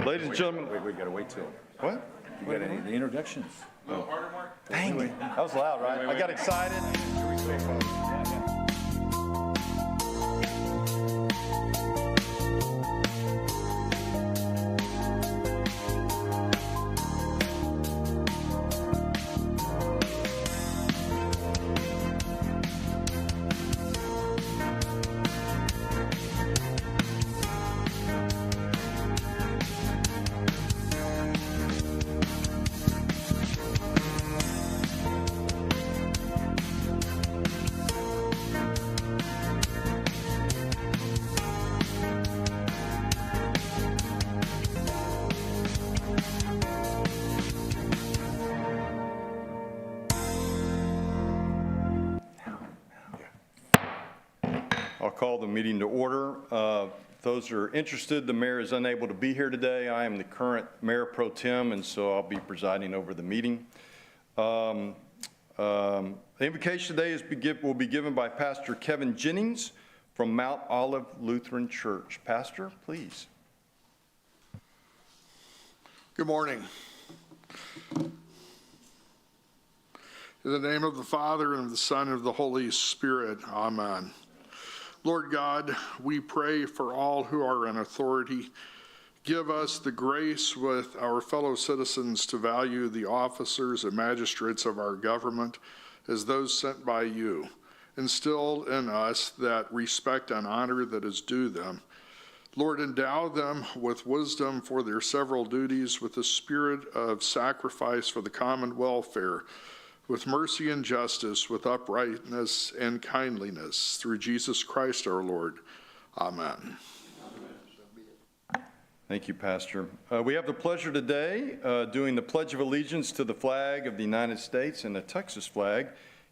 Ladies and gentlemen. Wait, we gotta wait till. What? You got any the introductions? Oh. Dang it. That was loud, right? I got excited. I'll call the meeting to order. Those who are interested, the mayor is unable to be here today. I am the current mayor pro tem, and so I'll be presiding over the meeting. The invocation today will be given by Pastor Kevin Jennings from Mount Olive Lutheran Church. Pastor, please. Good morning. In the name of the Father, and of the Son, and of the Holy Spirit, amen. Lord God, we pray for all who are in authority. Give us the grace with our fellow citizens to value the officers and magistrates of our government as those sent by you. Instill in us that respect and honor that is due them. Lord, endow them with wisdom for their several duties, with the spirit of sacrifice for the common welfare, with mercy and justice, with uprightness and kindliness, through Jesus Christ our Lord. Amen. Thank you, Pastor. We have the pleasure today doing the Pledge of Allegiance to the flag of the United States and the Texas flag,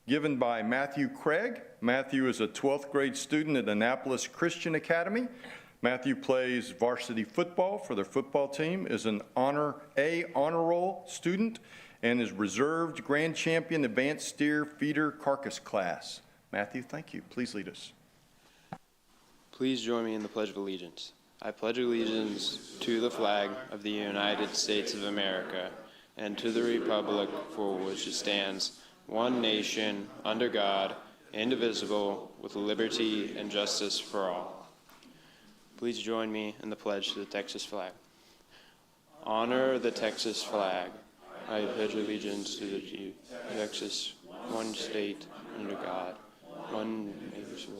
given by Matthew Craig. Matthew is a 12th grade student at Annapolis Christian Academy. Matthew plays varsity football for their football team, is an honor roll student, and is reserved grand champion advanced steer feeder carcass class. Matthew, thank you. Please lead us. Please join me in the Pledge of Allegiance. I pledge allegiance to the flag of the United States of America and to the republic for which it stands, one nation, under God, indivisible, with liberty and justice for all. Please join me in the pledge to the Texas flag. Honor the Texas flag. I pledge allegiance to the Texas, one state, under God, one nation.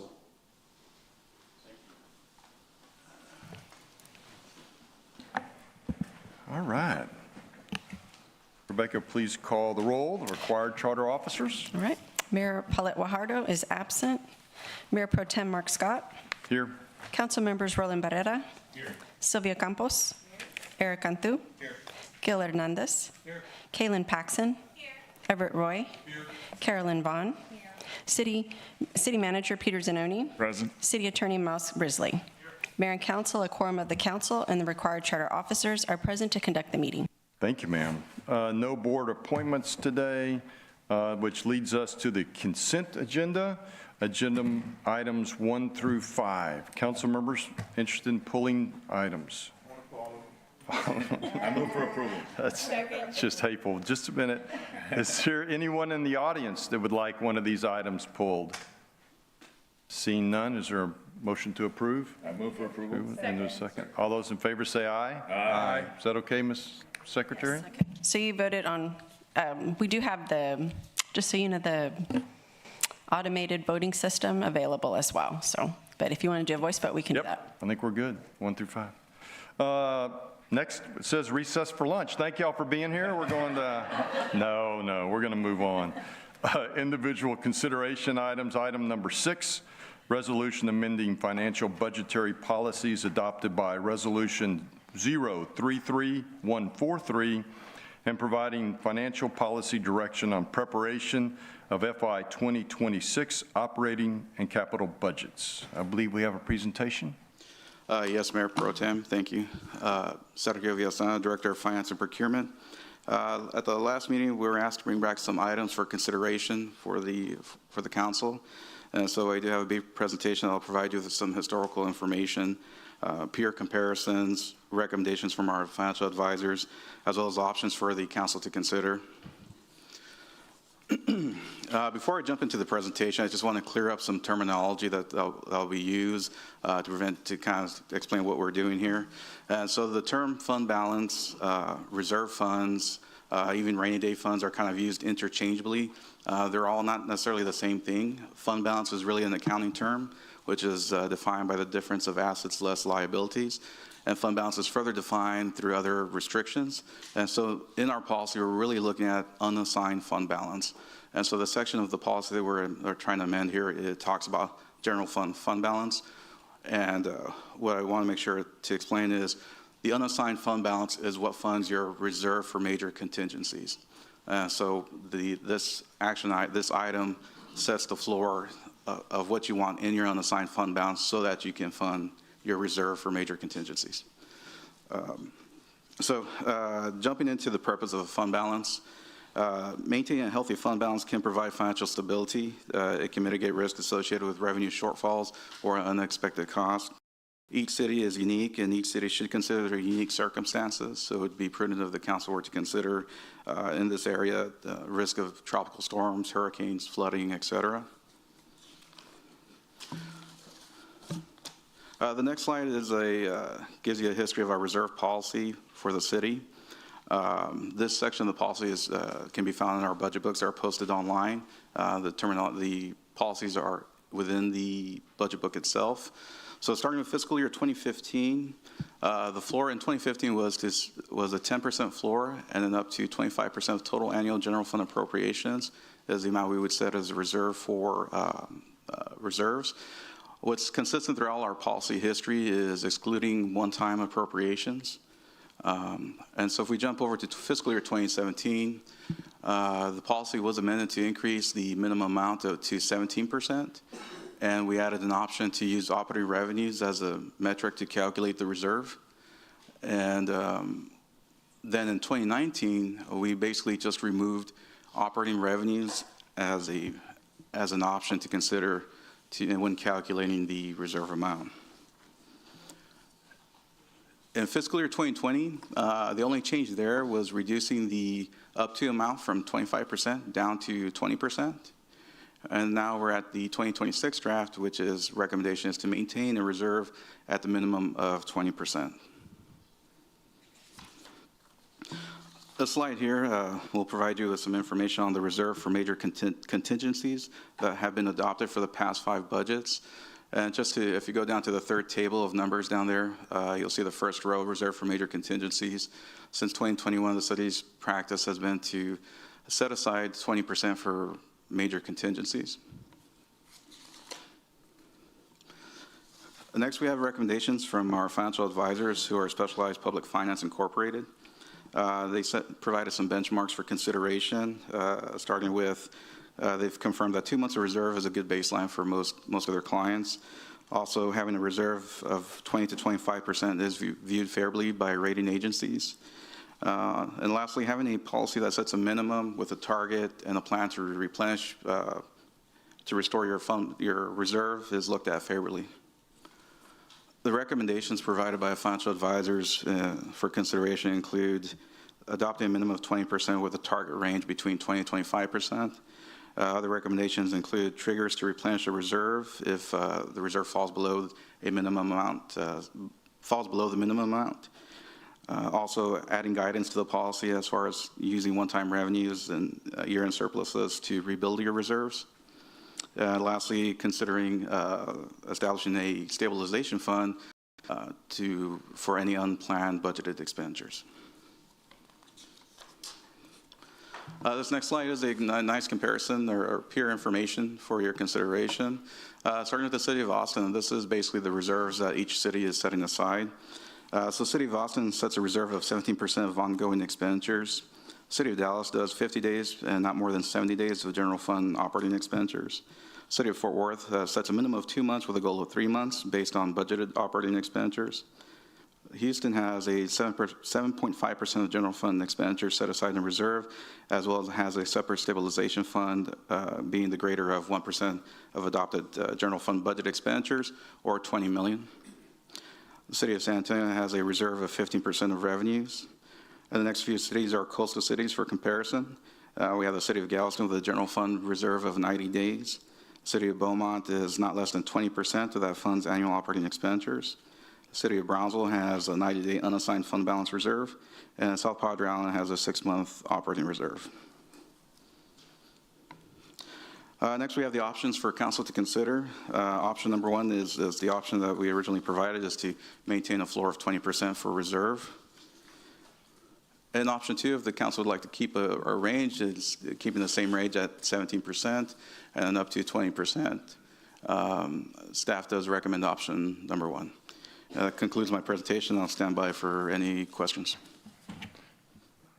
All right. Rebecca, please call the roll, the required charter officers. All right. Mayor Paulette Guajardo is absent. Mayor Pro Tem Mark Scott. Here. Council members Roland Barrera. Here. Sylvia Campos. Here. Eric Cantu. Here. Gil Hernandez. Here. Kaylin Paxson. Here. Everett Roy. Here. Carolyn Vaughn. Here. City Manager Peter Zanoni. Present. City Attorney Mouse Grizzly. Here. Mayor and Council, a quorum of the Council, and the required charter officers are present to conduct the meeting. Thank you, ma'am. No board appointments today, which leads us to the consent agenda. Agenda items 1 through 5. Council members interested in pulling items? I move for approval. That's just hateful. Just a minute. Is there anyone in the audience that would like one of these items pulled? Seeing none, is there a motion to approve? I move for approval. And a second. All those in favor say aye. Aye. Is that okay, Ms. Secretary? Yes, okay. So you voted on, we do have the, just so you know, the automated voting system available as well. So, but if you want to do a voice vote, we can do that. I think we're good, 1 through 5. Next, it says recess for lunch. Thank y'all for being here. We're going to, no, we're going to move on. Individual consideration items. Item number 6, resolution amending financial budgetary policies adopted by Resolution 033143 and providing financial policy direction on preparation of FY 2026 operating and capital budgets. I believe we have a presentation. Yes, Mayor Pro Tem, thank you. Sergio Villasana, Director of Finance and Procurement. At the last meeting, we were asked to bring back some items for consideration for the council. And so I do have a brief presentation. I'll provide you with some historical information peer comparisons, recommendations from our financial advisors, as well as options for the council to consider. Before I jump into the presentation, I just want to clear up some terminology that'll be used to kind of explain what we're doing here. And so the term fund balance, reserve funds, even rainy day funds are kind of used interchangeably. They're all not necessarily the same thing. Fund balance is really an accounting term, which is defined by the difference of assets less liabilities. And fund balance is further defined through other restrictions. And so in our policy, we're really looking at unassigned fund balance. And so the section of the policy that we're trying to amend here, it talks about general fund balance. And what I want to make sure to explain is the unassigned fund balance is what funds you're reserved for major contingencies. So this item sets the floor of what you want in your unassigned fund balance so that you can fund your reserve for major contingencies. Jumping into the purpose of a fund balance, maintaining a healthy fund balance can provide financial stability. It can mitigate risk associated with revenue shortfalls or unexpected costs. Each city is unique, and each city should consider their unique circumstances. So it would be prudent if the council were to consider in this area the risk of tropical storms, hurricanes, flooding, et cetera. The next slide is gives you a history of our reserve policy for the city. This section of the policy can be found in our budget books that are posted online. The policies are within the budget book itself. So starting with fiscal year 2015, the floor in 2015 was a 10% floor, and then up to 25% of total annual general fund appropriations is the amount we would set as a reserve for reserves. What's consistent throughout our policy history is excluding one-time appropriations. And so if we jump over to fiscal year 2017, the policy was amended to increase the minimum amount to 17%. And we added an option to use operating revenues as a metric to calculate the reserve. And then in 2019, we basically just removed operating revenues as an option to consider when calculating the reserve amount. In fiscal year 2020, the only change there was reducing the up to amount from 25% down to 20%. And now we're at the 2026 draft, which is recommendation is to maintain a reserve at the minimum of 20%. This slide here will provide you with some information on the reserve for major contingencies that have been adopted for the past 5 budgets. And if you go down to the third table of numbers down there, you'll see the first row, reserve for major contingencies. Since 2021, the city's practice has been to set aside 20% for major contingencies. Next, we have recommendations from our financial advisors who are Specialized Public Finance Incorporated. They provided some benchmarks for consideration, starting with they've confirmed that 2 months of reserve is a good baseline for most of their clients. Also, having a reserve of 20 to 25% is viewed favorably by rating agencies. And lastly, having a policy that sets a minimum with a target and a plan to replenish, to restore your reserve is looked at favorably. The recommendations provided by financial advisors for consideration include adopting a minimum of 20% with a target range between 20 and 25%. Other recommendations include triggers to replenish a reserve if the reserve falls below a minimum amount, the minimum amount. Also adding guidance to the policy as far as using one-time revenues and year-end surpluses to rebuild your reserves. Lastly, considering establishing a stabilization fund for any unplanned budgeted expenditures. This next slide is a nice comparison or peer information for your consideration. Starting with the City of Austin, this is basically the reserves that each city is setting aside. So City of Austin sets a reserve of 17% of ongoing expenditures. City of Dallas does 50 days and not more than 70 days of general fund operating expenditures. City of Fort Worth sets a minimum of 2 months with a goal of 3 months based on budgeted operating expenditures. Houston has a 7.5% of general fund expenditures set aside in reserve, as well as has a separate stabilization fund being the greater of 1% of adopted general fund budget expenditures, or $20 million. The city of San Antonio has a reserve of 15% of revenues. And the next few cities are coastal cities for comparison. We have the city of Galveston with a general fund reserve of 90 days. The city of Beaumont is not less than 20% of that fund's annual operating expenditures. The city of Brownsville has a 90-day unassigned fund balance reserve, and South Padre Island has a 6-month operating reserve. Next, we have the options for council to consider. Option number one is the option that we originally provided, is to maintain a floor of 20% for reserve. And option two, if the council would like to keep a range, is keeping the same range at 17% and up to 20%. Staff does recommend option number one. That concludes my presentation. I'll stand by for any questions.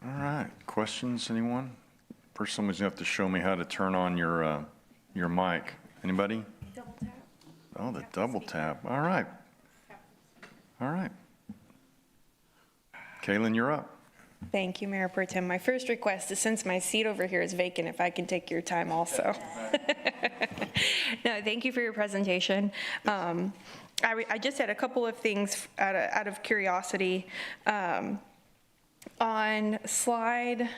All right, questions, anyone? First, someone's gonna have to show me how to turn on your mic. Anybody? Double tap. Oh, the double tap, all right. All right. Kaylin, you're up. Thank you, Mayor Pro Tem. My first request is, since my seat over here is vacant, if I can take your time also. No, thank you for your presentation. I just had a couple of things out of curiosity. On slide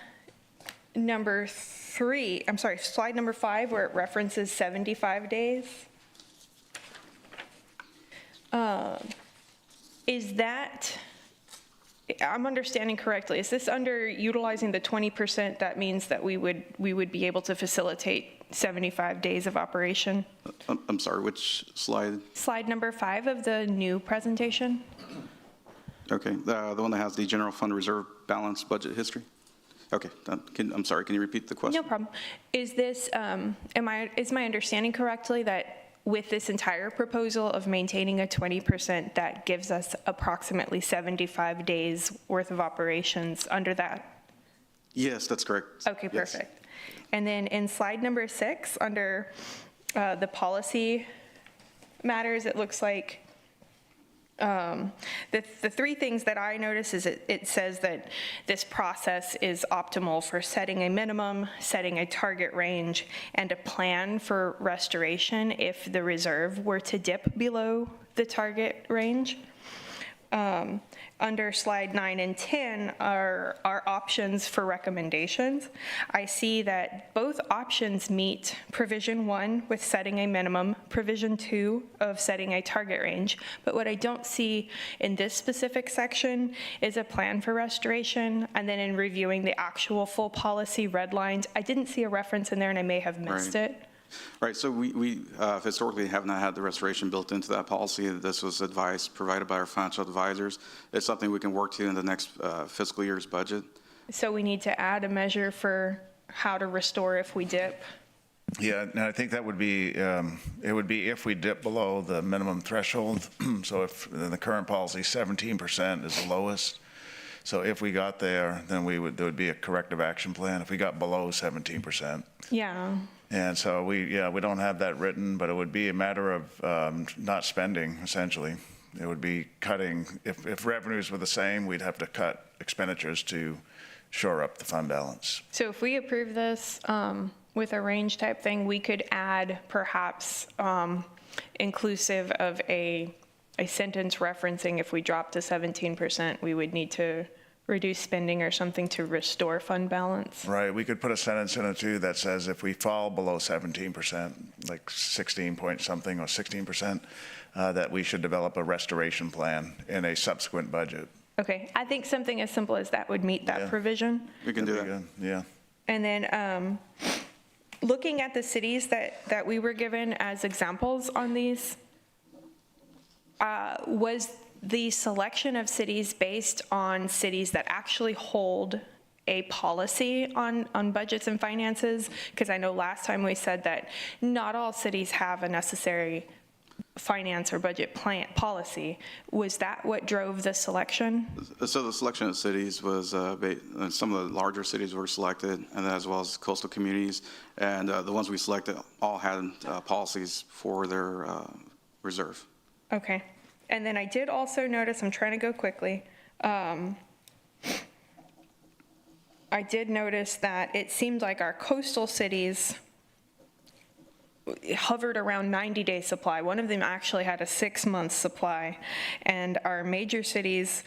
number 5, where it references 75 days. Is that, I'm understanding correctly, is this under utilizing the 20%? That means that we would be able to facilitate 75 days of operation? I'm sorry, which slide? Slide number 5 of the new presentation. Okay, the one that has the general fund reserve balance budget history? Okay, I'm sorry, can you repeat the question? No problem. Is this, is my understanding correctly that with this entire proposal of maintaining a 20%, that gives us approximately 75 days worth of operations under that? Yes, that's correct. Okay, Yes. perfect. And then in slide number 6, under the policy matters, it looks like the three things that I notice is it says that this process is optimal for setting a minimum, setting a target range, and a plan for restoration if the reserve were to dip below the target range. Under slide 9 and 10 are options for recommendations. I see that both options meet provision 1 with setting a minimum, provision 2 of setting a target range. But what I don't see in this specific section is a plan for restoration. And then in reviewing the actual full policy red lines, I didn't see a reference in there, and I may have missed Right. it. Right, so we historically have not had the restoration built into that policy. This was advice provided by our financial advisors. It's something we can work to in the next fiscal year's budget. So we need to add a measure for how to restore if we dip. Yeah, and I think that would be, it would be if we dip below the minimum threshold. So if in the current policy, 17% is the lowest. So if we got there, then there would be a corrective action plan if we got below 17%. Yeah. And so we don't have that written, but it would be a matter of not spending, essentially. It would be cutting, if revenues were the same, we'd have to cut expenditures to shore up the fund balance. So if we approve this with a range type thing, we could add perhaps inclusive of a sentence referencing if we drop to 17%, we would need to reduce spending or something to restore fund balance. Right, we could put a sentence in it too that says if we fall below 17%, like 16 point something or 16%, that we should develop a restoration plan in a subsequent budget. Okay, I think something as simple as that would meet that Yeah. provision. We can do That'd that. be good. Yeah. And then looking at the cities that we were given as examples on these, was the selection of cities based on cities that actually hold a policy on budgets and finances? Because I know last time we said that not all cities have a necessary finance or budget plan policy. Was that what drove the selection? So the selection of cities was, some of the larger cities were selected, and as well as coastal communities. And the ones we selected all had policies for their reserve. Okay. And then I did also notice, I'm trying to go quickly, I did notice that it seemed like our coastal cities, hovered around 90-day supply. One of them actually had a 6-month supply, and our major cities,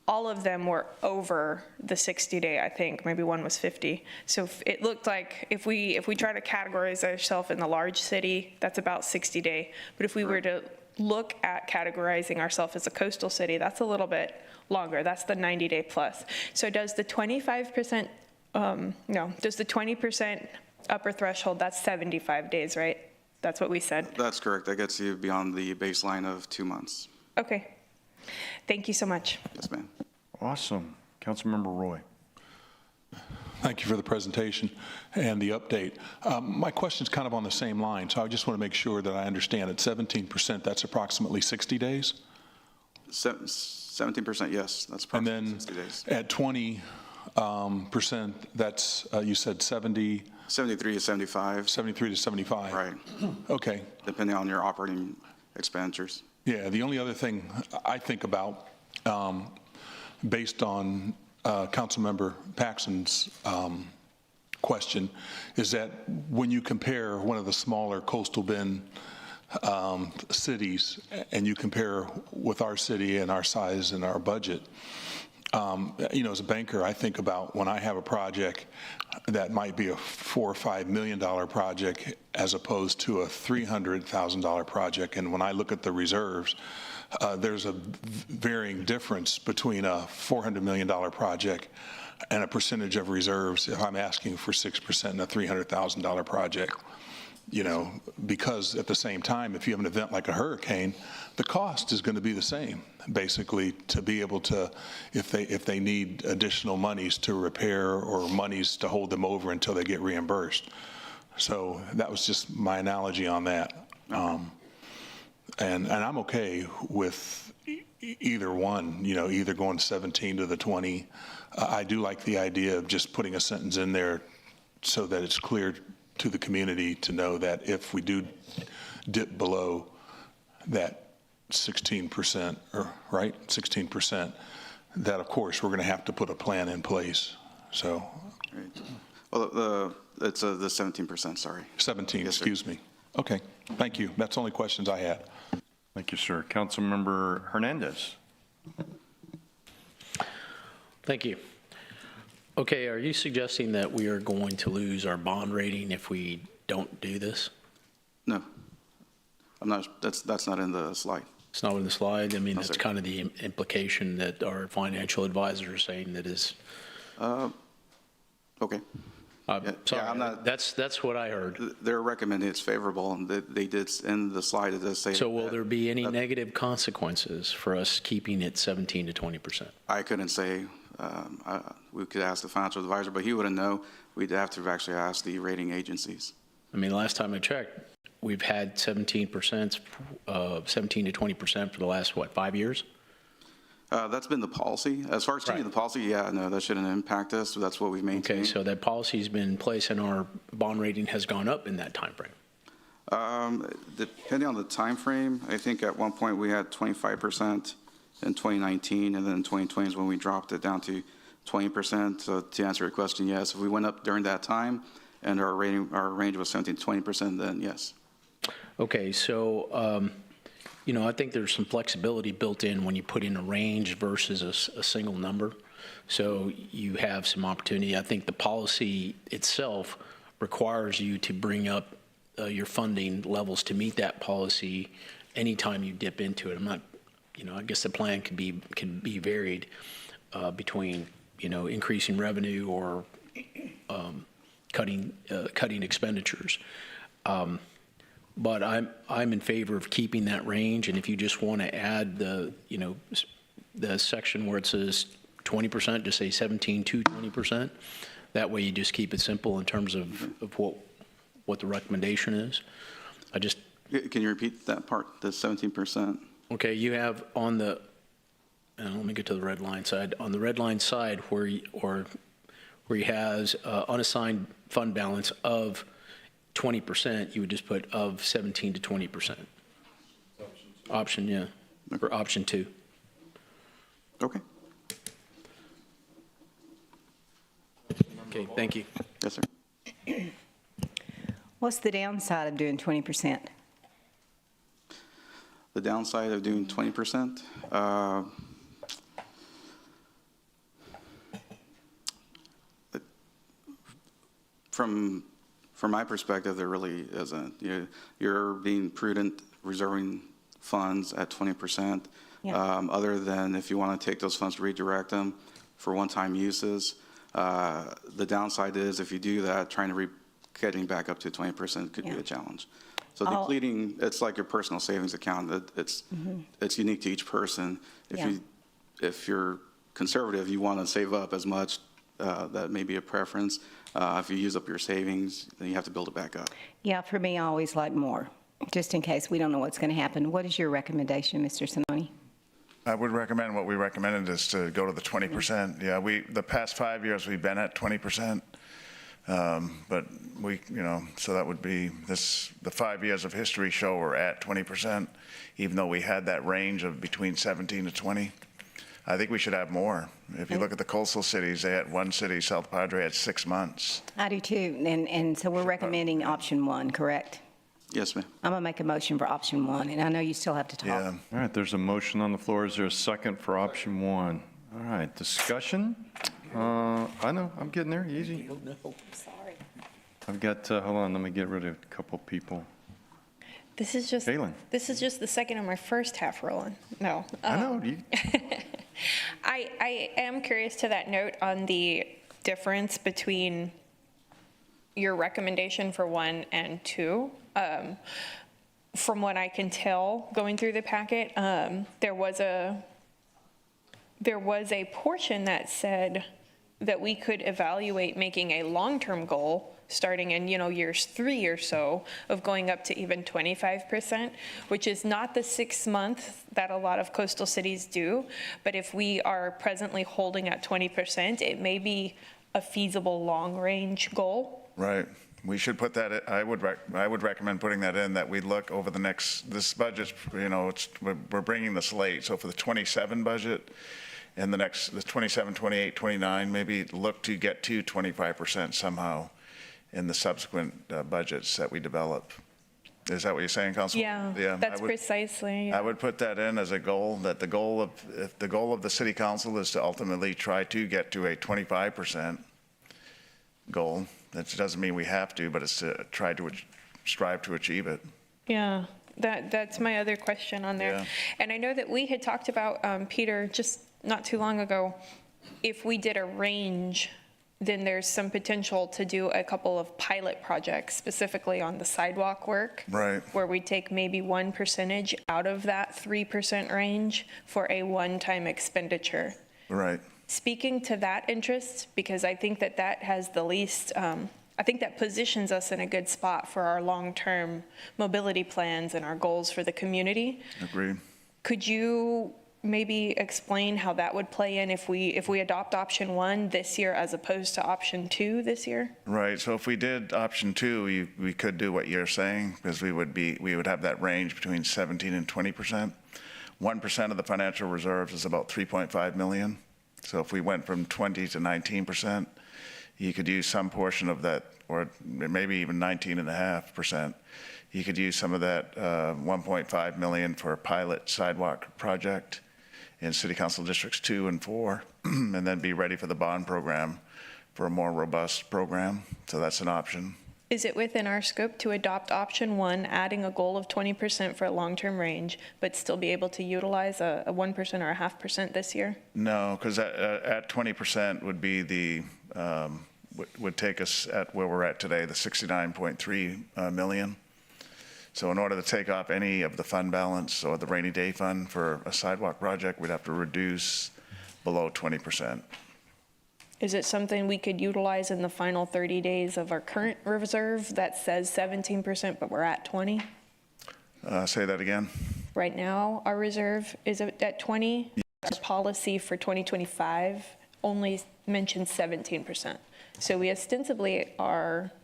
all of them were over the 60-day, I think. Maybe one was 50. So it looked like if we try to categorize ourselves in the large city, that's about 60-day. But if we were to look at categorizing ourselves as a coastal city, that's a little bit longer. That's the 90-day plus. So does the 25%, does the 20% upper threshold, that's 75 days, right? That's what we said. That's correct. That gets you beyond the baseline of 2 months. Okay. Thank you so much. Yes, ma'am. Awesome. Councilmember Roy. Thank you for the presentation and the update. My question's kind of on the same line, so I just want to make sure that I understand it. 17%, that's approximately 60 days? 17%, yes. That's And approximately then 60 days. at 20%, that's, you said 70, 73 to 75. 73 to 75? Right. Okay. Depending on your operating expenditures. Yeah, the only other thing I think about, based on Councilmember Paxton's question, is that when you compare one of the smaller coastal bend cities and you compare with our city and our size and our budget, as a banker, I think about when I have a project that might be a $4 or $5 million project as opposed to a $300,000 project. And when I look at the reserves, there's a varying difference between a $400 million project and a percentage of reserves if I'm asking for 6% in a $300,000 project. Because at the same time, if you have an event like a hurricane, the cost is going to be the same, basically, to be able to, if they need additional monies to repair or monies to hold them over until they get reimbursed. So that was just my analogy on that. And I'm okay with either one, either going 17 to the 20. I do like the idea of just putting a sentence in there so that it's clear to the community to know that if we do dip below that 16%, or right, 16%, that of course we're going to have to put a plan in place. So, Right. Well, it's the 17%, sorry. 17, Yes, sir. excuse me. Okay, thank you. That's the only questions I had. Thank you, sir. Councilmember Hernandez. Thank you. Okay, are you suggesting that we are going to lose our bond rating if we don't do this? No. I'm not, that's not in the slide. It's not in the slide. I mean, No, that's sir. kind of the implication that our financial advisor is saying that is. Okay. Yeah, Sorry, I'm not- that's what I heard. They're recommending it's favorable, and they did, in the slide, it does say. So will that- there be any negative consequences for us keeping it 17 to 20%? I couldn't say. We could ask the financial advisor, but he wouldn't know. We'd have to actually ask the rating agencies. I mean, last time I checked, we've had 17% to 20% for the last, 5 years? That's been the policy. As far as changing the policy, yeah, no, that shouldn't impact us. So that's what we've maintained. Okay, so that policy's been in place and our bond rating has gone up in that timeframe. Depending on the time frame, I think at one point we had 25% in 2019, and then in 2020 is when we dropped it down to 20%. So to answer your question, yes, if we went up during that time and our range was 17 to 20%, then yes. Okay, so, I think there's some flexibility built in when you put in a range versus a single number. So you have some opportunity. I think the policy itself requires you to bring up your funding levels to meet that policy anytime you dip into it. I'm not, I guess the plan can be varied between, increasing revenue or cutting expenditures. But I'm in favor of keeping that range, and if you just want to add the section where it says 20%, just say 17 to 20%. That way you just keep it simple in terms of what the recommendation is. Can you repeat that part, the 17%? Okay, you have on the, let me get to the red line side. On the red line side where he has unassigned fund balance of 20%, you would just put of 17 to 20%. Option, yeah, or option 2. Okay. Okay, thank you. Yes, sir. What's the downside of doing 20%? The downside of doing 20%, from my perspective, there really isn't. You're being prudent, reserving funds at 20%. Yeah. Other than if you want to take those funds, redirect them for one-time uses. The downside is if you do that, getting back up to 20% could be a challenge. So depleting, it's like your personal savings account. It's unique to each person. If you're conservative, you want to save up as much. That may be a preference. If you use up your savings, then you have to build it back up. Yeah, for me, I always like more, just in case we don't know what's going to happen. What is your recommendation, Mr. Sinani? I would recommend, what we recommended is to go to the 20%. Yeah, the past 5 years, we've been at 20%. But so that would be the 5 years of history show we're at 20%, even though we had that range of between 17 to 20. I think we should have more. If you look at the coastal cities, they had one city, South Padre, had 6 months. I do too, and so we're recommending option 1, correct? Yes, ma'am. I'm going to make a motion for option 1, and I know you still have to talk. Yeah. All right, there's a motion on the floor. Is there a second for option 1? All right, discussion? I know, I'm getting there, easy. Sorry. I've got, hold on, let me get rid of a couple people. This is just Galen. This is just the second of my first half rolling. No. I know, I am curious to that note on the difference between your recommendation for 1 and 2. From what I can tell going through the packet, there was a portion that said that we could evaluate making a long-term goal starting in, years 3 or so of going up to even 25%, which is not the 6 month that a lot of coastal cities do. But if we are presently holding at 20%, it may be a feasible long-range goal. Right. We should put that, I would recommend putting that in, that we look over this budget, we're bringing the slate. So for the 27 budget, and the 27, 28, 29, maybe look to get to 25% somehow in the subsequent budgets that we develop. Is that what you're saying, Councilman? Yeah, that's precisely. I would put that in as a goal, that the goal of the city council is to ultimately try to get to a 25% goal. That doesn't mean we have to, but it's to strive to achieve it. Yeah, that's my other question on there. Yeah. And I know that we had talked about, Peter, just not too long ago, if we did a range, then there's some potential to do a couple of pilot projects, specifically on the sidewalk work. Right. Where we take maybe 1% out of that 3% range for a one-time expenditure. Right. Speaking to that interest, because I think that has the least, I think that positions us in a good spot for our long-term mobility plans and our goals for the community. Agreed. Could you maybe explain how that would play in if we adopt option 1 this year as opposed to option 2 this year? Right. So if we did option 2, we could do what you're saying, because we would have that range between 17 and 20%. 1% of the financial reserves is about 3.5 million. So if we went from 20 to 19%, you could use some portion of that, or maybe even 19.5%. You could use some of that 1.5 million for a pilot sidewalk project in City Council Districts 2 and 4, and then be ready for the bond program for a more robust program. So that's an option. Is it within our scope to adopt option 1, adding a goal of 20% for a long-term range, but still be able to utilize a 1% or a 0.5% this year? No, because at 20% would be would take us at where we're at today, the 69.3 million. So in order to take off any of the fund balance or the rainy day fund for a sidewalk project, we'd have to reduce below 20%. Is it something we could utilize in the final 30 days of our current reserve that says 17%, but we're at 20? Say that again. Right now, our reserve is at 20. Our policy for 2025 only mentions 17%. So we ostensibly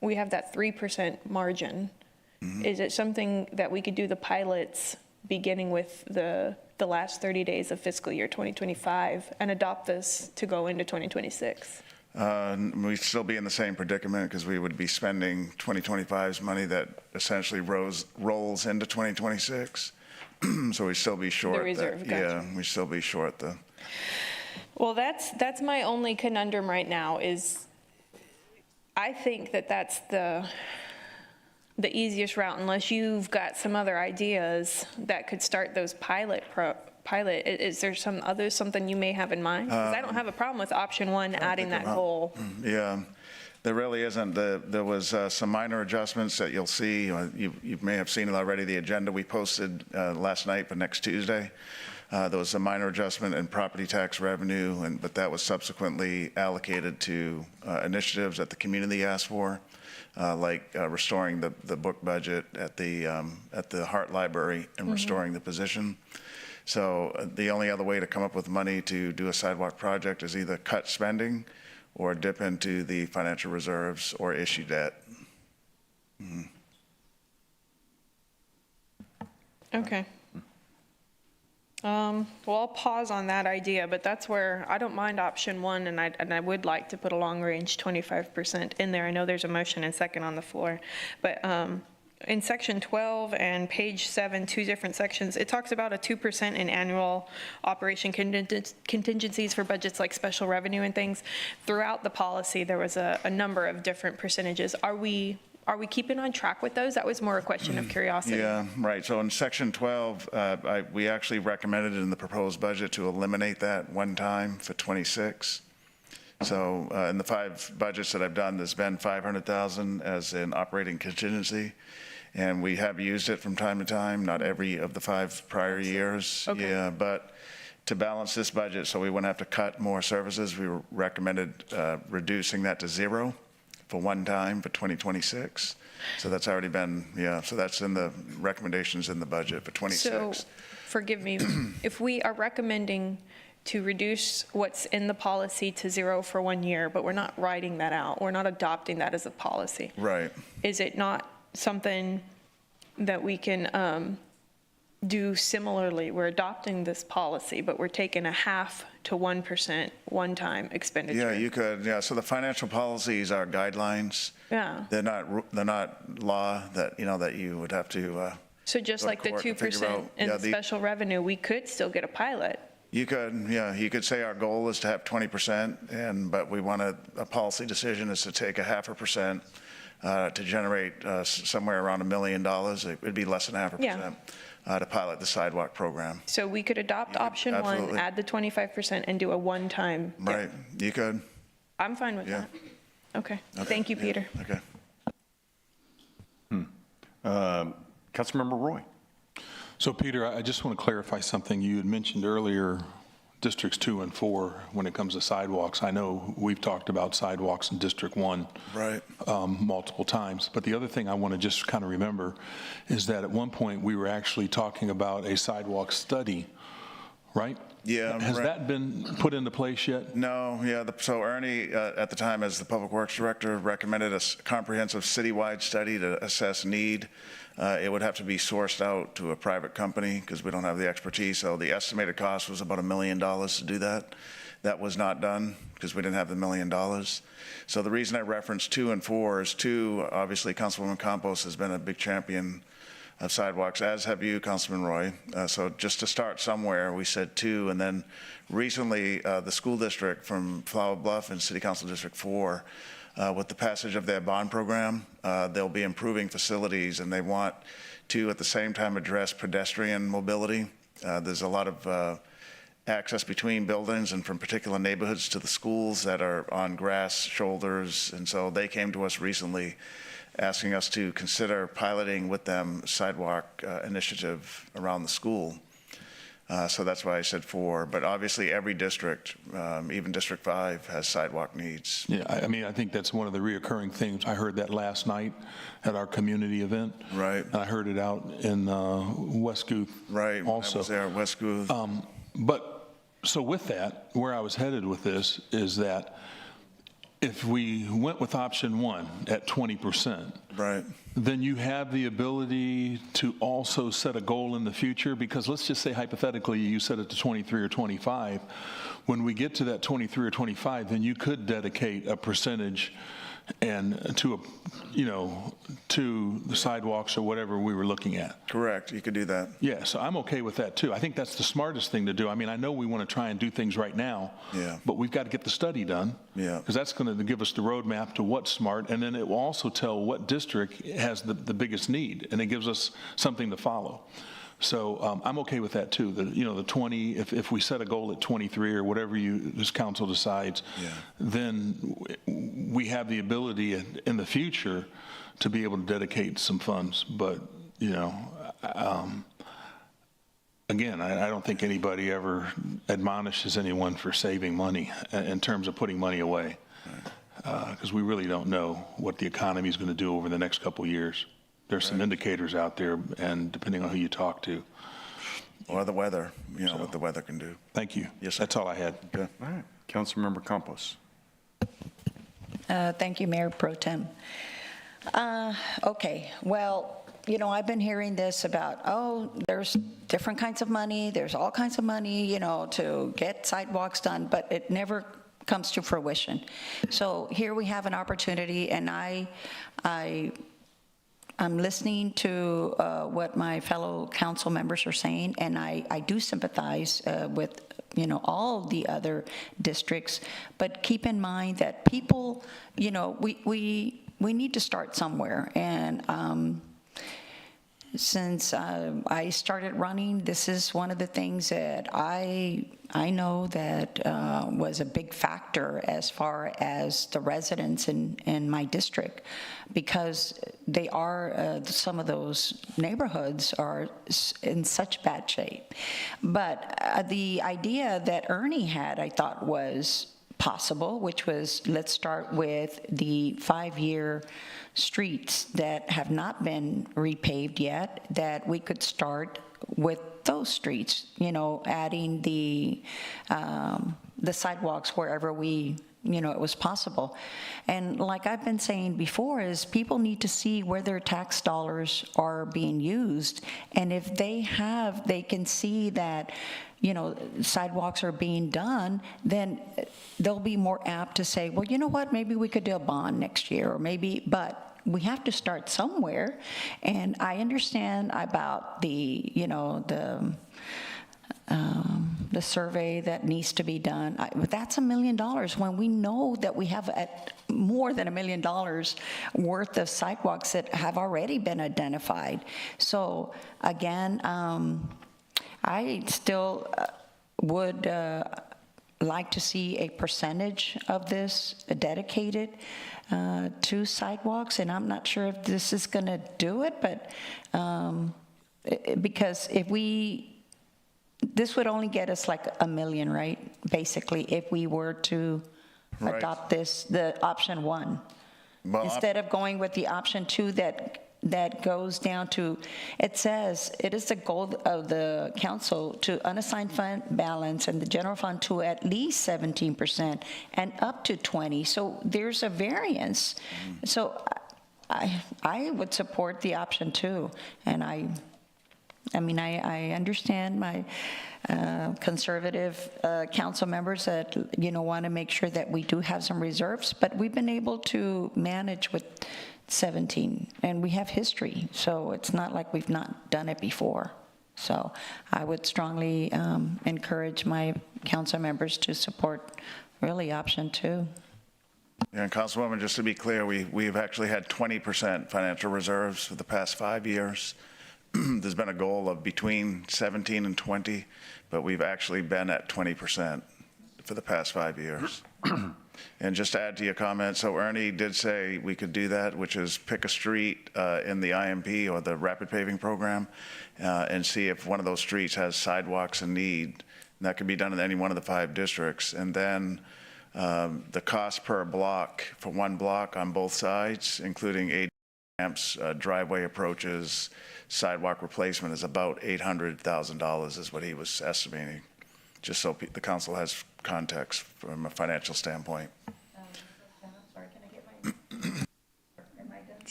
we have that 3% margin. Mm-hmm. Is it something that we could do the pilots beginning with the last 30 days of fiscal year 2025 and adopt this to go into 2026? We'd still be in the same predicament because we would be spending 2025's money that essentially rolls into 2026. So we'd still be short. The reserve, that. gotcha. Yeah, we'd still be short the. Well, that's my only conundrum right now is I think that's the easiest route unless you've got some other ideas that could start those pilot. Is there something you may have in mind? Because I don't have a problem with option one adding that goal. Yeah, there really isn't. There was some minor adjustments that you'll see. You may have seen it already, the agenda we posted last night for next Tuesday. There was a minor adjustment in property tax revenue, but that was subsequently allocated to initiatives that the community asked for, like restoring the book budget at the Hart Library and restoring the position. So the only other way to come up with money to do a sidewalk project is either cut spending or dip into the financial reserves or issue debt. Okay. Well, I'll pause on that idea, but that's where I don't mind option one, and I would like to put a long-range 25% in there. I know there's a motion and second on the floor, but in section 12 and page 7, two different sections, it talks about a 2% in annual operation contingencies for budgets like special revenue and things. Throughout the policy, there was a number of different percentages. Are we keeping on track with those? That was more a question of curiosity. Yeah, right. So in section 12, we actually recommended in the proposed budget to eliminate that one time for 26. So in the 5 budgets that I've done, there's been $500,000 as an operating contingency, and we have used it from time to time, not every of the 5 prior years. Okay. Yeah, but to balance this budget so we wouldn't have to cut more services, we recommended reducing that to 0 for one time for 2026. So that's already been, so that's in the recommendations in the budget for 26. So, forgive me, if we are recommending to reduce what's in the policy to 0 for 1 year, but we're not writing that out, we're not adopting that as a policy. Right. Is it not something that we can do similarly? We're adopting this policy, but we're taking a 0.5 to 1% one-time expenditure. Yeah, you could, so the financial policies are guidelines. Yeah. They're not law that, that you would have to. So just go to like the court to figure 2% out. in Yeah, special revenue, we could still get a pilot. You could, you could say our goal is to have 20%, but we want a policy decision is to take a 0.5% to generate somewhere around $1 million. It would be less than 0.5%. Yeah. To pilot the sidewalk program. So we could adopt option one, absolutely. add the 25% and do a one-time. Right, you could. I'm fine with Yeah. that. Okay, thank you, Peter. Okay. Councilmember Roy. So Peter, I just want to clarify something. You had mentioned earlier districts 2 and 4 when it comes to sidewalks. I know we've talked about sidewalks in District 1 Right. Multiple times. But the other thing I want to just kind of remember is that at one point we were actually talking about a sidewalk study, right? Yeah. Has right. that been put into place yet? No, so Ernie, at the time as the Public Works Director, recommended a comprehensive citywide study to assess need. It would have to be sourced out to a private company because we don't have the expertise. So the estimated cost was about $1 million to do that. That was not done because we didn't have the $1 million. So the reason I referenced 2 and 4 is 2, obviously Councilwoman Campos has been a big champion of sidewalks, as have you, Councilman Roy. So just to start somewhere, we said 2, and then recently the school district from Flower Bluff and City Council District 4, with the passage of their bond program, they'll be improving facilities, and they want to at the same time address pedestrian mobility. There's a lot of access between buildings and from particular neighborhoods to the schools that are on grass shoulders, and so they came to us recently asking us to consider piloting with them sidewalk initiative around the school. So that's why I said 4, but obviously every district, even District 5, has sidewalk needs. Yeah, I mean, I think that's one of the reoccurring things. I heard that last night at our community event. Right. And I heard it out in West Guth. Right, Also. I was there at West Guth. But, so with that, where I was headed with this is that if we went with option one at 20%, Right. then you have the ability to also set a goal in the future, because let's just say hypothetically you set it to 23 or 25. When we get to that 23 or 25, then you could dedicate a percentage and to the sidewalks or whatever we were looking at. Correct. You could do that. Yeah, so I'm okay with that too. I think that's the smartest thing to do. I mean, I know we want to try and do things right now, Yeah. but we've got to get the study done. Yeah. Because that's going to give us the roadmap to what's smart, and then it will also tell what district has the biggest need, and it gives us something to follow. So I'm okay with that too. The 20, if we set a goal at 23 or whatever this council decides, Yeah. then we have the ability in the future to be able to dedicate some funds. But again, I don't think anybody ever admonishes anyone for saving money in terms of putting money away, because we really don't know what the economy is going to do over the next couple of years. There's some indicators out there, and depending on who you talk to. Or the weather, what the weather can do. Thank you. Yes, sir. That's all I had. Okay. All right. Councilmember Campos. Thank you, Mayor Pro Tem. Okay, well, I've been hearing this about, there's different kinds of money, there's all kinds of money, to get sidewalks done, but it never comes to fruition. So here we have an opportunity, and I'm listening to what my fellow council members are saying, and I do sympathize with all the other districts, but keep in mind that people, we need to start somewhere. And since I started running, this is one of the things that I know that was a big factor as far as the residents in my district, because they are, some of those neighborhoods are in such bad shape. But the idea that Ernie had, I thought, was possible, which was, let's start with the 5-year streets that have not been repaved yet, that we could start with those streets, adding the sidewalks wherever it was possible. And like I've been saying before, is people need to see where their tax dollars are being used. And if they can see that, sidewalks are being done, then they'll be more apt to say, well, you know what, maybe we could do a bond next year, or maybe, but we have to start somewhere. And I understand about the survey that needs to be done. But that's $1 million when we know that we have more than $1 million worth of sidewalks that have already been identified. So again, I still would like to see a percentage of this dedicated to sidewalks, and I'm not sure if this is going to do it, but because this would only get us like $1 million, right? Basically, if we were to adopt the option 1, instead of going with the option 2 that goes down to, it says, it is the goal of the council to unassigned fund balance and the general fund to at least 17% and up to 20. So there's a variance. So I would support the option 2. And I understand my conservative council members that, want to make sure that we do have some reserves, but we've been able to manage with 17, and we have history, so it's not like we've not done it before. So I would strongly encourage my council members to support really option 2. Yeah, and Councilwoman, just to be clear, we've actually had 20% financial reserves for the past 5 years. There's been a goal of between 17 and 20, but we've actually been at 20% for the past 5 years. And just to add to your comment, so Ernie did say we could do that, which is pick a street in the IMP or the rapid paving program and see if one of those streets has sidewalks in need. And that could be done in any one of the 5 districts. And then the cost per block for one block on both sides, including AD ramps, driveway approaches, sidewalk replacement, is about $800,000 is what he was estimating, just so the council has context from a financial standpoint.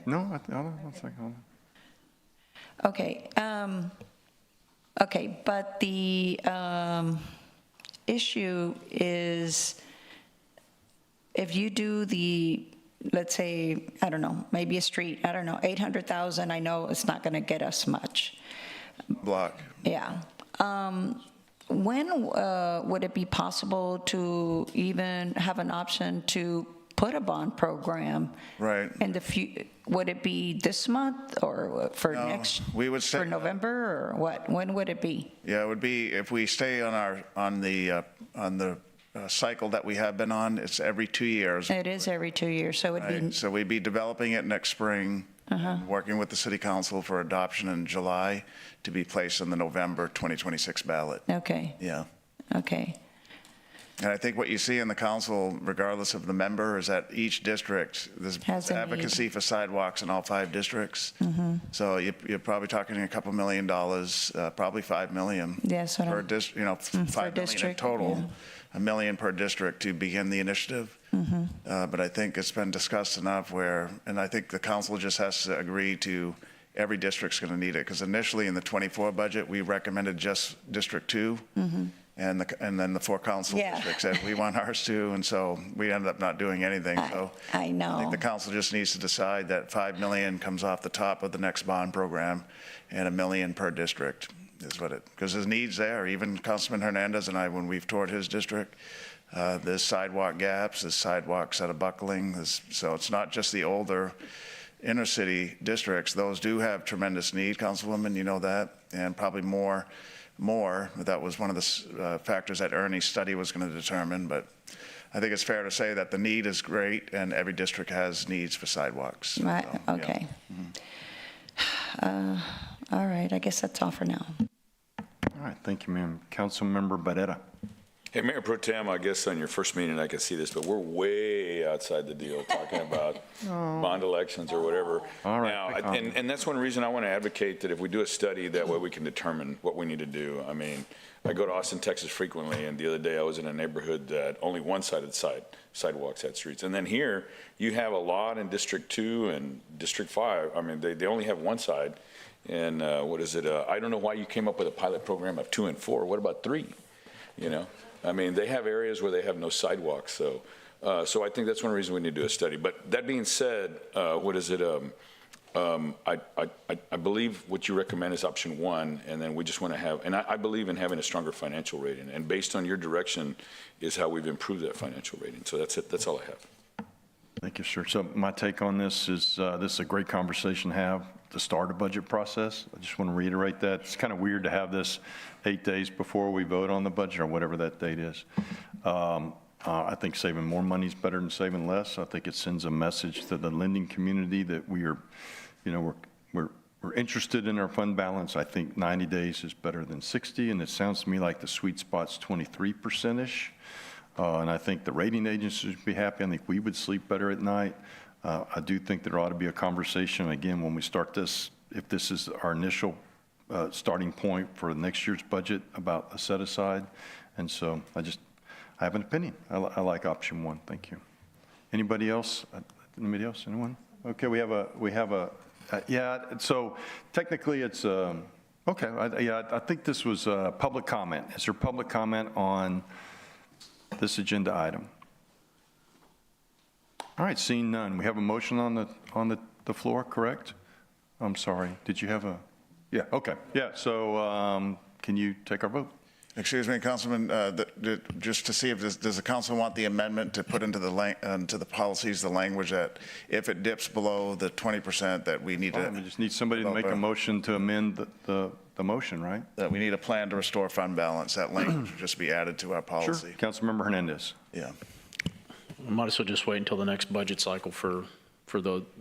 No, hold on one second, hold on. Okay, okay, but the issue is if you do the, let's say, I don't know, maybe a street, I don't know, 800,000, I know it's not going to get us much. Block. Yeah. When would it be possible to even have an option to put a bond program? Right. In the would it be this month or for No, next? we would say- For November or what? When would it be? Yeah, it would be, if we stay on the cycle that we have been on, it's every 2 years. It is every 2 years, so it'd Right? be, So we'd be developing it next spring, working with the city council for adoption in July to be placed on the November 2026 ballot. okay, Yeah. okay. And I think what you see in the council, regardless of the member, is that each district, there's Has a need. advocacy for sidewalks in all 5 districts. So you're probably talking a couple $1 million, probably $5 million. Yes, what Per I'm- district, you know, $5 million in district, total, $1 million per district to begin the initiative. But I think it's been discussed enough where, and I think the council just has to agree to every district's going to need it. Because initially in the '24 budget, we recommended just District 2. And then the 4 council Yeah. districts said, we want ours too, and so we ended up not doing anything, so. I know. I think the council just needs to decide that $5 million comes off the top of the next bond program, and $1 million per district is what it, because there's needs there, even Councilman Hernandez and I, when we've toured his district, there's sidewalk gaps, there's sidewalks that are buckling, so it's not just the older inner city districts, those do have tremendous need, Councilwoman, you know that, and probably more. That was one of the factors that Ernie's study was going to determine, but I think it's fair to say that the need is great and every district has needs for sidewalks. Right, So, yeah. okay. All right, I guess that's all for now. All right, thank you, ma'am. Councilmember Barrera. Hey, Mayor Pro Tem, I guess on your first meeting, I could see this, but we're way outside the deal, talking about bond elections or whatever. All right, Now, big comment. and that's one reason I want to advocate that if we do a study, that way we can determine what we need to do. I mean, I go to Austin, Texas frequently, and the other day I was in a neighborhood that only one side of the sidewalks had streets. And then here, you have a lot in District 2 and District 5. I mean, they only have one side. And what is it? I don't know why you came up with a pilot program of 2 and 4. What about 3? You know? I mean, they have areas where they have no sidewalks, so I think that's one reason we need to do a study. But that being said, what is it? I believe what you recommend is option 1, and then we just want to have, and I believe in having a stronger financial rating, and based on your direction is how we've improved that financial rating. So that's it. That's all I have. Thank you, sir. So my take on this is a great conversation to have to start a budget process. I just want to reiterate that. It's kind of weird to have this 8 days before we vote on the budget or whatever that date is. I think saving more money is better than saving less. I think it sends a message to the lending community that we are, you know, we're interested in our fund balance. I think 90 days is better than 60, and it sounds to me like the sweet spot's 23%-ish. And I think the rating agencies would be happy. I think we would sleep better at night. I do think there ought to be a conversation, again, when we start this, if this is our initial starting point for next year's budget, about a set aside. And so I have an opinion. I like option 1. Thank you. Anybody else? Anybody else? Anyone? Okay, we have a yeah, so technically it's, okay, I think this was public comment. Is there public comment on this agenda item? All right, seeing none. We have a motion on the floor, correct? I'm sorry, did you have a, yeah, okay. Yeah, so can you take our vote? Excuse me, Councilman, just to see if does the council want the amendment to put into the policies the language that if it dips below the 20% that we need to. We just need somebody to make a motion to amend the motion, right? That we need a plan to restore fund balance. That language would just be added to our policy. Sure. Councilmember Hernandez. Yeah. I might as well just wait until the next budget cycle for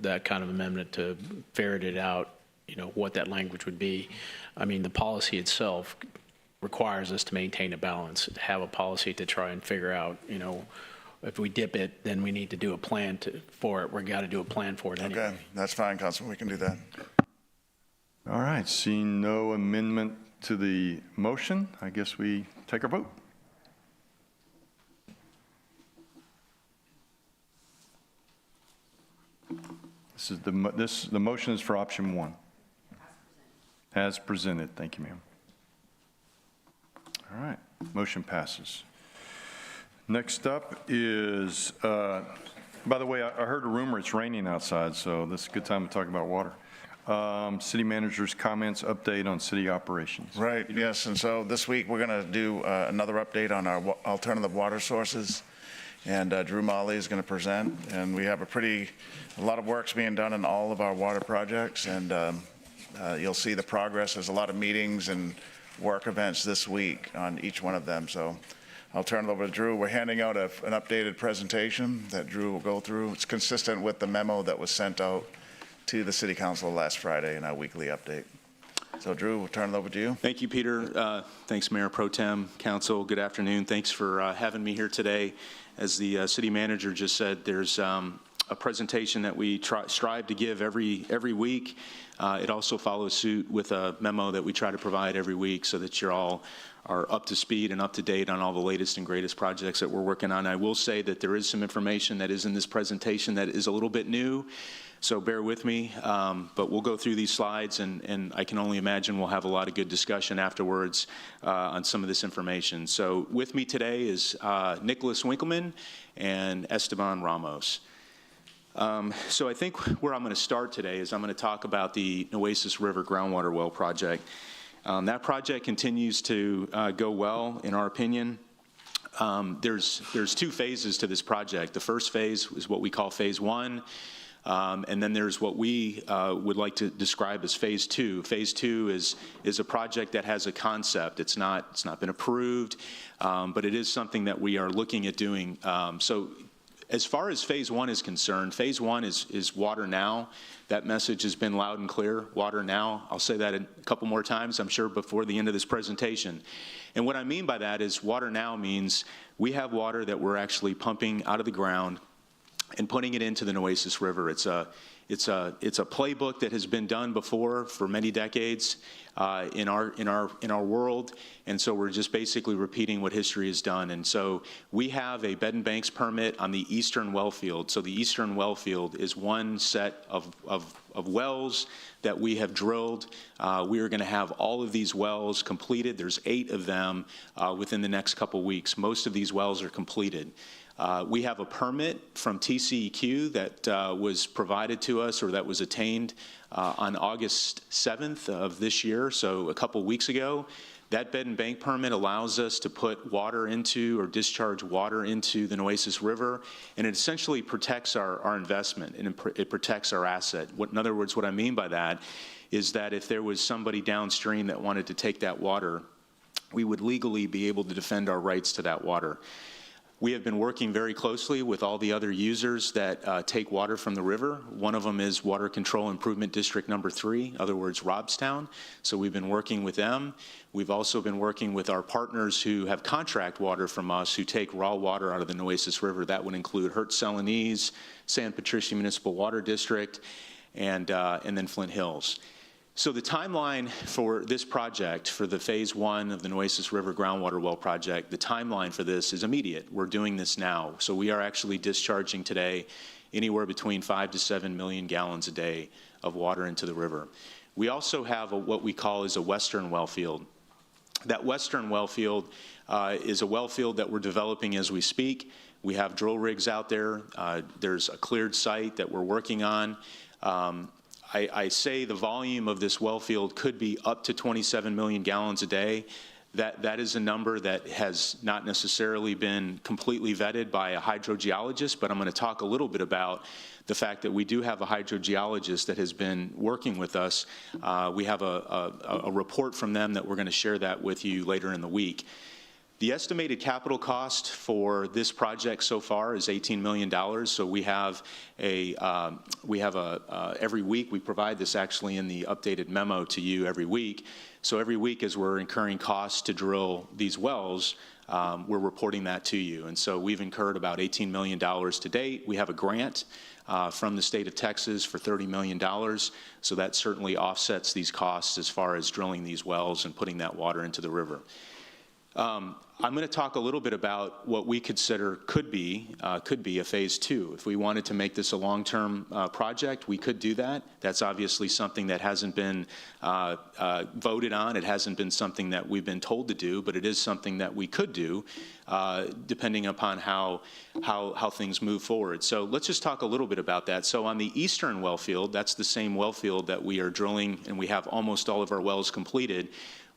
that kind of amendment to ferret it out, you know, what that language would be. I mean, the policy itself requires us to maintain a balance, to have a policy to try and figure out, you know, if we dip it, then we need to do a plan for it. We've got to do a plan for it anyway. Okay, that's fine, Councilman. We can do that. All right, seeing no amendment to the motion, I guess we take our vote. The motion is for option 1. As presented. Thank you, ma'am. All right, motion passes. Next up is, by the way, I heard a rumor it's raining outside, so this is a good time to talk about water. City manager's comments, update on city operations. Right, yes, and so this week, we're going to do another update on our alternative water sources, and Drew Molly is going to present, and we have a lot of work's being done in all of our water projects, and you'll see the progress. There's a lot of meetings and work events this week on each one of them, so I'll turn it over to Drew. We're handing out an updated presentation that Drew will go through. It's consistent with the memo that was sent out to the City Council last Friday in our weekly update. So Drew, we'll turn it over to you. Thank you, Peter. Thanks, Mayor Pro Tem, Council. Good afternoon. Thanks for having me here today. As the city manager just said, there's a presentation that we strive to give every week. It also follows suit with a memo that we try to provide every week so that you're all are up to speed and up to date on all the latest and greatest projects that we're working on. I will say that there is some information that is in this presentation that is a little bit new, so bear with me, but we'll go through these slides, and I can only imagine we'll have a lot of good discussion afterwards on some of this information. So with me today is Nicholas Winkleman and Esteban Ramos. So I think where I'm going to start today is I'm going to talk about the Nueces River groundwater well project. That project continues to go well, in our opinion. There's 2 phases to this project. The first phase is what we call phase 1, and then there's what we would like to describe as phase 2. Phase 2 is a project that has a concept. It's not been approved, but it is something that we are looking at doing. So as far as phase 1 is concerned, phase 1 is water now. That message has been loud and clear, water now. I'll say that a couple more times, I'm sure, before the end of this presentation. And what I mean by that is water now means we have water that we're actually pumping out of the ground and putting it into the Nueces River. It's a playbook that has been done before for many decades in our world, and so we're just basically repeating what history has done. And so we have a bed and banks permit on the eastern well field. So the eastern well field is one set of wells that we have drilled. We are going to have all of these wells completed. There's 8 of them within the next couple weeks. Most of these wells are completed. We have a permit from TCEQ that was provided to us, or that was attained on August 7th of this year, so a couple weeks ago. That bed and bank permit allows us to put water into, or discharge water into, the Nueces River, and it essentially protects our investment, and it protects our asset. In other words, what I mean by that is that if there was somebody downstream that wanted to take that water, we would legally be able to defend our rights to that water. We have been working very closely with all the other users that take water from the river. One of them is Water Control Improvement District Number 3, in other words, Robstown. So we've been working with them. We've also been working with our partners who have contract water from us, who take raw water out of the Nueces River. That would include Hertz-Celanese, San Patricio Municipal Water District, and then Flint Hills. So the timeline for this project, for the phase 1 of the Nueces River groundwater well project, the timeline for this is immediate. We're doing this now. So we are actually discharging today anywhere between 5 to 7 million gallons a day of water into the river. We also have what we call is a western well field. That western well field is a well field that we're developing as we speak. We have drill rigs out there. There's a cleared site that we're working on. I say the volume of this well field could be up to 27 million gallons a day. That is a number that has not necessarily been completely vetted by a hydrogeologist, but I'm going to talk a little bit about the fact that we do have a hydrogeologist that has been working with us. We have a report from them that we're going to share that with you later in the week. The estimated capital cost for this project so far is $18 million. So we have every week we provide this actually in the updated memo to you every week. So every week as we're incurring costs to drill these wells, we're reporting that to you. And so we've incurred about $18 million to date. We have a grant from the state of Texas for $30 million. So that certainly offsets these costs as far as drilling these wells and putting that water into the river. I'm going to talk a little bit about what we consider could be a phase 2. If we wanted to make this a long-term project, we could do that. That's obviously something that hasn't been voted on. It hasn't been something that we've been told to do, but it is something that we could do depending upon how things move forward. So let's just talk a little bit about that. So on the eastern well field, that's the same well field that we are drilling, and we have almost all of our wells completed.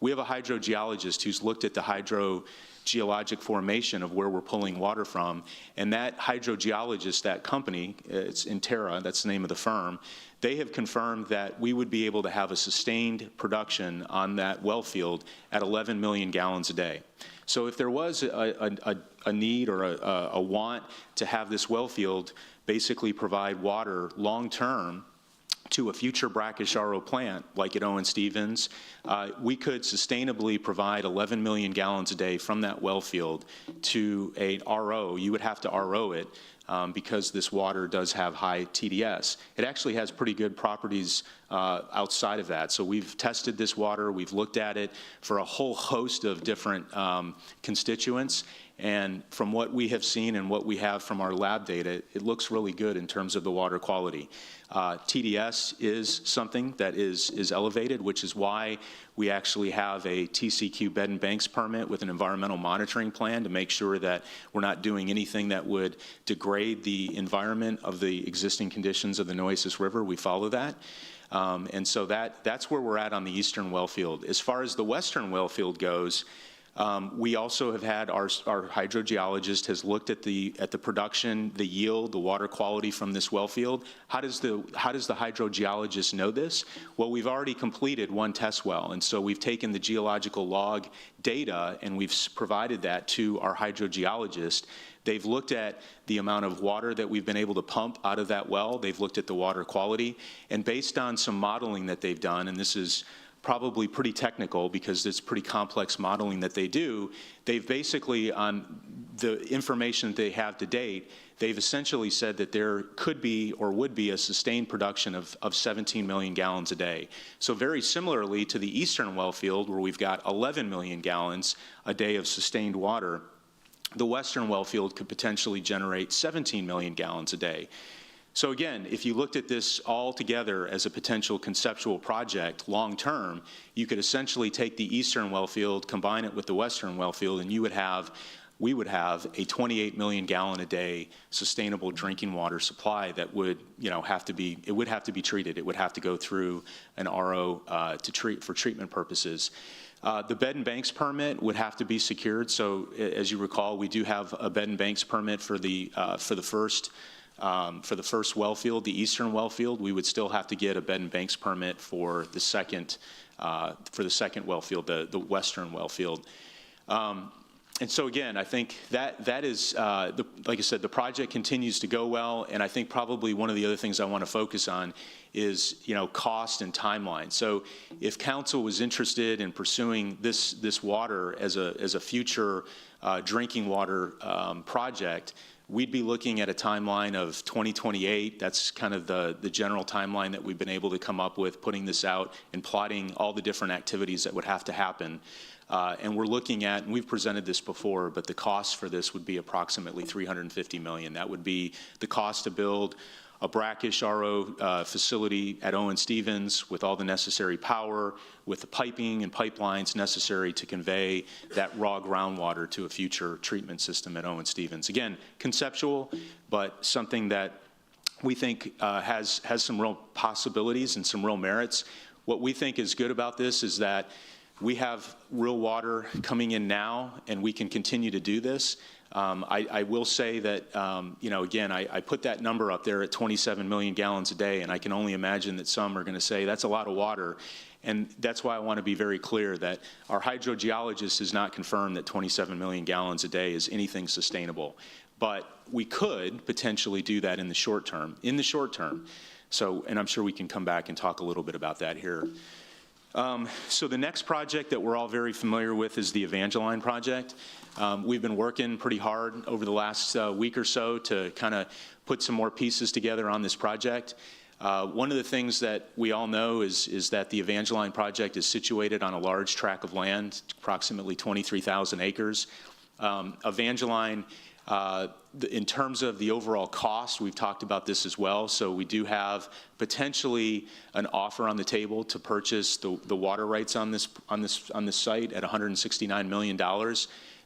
We have a hydrogeologist who's looked at the hydrogeologic formation of where we're pulling water from, and that hydrogeologist, that company, it's Interra, that's the name of the firm, they have confirmed that we would be able to have a sustained production on that well field at 11 million gallons a day. So if there was a need or a want to have this well field basically provide water long-term to a future brackish RO plant like at Owen Stevens, we could sustainably provide 11 million gallons a day from that well field to a RO. You would have to RO it because this water does have high TDS. It actually has pretty good properties outside of that. So we've tested this water, we've looked at it for a whole host of different constituents. And from what we have seen and what we have from our lab data, it looks really good in terms of the water quality. TDS is something that is elevated, which is why we actually have a TCQ bed and banks permit with an environmental monitoring plan to make sure that we're not doing anything that would degrade the environment of the existing conditions of the Nueces River. We follow that. And so that's where we're at on the eastern well field. As far as the western well field goes, we also have had our hydrogeologist has looked at the production, the yield, the water quality from this well field. How does the hydrogeologist know this? Well, we've already completed one test well, and so we've taken the geological log data and we've provided that to our hydrogeologist. They've looked at the amount of water that we've been able to pump out of that well. They've looked at the water quality, and based on some modeling that they've done, and this is probably pretty technical because it's pretty complex modeling that they do, they've basically, on the information that they have to date, they've essentially said that there could be or would be a sustained production of 17 million gallons a day. So very similarly to the eastern well field where we've got 11 million gallons a day of sustained water, the western well field could potentially generate 17 million gallons a day. So again, if you looked at this all together as a potential conceptual project long-term, you could essentially take the eastern well field, combine it with the western well field, and we would have a 28 million gallon a day sustainable drinking water supply that would, have to be treated. It would have to go through an RO for treatment purposes. The bed and banks permit would have to be secured. So as you recall, we do have a bed and banks permit for the first well field, the eastern well field. We would still have to get a bed and banks permit for the second well field, the western well field. And so again, I think that is, like I said, the project continues to go well, and I think probably one of the other things I want to focus on is, cost and timeline. So if council was interested in pursuing this water as a future drinking water project, we'd be looking at a timeline of 2028. That's kind of the general timeline that we've been able to come up with, putting this out and plotting all the different activities that would have to happen. And we're looking at, and we've presented this before, but the cost for this would be approximately $350 million. That would be the cost to build a brackish RO facility at Owen Stevens with all the necessary power, with the piping and pipelines necessary to convey that raw groundwater to a future treatment system at Owen Stevens. Again, conceptual, but something that we think has some real possibilities and some real merits. What we think is good about this is that we have real water coming in now, and we can continue to do this. I will say that, again, I put that number up there at 27 million gallons a day, and I can only imagine that some are going to say that's a lot of water. And that's why I want to be very clear that our hydrogeologist has not confirmed that 27 million gallons a day is anything sustainable. But we could potentially do that in the short term. So, and I'm sure we can come back and talk a little bit about that here. So the next project that we're all very familiar with is the Evangeline project. We've been working pretty hard over the last week or so to kind of put some more pieces together on this project. One of the things that we all know is that the Evangeline project is situated on a large tract of land, approximately 23,000 acres. Evangeline, in terms of the overall cost, we've talked about this as well. So we do have potentially an offer on the table to purchase the water rights on this site at $169 million.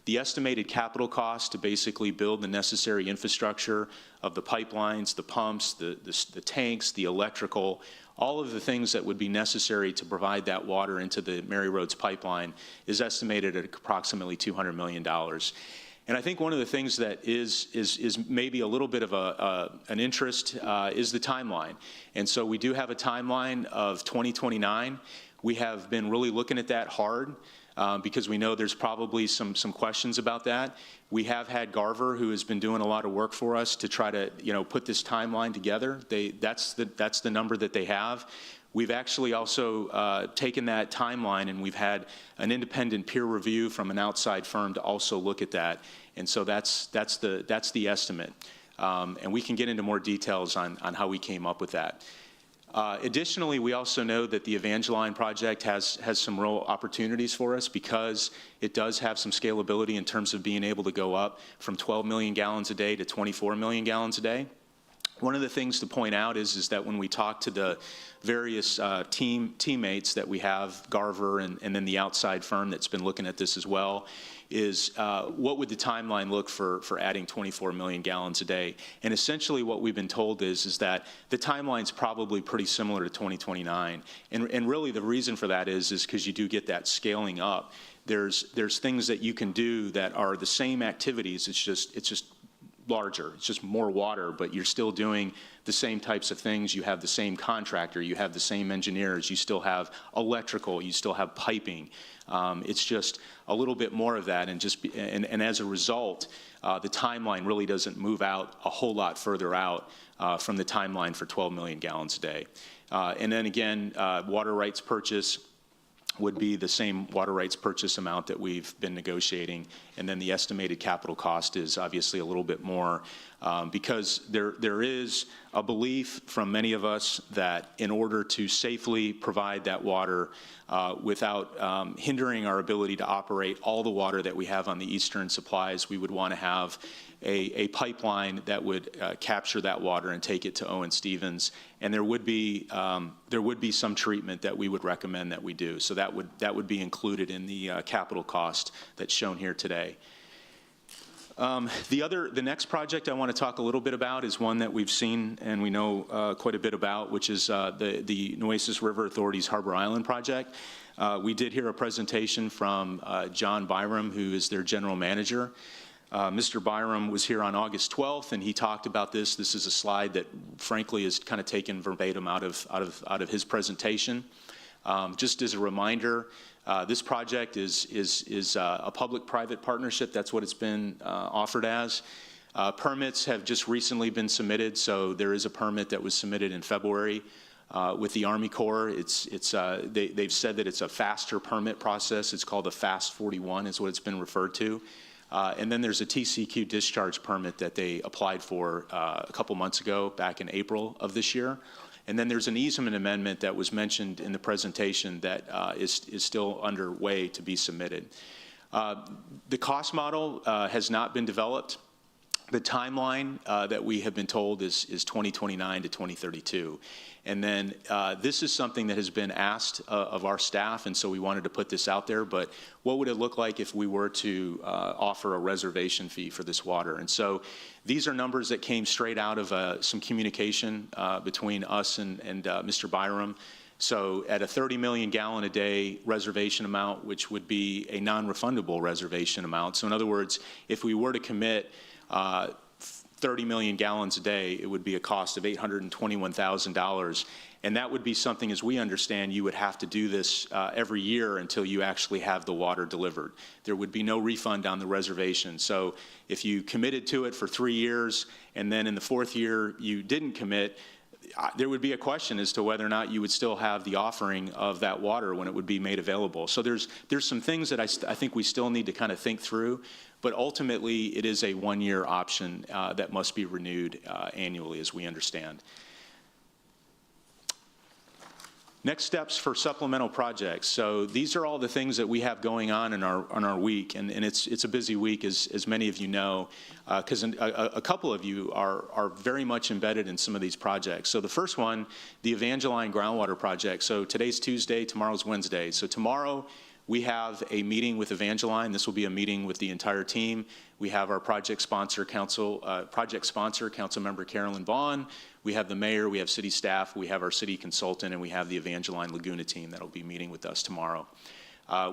The estimated capital cost to basically build the necessary infrastructure of the pipelines, the pumps, the tanks, the electrical, all of the things that would be necessary to provide that water into the Mary Roads pipeline is estimated at approximately $200 million. And I think one of the things that is maybe a little bit of an interest is the timeline. And so we do have a timeline of 2029. We have been really looking at that hard because we know there's probably some questions about that. We have had Garver, who has been doing a lot of work for us to try to put this timeline together. That's the number that they have. We've actually also taken that timeline and we've had an independent peer review from an outside firm to also look at that. And so that's the estimate. And we can get into more details on how we came up with that. Additionally, we also know that the Evangeline project has some real opportunities for us because it does have some scalability in terms of being able to go up from 12 million gallons a day to 24 million gallons a day. One of the things to point out is that when we talk to the various teammates that we have, Garver and then the outside firm that's been looking at this as well, is what would the timeline look for adding 24 million gallons a day? And essentially what we've been told is that the timeline's probably pretty similar to 2029. And really the reason for that is because you do get that scaling up. There's things that you can do that are the same activities, it's just larger. It's just more water, but you're still doing the same types of things. You have the same contractor, you have the same engineers, you still have electrical, you still have piping. It's just a little bit more of that, and as a result, the timeline really doesn't move out a whole lot further out from the timeline for 12 million gallons a day. And then again, water rights purchase would be the same water rights purchase amount that we've been negotiating, and then the estimated capital cost is obviously a little bit more because there is a belief from many of us that in order to safely provide that water without hindering our ability to operate all the water that we have on the eastern supplies, we would want to have a pipeline that would capture that water and take it to Owen Stevens, and there would be some treatment that we would recommend that we do. So that would be included in the capital cost that's shown here today. The next project I want to talk a little bit about is one that we've seen and we know quite a bit about, which is the Nueces River Authority's Harbor Island project. We did hear a presentation from John Byram, who is their general manager. Mr. Byram was here on August 12th, and he talked about this. This is a slide that, frankly, is kind of taken verbatim out of his presentation. Just as a reminder, this project is a public-private partnership. That's what it's been offered as. Permits have just recently been submitted, so there is a permit that was submitted in February with the Army Corps. They've said that it's a faster permit process. It's called a Fast 41 is what it's been referred to. And then there's a TCQ discharge permit that they applied for a couple months ago, back in April of this year. And then there's an easement amendment that was mentioned in the presentation that is still underway to be submitted. The cost model has not been developed. The timeline that we have been told is 2029 to 2032. And then this is something that has been asked of our staff, and so we wanted to put this out there, but what would it look like if we were to offer a reservation fee for this water? And so these are numbers that came straight out of some communication between us and Mr. Byram. So at a 30 million gallon a day reservation amount, which would be a non-refundable reservation amount. So in other words, if we were to commit 30 million gallons a day, it would be a cost of $821,000. And that would be something, as we understand, you would have to do this every year until you actually have the water delivered. There would be no refund on the reservation. So if you committed to it for 3 years and then in the 4th year you didn't commit, there would be a question as to whether or not you would still have the offering of that water when it would be made available. So there's some things that I think we still need to kind of think through, but ultimately it is a 1-year option that must be renewed annually, as we understand. Next steps for supplemental projects. So these are all the things that we have going on in our week, and it's a busy week, as many of you know, because a couple of you are very much embedded in some of these projects. So the first one, the Evangeline Groundwater Project. So today's Tuesday, tomorrow's Wednesday. So tomorrow we have a meeting with Evangeline. This will be a meeting with the entire team. We have our project sponsor, Councilmember Carolyn Vaughn. We have the mayor, we have city staff, we have our city consultant, and we have the Evangeline Laguna team that will be meeting with us tomorrow.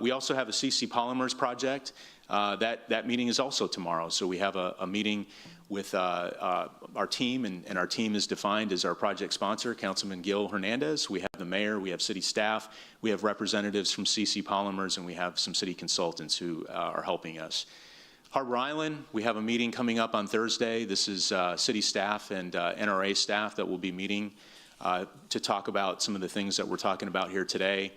We also have a CC Polymers project. That meeting is also tomorrow. So we have a meeting with our team, and our team is defined as our project sponsor, Councilman Gil Hernandez. We have the mayor, we have city staff, we have representatives from CC Polymers, and we have some city consultants who are helping us. Harbor Island, we have a meeting coming up on Thursday. This is city staff and NRA staff that will be meeting to talk about some of the things that we're talking about here today.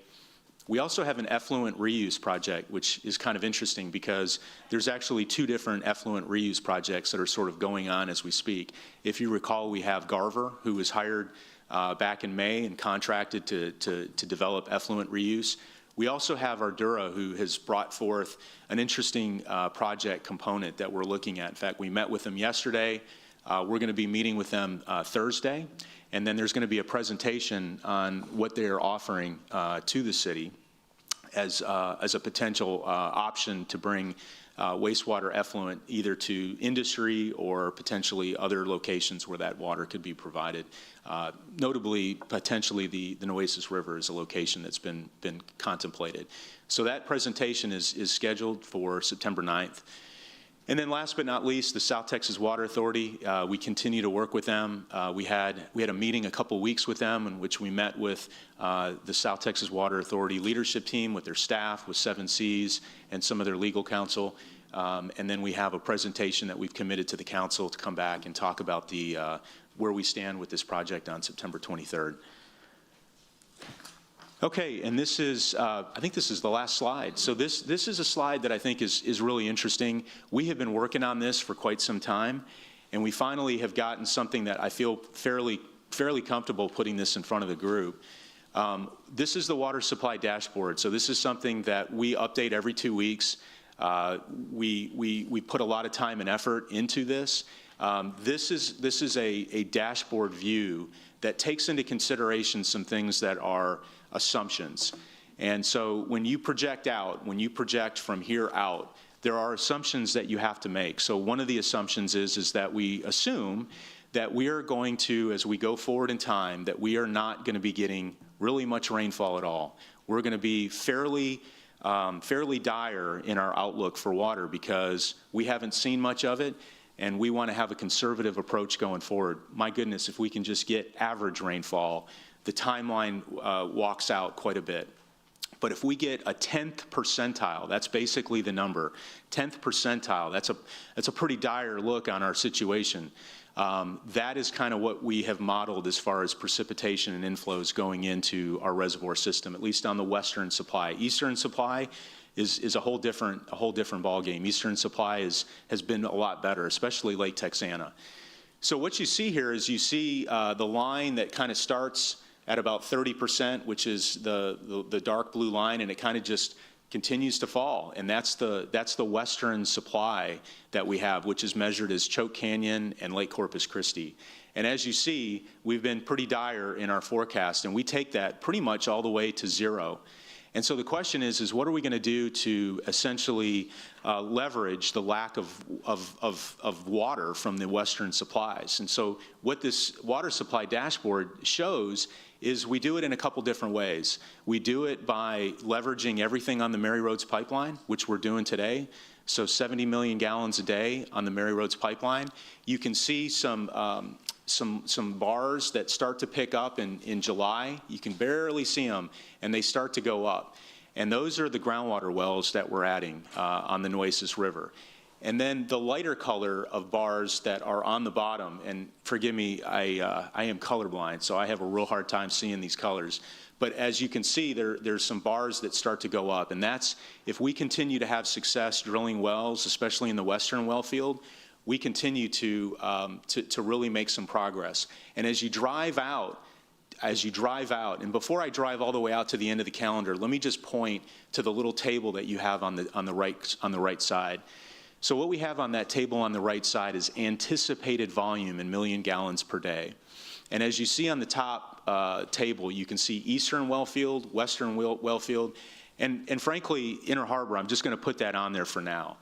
We also have an effluent reuse project, which is kind of interesting because there's actually two different effluent reuse projects that are sort of going on as we speak. If you recall, we have Garver, who was hired back in May and contracted to develop effluent reuse. We also have Ardura, who has brought forth an interesting project component that we're looking at. In fact, we met with them yesterday. We're going to be meeting with them Thursday, and then there's going to be a presentation on what they are offering to the city as a potential option to bring wastewater effluent either to industry or potentially other locations where that water could be provided. Notably, potentially the Nueces River is a location that's been contemplated. So that presentation is scheduled for September 9th. And then last but not least, the South Texas Water Authority. We continue to work with them. We had a meeting a couple weeks with them in which we met with the South Texas Water Authority leadership team, with their staff, with 7Cs, and some of their legal counsel. And then we have a presentation that we've committed to the council to come back and talk about where we stand with this project on September 23rd. Okay, and this is, I think this is the last slide. So this is a slide that I think is really interesting. We have been working on this for quite some time, and we finally have gotten something that I feel fairly comfortable putting this in front of the group. This is the water supply dashboard. So this is something that we update every 2 weeks. We put a lot of time and effort into this. This is a dashboard view that takes into consideration some things that are assumptions. And so when you project out, when you project from here out, there are assumptions that you have to make. So one of the assumptions is that we assume that we are going to, as we go forward in time, that we are not going to be getting really much rainfall at all. We're going to be fairly dire in our outlook for water because we haven't seen much of it, and we want to have a conservative approach going forward. My goodness, if we can just get average rainfall, the timeline walks out quite a bit. But if we get a 10th percentile, that's basically the number, 10th percentile, that's a pretty dire look on our situation. That is kind of what we have modeled as far as precipitation and inflows going into our reservoir system, at least on the western supply. Eastern supply is a whole different ballgame. Eastern supply has been a lot better, especially Lake Texana. So what you see here is you see the line that kind of starts at about 30%, which is the dark blue line, and it kind of just continues to fall. And that's the western supply that we have, which is measured as Choke Canyon and Lake Corpus Christi. And as you see, we've been pretty dire in our forecast, and we take that pretty much all the way to zero. And so the question is what are we going to do to essentially leverage the lack of water from the western supplies? And so what this water supply dashboard shows is we do it in a couple different ways. We do it by leveraging everything on the Mary Roads pipeline, which we're doing today. So 70 million gallons a day on the Mary Roads pipeline. You can see some bars that start to pick up in July. You can barely see them, and they start to go up. And those are the groundwater wells that we're adding on the Nueces River. And then the lighter color of bars that are on the bottom, and forgive me, I am colorblind, so I have a real hard time seeing these colors. But as you can see, there's some bars that start to go up. And that's, if we continue to have success drilling wells, especially in the western well field, we continue to really make some progress. And as you drive out as you drive out, and before I drive all the way out to the end of the calendar, let me just point to the little table that you have on the right side. So what we have on that table on the right side is anticipated volume in million gallons per day. And as you see on the top table, you can see Eastern Wellfield, Western Wellfield, and frankly, Inner Harbor. I'm just going to put that on there for now.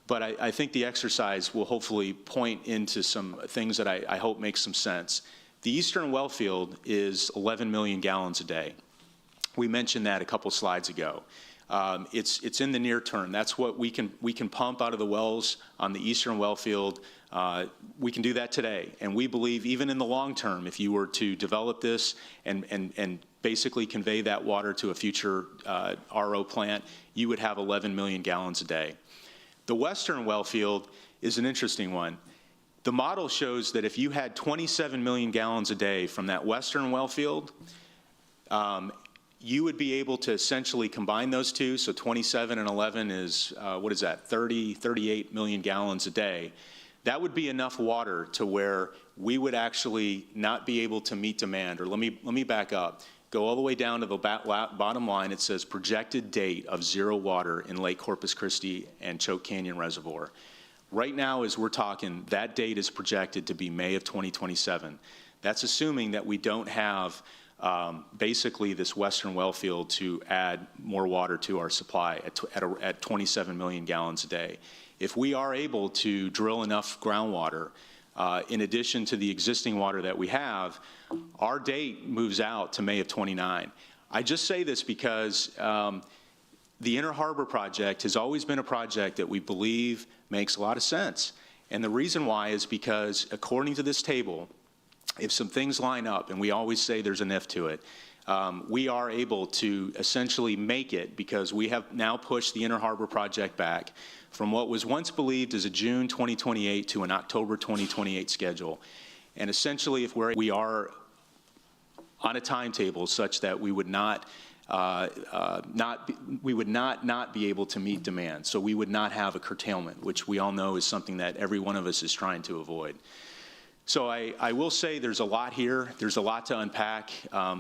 But I think the exercise will hopefully point into some things that I hope make some sense. The Eastern Wellfield is 11 million gallons a day. We mentioned that a couple slides ago. It's in the near term. That's what we can pump out of the wells on the Eastern Wellfield. We can do that today, and we believe even in the long term, if you were to develop this and basically convey that water to a future RO plant, you would have 11 million gallons a day. The Western Wellfield is an interesting one. The model shows that if you had 27 million gallons a day from that Western Wellfield, you would be able to essentially combine those two. So 27 and 11 is, what is that, 38 million gallons a day. That would be enough water to where we would actually not be able to meet demand. Or let me back up. Go all the way down to the bottom line. It says projected date of zero water in Lake Corpus Christi and Choke Canyon Reservoir. Right now, as we're talking, that date is projected to be May of 2027. That's assuming that we don't have basically this Western Wellfield to add more water to our supply at 27 million gallons a day. If we are able to drill enough groundwater, in addition to the existing water that we have, our date moves out to May of 29. I just say this because the Inner Harbor project has always been a project that we believe makes a lot of sense. And the reason why is because, according to this table, if some things line up, and we always say there's an if to it, we are able to essentially make it because we have now pushed the Inner Harbor project back from what was once believed as a June 2028 to an October 2028 schedule. And essentially, if we are on a timetable such that we would not be able to meet demand. So we would not have a curtailment, which we all know is something that every one of us is trying to avoid. So I will say there's a lot here. There's a lot to unpack.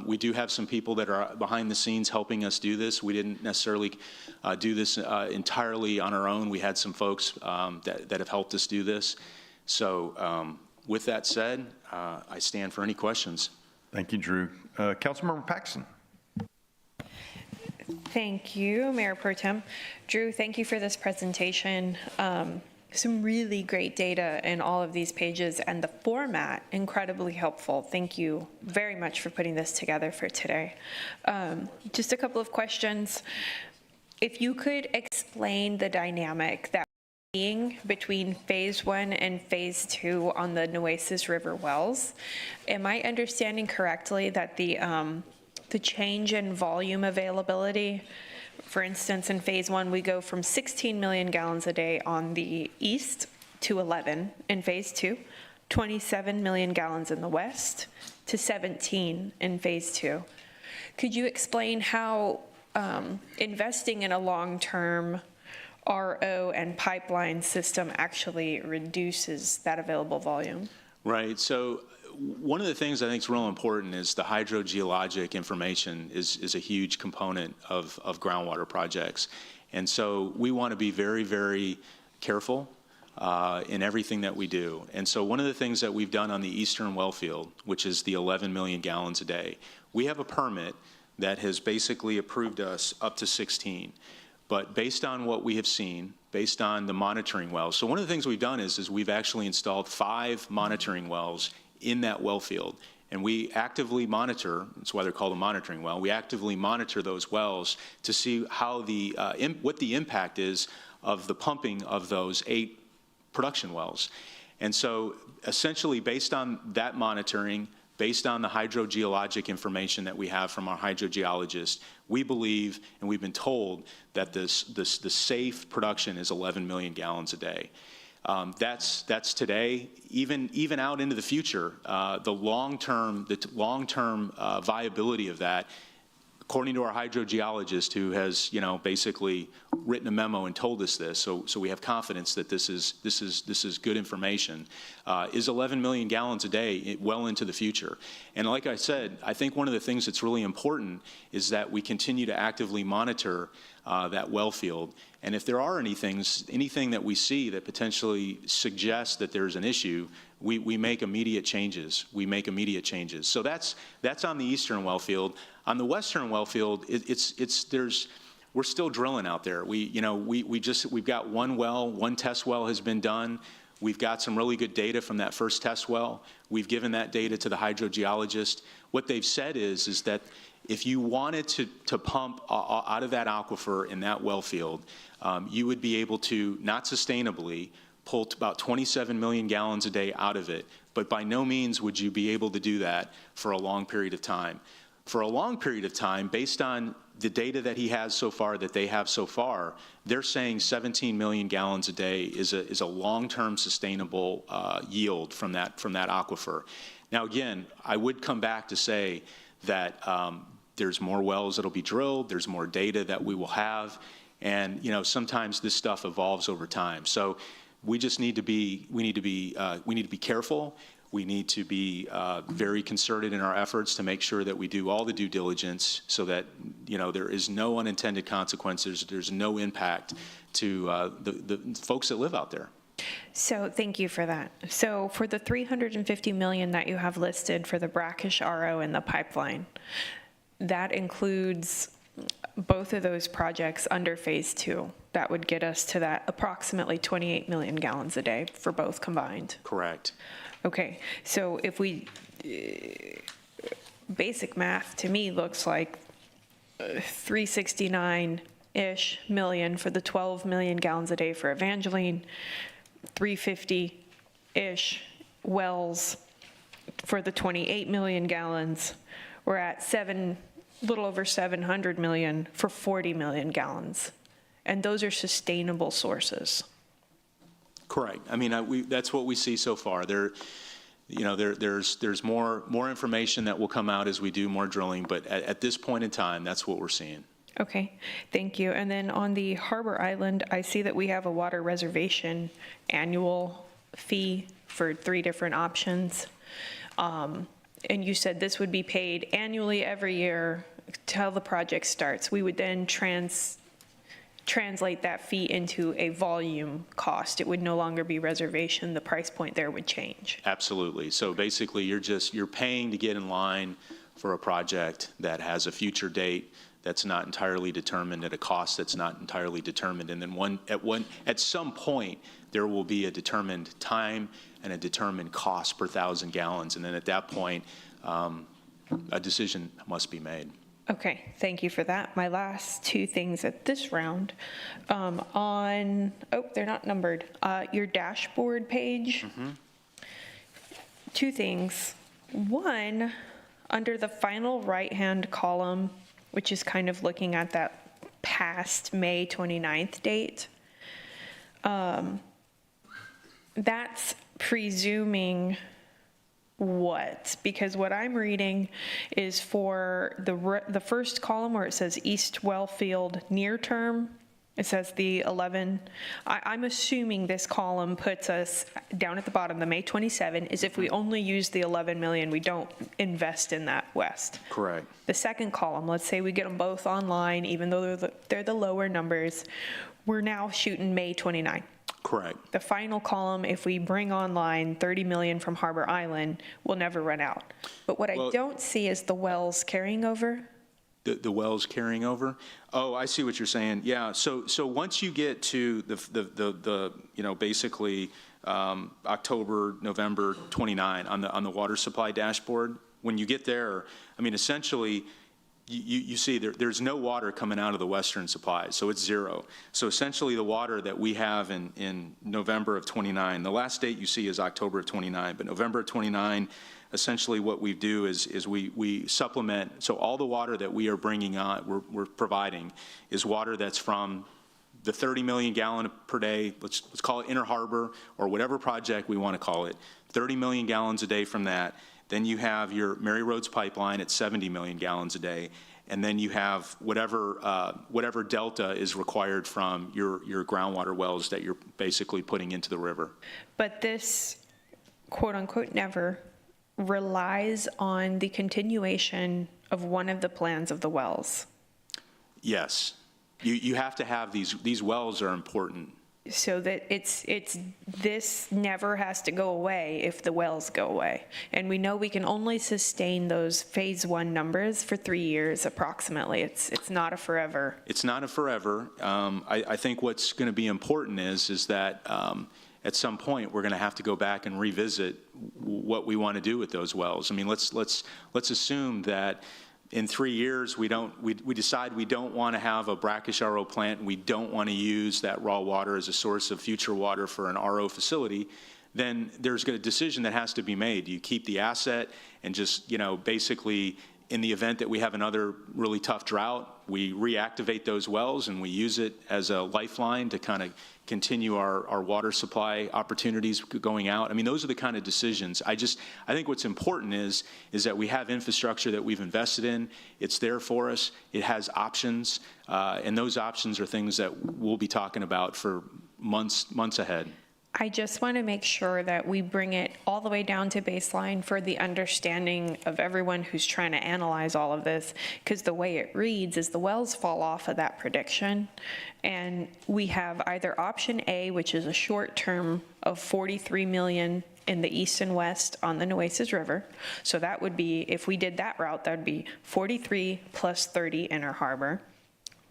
We do have some people that are behind the scenes helping us do this. We didn't necessarily do this entirely on our own. We had some folks that have helped us do this. So with that said, I stand for any questions. Thank you, Drew. Councilmember Paxson. Thank you, Mayor Pro Tem. Drew, thank you for this presentation. Some really great data in all of these pages, and the format incredibly helpful. Thank you very much for putting this together for today. Just a couple of questions. If you could explain the dynamic that we're seeing between phase 1 and phase 2 on the Nueces River wells, am I understanding correctly that the change in volume availability, for instance, in phase 1, we go from 16 million gallons a day on the east to 11 in phase 2, 27 million gallons in the west to 17 in phase 2. Could you explain how investing in a long-term RO and pipeline system actually reduces that available volume? Right. So one of the things I think is real important is the hydrogeologic information is a huge component of groundwater projects. And so we want to be very, very careful in everything that we do. And so one of the things that we've done on the Eastern Wellfield, which is the 11 million gallons a day, we have a permit that has basically approved us up to 16. But based on what we have seen, based on the monitoring wells, so one of the things we've done is we've actually installed 5 monitoring wells in that well field. And we actively monitor, that's why they're called a monitoring well, we actively monitor those wells to see how what the impact is of the pumping of those 8 production wells. And so essentially based on that monitoring, based on the hydrogeologic information that we have from our hydrogeologists, we believe, and we've been told, that the safe production is 11 million gallons a day. That's today. Even out into the future, the long-term viability of that according to our hydrogeologist, who has, basically written a memo and told us this, so we have confidence that this is good information, is 11 million gallons a day well into the future. And like I said, I think one of the things that's really important is that we continue to actively monitor that well field. And if there are anything that we see that potentially suggests that there's an issue, we make immediate changes. So that's on the eastern well field. On the western well field, we're still drilling out there. We've got one test well has been done. We've got some really good data from that first test well. We've given that data to the hydrogeologist. What they've said is that if you wanted to pump out of that aquifer in that well field, you would be able to, not sustainably, pull about 27 million gallons a day out of it, but by no means would you be able to do that for a long period of time. For a long period of time, based on the data that he has so far, that they have so far, they're saying 17 million gallons a day is a long-term sustainable yield from that aquifer. Now, again, I would come back to say that there's more wells that'll be drilled, there's more data that we will have, and sometimes this stuff evolves over time. So we just need to be careful. We need to be very concerted in our efforts to make sure that we do all the due diligence so that there is no unintended consequences, there's no impact to the folks that live out there. So thank you for that. So for the $350 million that you have listed for the brackish RO and the pipeline, that includes both of those projects under phase 2. That would get us to that approximately 28 million gallons a day for both combined. Correct. Okay, so if we, basic math to me looks like 369-ish million for the 12 million gallons a day for Evangeline, 350-ish wells for the 28 million gallons. We're at little over 700 million for 40 million gallons. And those are sustainable sources. Correct. I mean, that's what we see so far. There's more information that will come out as we do more drilling, but at this point in time, that's what we're seeing. Okay, thank you. And then on the Harbor Island, I see that we have a water reservation annual fee for 3 different options. And you said this would be paid annually every year till the project starts. We would then translate that fee into a volume cost. It would no longer be reservation. The price point there would change. Absolutely. So basically, you're paying to get in line for a project that has a future date that's not entirely determined, at a cost that's not entirely determined, and then at some point there will be a determined time and a determined cost per 1,000 gallons, and then at that point a decision must be made. Okay, thank you for that. My last 2 things at this round, they're not numbered. Your dashboard page, 2 things. One, under the final right-hand column, which is kind of looking at that past May 29th date, that's presuming what? Because what I'm reading is for the first column where it says East Wellfield near term, it says the 11. I'm assuming this column puts us down at the bottom, the May 27, is if we only use the 11 million, we don't invest in that west. Correct. The second column, let's say we get them both online, even though they're the lower numbers, we're now shooting May 29. Correct. The final column, if we bring online 30 million from Harbor Island, will never run out. But what I don't see is the wells carrying over. The wells carrying over? Oh, I see what you're saying. Yeah. So once you get to the basically October, November 29 on the water supply dashboard, when you get there, I mean, essentially, you see there's no water coming out of the western supply, so it's 0. So essentially the water that we have in November of 29, the last date you see is October of 29, but November of 29, essentially what we do is we supplement, so all the water that we are bringing on, we're providing, is water that's from the 30 million gallon per day, let's call it Inner Harbor, or whatever project we want to call it, 30 million gallons a day from that. Then you have your Mary Roads pipeline at 70 million gallons a day. and then you have whatever delta is required from your groundwater wells that you're basically putting into the river. But this quote-unquote never relies on the continuation of one of the plans of the wells. Yes. You have to have these wells are important. So that this never has to go away if the wells go away. And we know we can only sustain those phase 1 numbers for 3 years approximately. It's not a forever. It's not a forever. I think what's going to be important is that at some point we're going to have to go back and revisit what we want to do with those wells. I mean, let's assume that in 3 years, we decide we don't want to have a brackish RO plant, and we don't want to use that raw water as a source of future water for an RO facility, then there's a decision that has to be made. Do you keep the asset and just, basically, in the event that we have another really tough drought, we reactivate those wells and we use it as a lifeline to kind of continue our water supply opportunities going out? I mean, those are the kind of decisions. I think what's important is that we have infrastructure that we've invested in. It's there for us. It has options, and those options are things that we'll be talking about for months ahead. I just want to make sure that we bring it all the way down to baseline for the understanding of everyone who's trying to analyze all of this, because the way it reads is the wells fall off of that prediction, and we have either option A, which is a short term of 43 million in the east and west on the Nueces River. So that would be, if we did that route, that would be 43 plus 30 Inner Harbor.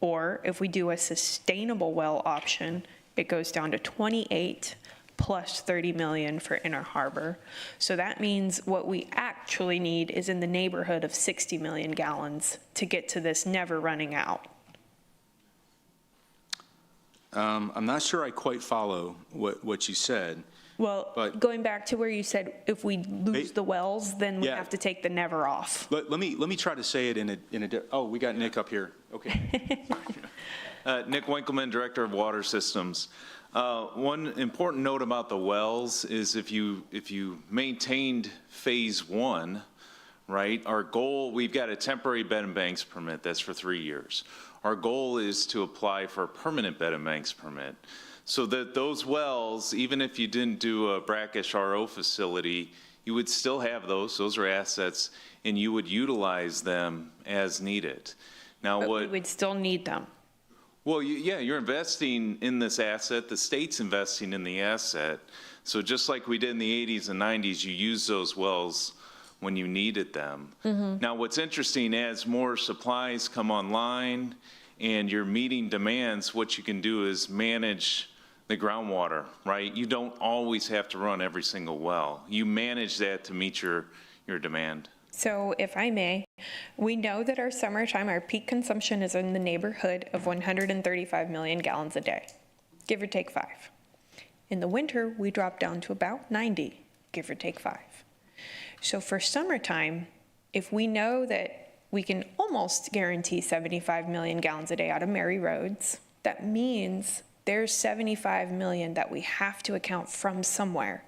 Or if we do a sustainable well option, it goes down to 28 plus 30 million for Inner Harbor. So that means what we actually need is in the neighborhood of 60 million gallons to get to this never running out. I'm not sure I quite follow what you said. Well, but going back to where you said if we lose the wells, then we Yeah. have to take the never off. Let me try to say it in a oh, we got Nick up here. Okay. Nick Winkleman, Director of Water Systems. One important note about the wells is if you maintained phase 1, right, our goal, we've got a temporary bed and banks permit that's for 3 years. Our goal is to apply for a permanent bed and banks permit, so that those wells, even if you didn't do a brackish RO facility, you would still have those are assets, and you would utilize them as needed. Now, But we would still need them. Well, you're investing in this asset, the state's investing in the asset, so just like we did in the 80s and 90s, you use those wells when you needed them. Now, what's interesting, as more supplies come online and you're meeting demands, what you can do is manage the groundwater, right? You don't always have to run every single well. You manage that to meet your demand. So if I may, we know that our summertime, our peak consumption is in the neighborhood of 135 million gallons a day, give or take 5. In the winter, we drop down to about 90, give or take 5. So for summertime, if we know that we can almost guarantee 75 million gallons a day out of Mary Roads, that means there's 75 million that we have to account from somewhere.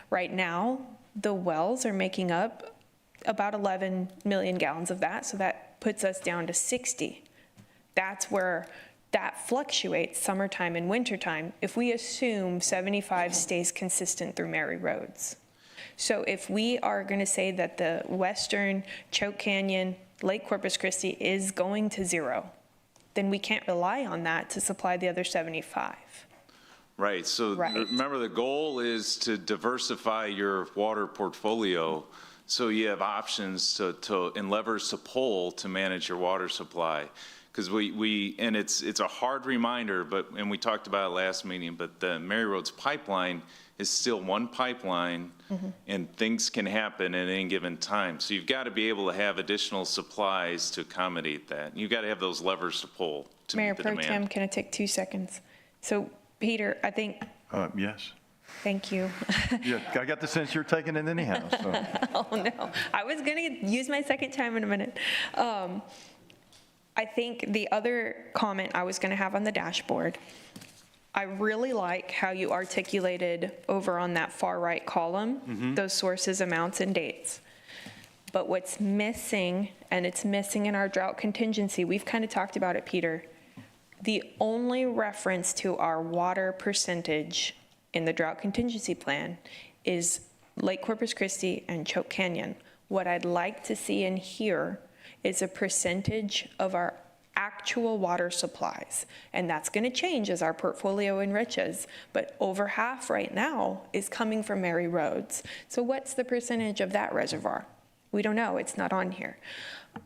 Right now, the wells are making up about 11 million gallons of that, so that puts us down to 60. That's where that fluctuates summertime and wintertime if we assume 75 stays consistent through Mary Roads. So if we are going to say that the western Choke Canyon, Lake Corpus Christi is going to 0, then we can't rely on that to supply the other 75. Right, so remember the goal is to diversify your water portfolio, so you have options and levers to pull to manage your water supply. Because and it's a hard reminder, and we talked about it last meeting, but the Mary Roads pipeline is still one pipeline, and things can happen at any given time. So you've got to be able to have additional supplies to accommodate that. You've got to have those levers to pull to Mayor meet the Pro demand. Tem, can I take 2 seconds? So Peter, I think, Yes. thank you. Yeah, I got the sense you're taking it anyhow, so. Oh, no. I was going to use my second time in a minute. I think the other comment I was going to have on the dashboard, I really like how you articulated over on that far right column, those sources, amounts, and dates. But what's missing, and it's missing in our drought contingency, we've kind of talked about it, Peter. The only reference to our water percentage in the drought contingency plan is Lake Corpus Christi and Choke Canyon. What I'd like to see in here is a percentage of our actual water supplies. And that's going to change as our portfolio enriches. But over half right now is coming from Mary Roads. So what's the percentage of that reservoir? We don't know. It's not on here.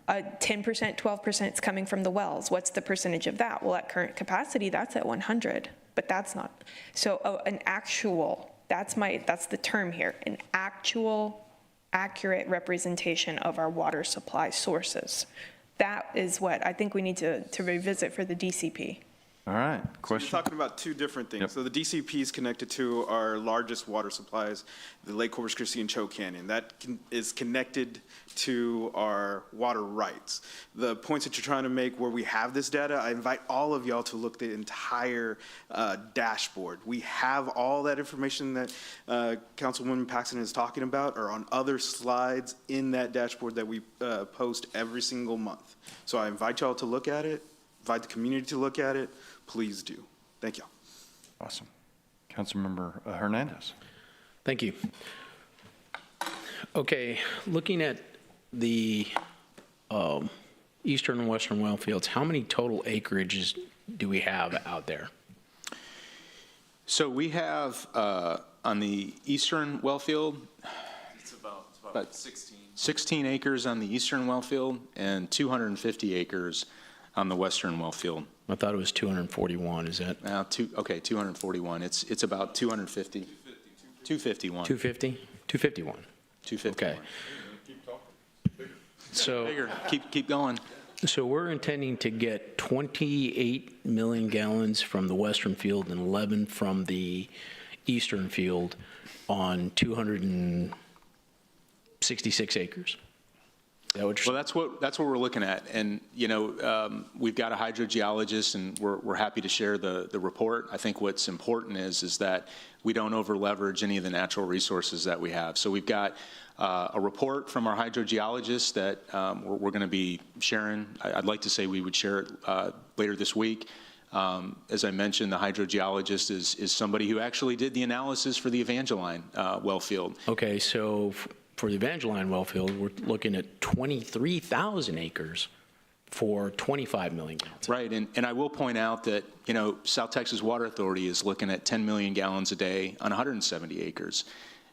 10%, 12% is coming from the wells. What's the percentage of that? Well, at current capacity, that's at 100, but that's not. So an actual, that's the term here, an actual accurate representation of our water supply sources. That is what I think we need to revisit for the DCP. All right, question? So you're talking about two different things. Yep. So the DCP is connected to our largest water supplies, the Lake Corpus Christi and Choke Canyon. That is connected to our water rights. The points that you're trying to make where we have this data, I invite all of y'all to look the entire dashboard. We have all that information that Councilwoman Paxton is talking about are on other slides in that dashboard that we post every single month. So I invite y'all to look at it, invite the community to look at it. Please do. Thank you. Awesome. Councilmember Hernandez. Thank you. Okay, looking at the eastern and western well fields, how many total acreages do we have out there? So we have, on the eastern well field, It's about 16. 16 acres on the eastern well field and 250 acres on the western well field. I thought it was 241, is that? 241. It's about 250. 251. 250? 251. 251. Okay. So, Bigger. Keep going. so we're intending to get 28 million gallons from the western field and 11 from the eastern field on 266 acres. Is that what you're Well, that's what we're looking at, and we've got a hydrogeologist, and we're happy to share the report. I think what's important is that we don't over leverage any of the natural resources that we have. So we've got a report from our hydrogeologist that we're going to be sharing. I'd like to say we would share it later this week. As I mentioned, the hydrogeologist is somebody who actually did the analysis for the Evangeline well field. Okay, so for the Evangeline well field, we're looking at 23,000 acres for 25 million gallons. Right, and I will point out that, South Texas Water Authority is looking at 10 million gallons a day on 170 acres.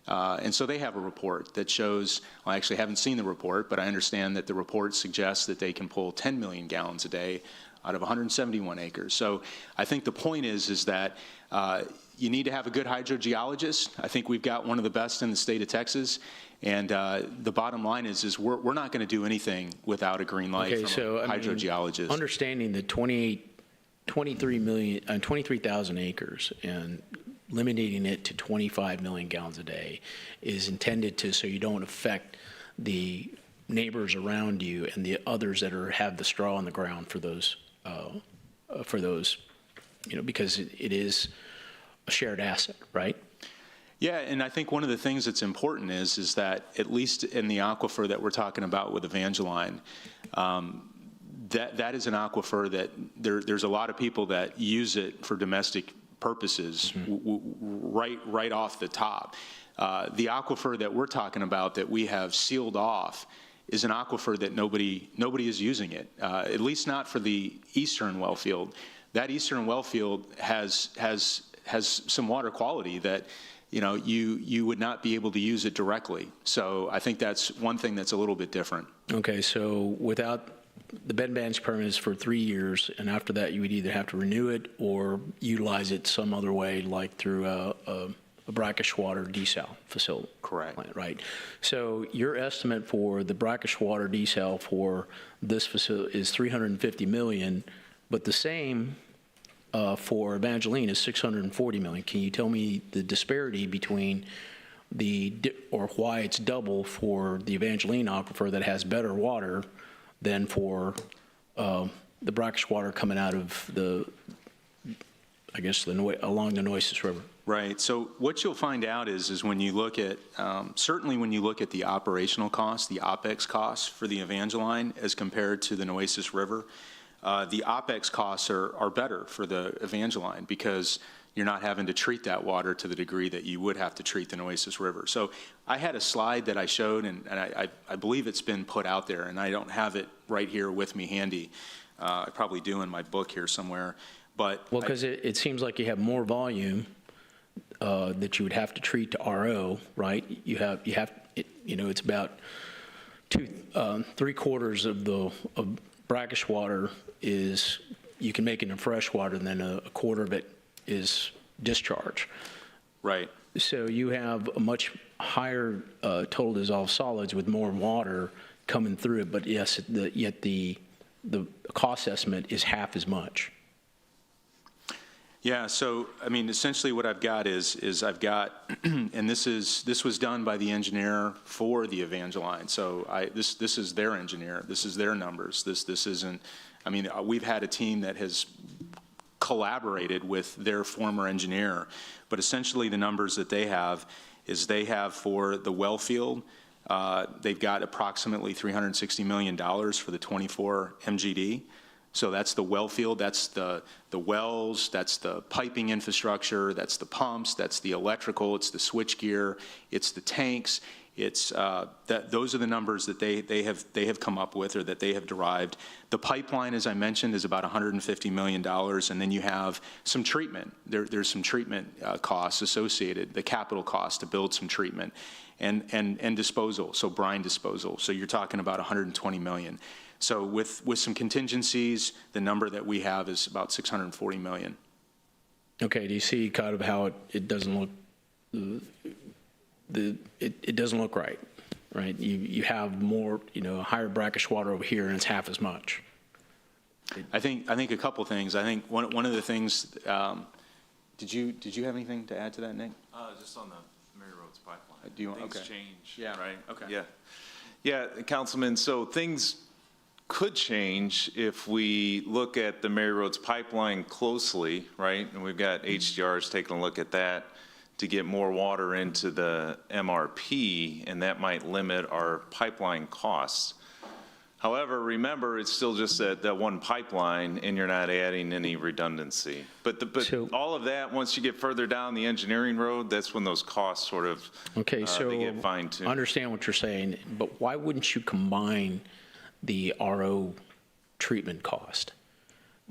And so they have a report that shows, well, I actually haven't seen the report, but I understand that the report suggests that they can pull 10 million gallons a day out of 171 acres. So I think the point is that you need to have a good hydrogeologist. I think we've got one of the best in the state of Texas. And the bottom line is we're not going to do anything without a green light from a hydrogeologist. Understanding the 23,000 acres and limiting it to 25 million gallons a day is intended to so you don't affect the neighbors around you and the others that have the straw on the ground for those because it is a shared asset, right? Yeah, and I think one of the things that's important is that at least in the aquifer that we're talking about with Evangeline, that is an aquifer that there's a lot of people that use it for domestic purposes right off the top. The aquifer that we're talking about that we have sealed off is an aquifer that nobody is using it, at least not for the eastern well field. That eastern well field has some water quality that you would not be able to use it directly. So I think that's one thing that's a little bit different. Okay, so without the bed and bands permit is for 3 years, and after that you would either have to renew it or utilize it some other way, like through a brackish water desal facility. Correct. Right. So your estimate for the brackish water desal for this facility is $350 million, but the same for Evangeline is $640 million. Can you tell me the disparity between or why it's double for the Evangeline aquifer that has better water than for the brackish water coming out of the I guess, along the Nueces River. Right. So what you'll find out is when you look at, certainly when you look at the operational costs, the OpEx costs for the Evangeline as compared to the Nueces River, the OpEx costs are better for the Evangeline because you're not having to treat that water to the degree that you would have to treat the Nueces River. So I had a slide that I showed, and I believe it's been put out there, and I don't have it right here with me handy. I probably do in my book here somewhere. But well, because it seems like you have more volume that you would have to treat to RO, right? It's about 3/4 of brackish water is you can make it in fresh water, and then a quarter of it is discharge. Right. So you have a much higher total dissolved solids with more water coming through it, but yes, yet the cost estimate is half as much. Yeah, so, I mean, essentially what I've got is I've got, and this was done by the engineer for the Evangeline, so this is their engineer, this is their numbers, this isn't, I mean, we've had a team that has collaborated with their former engineer, but essentially the numbers that they have is they have for the well field, they've got approximately $360 million for the 24 MGD. So that's the well field, that's the wells, that's the piping infrastructure, that's the pumps, that's the electrical, it's the switchgear, it's the tanks. It's those are the numbers that they have come up with or that they have derived. The pipeline, as I mentioned, is about $150 million, and then you have some treatment. There's some treatment costs associated, the capital cost to build some treatment, and disposal, so brine disposal. So you're talking about $120 million. So with some contingencies, the number that we have is about $640 million. Okay, do you see kind of how it doesn't look, it doesn't look right, right? You have more, higher brackish water over here, and it's half as much. I think a couple things. I think one of the things, did you have anything to add to that, Nick? Just on the Mary Roads pipeline. Do you want, things okay. change, Yeah. right? Okay. Yeah, Councilman, so things could change if we look at the Mary Roads pipeline closely, right? And we've got HDRs taking a look at that to get more water into the MRP, and that might limit our pipeline costs. However, remember, it's still just that one pipeline, and you're not adding any redundancy. But all of that, once you get further down the engineering road, that's when those costs sort of they get fine-tuned. I understand what you're saying, but why wouldn't you combine the RO treatment cost?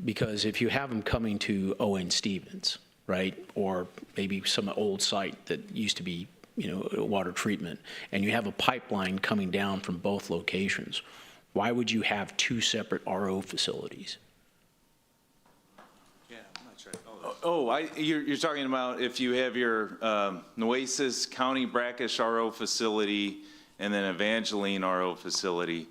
Because if you have them coming to Owen Stevens, right, or maybe some old site that used to be, water treatment, and you have a pipeline coming down from both locations, why would you have two separate RO facilities? Yeah, I'm not sure. You're talking about if you have your Nueces County Brackish RO facility and then Evangeline RO facility.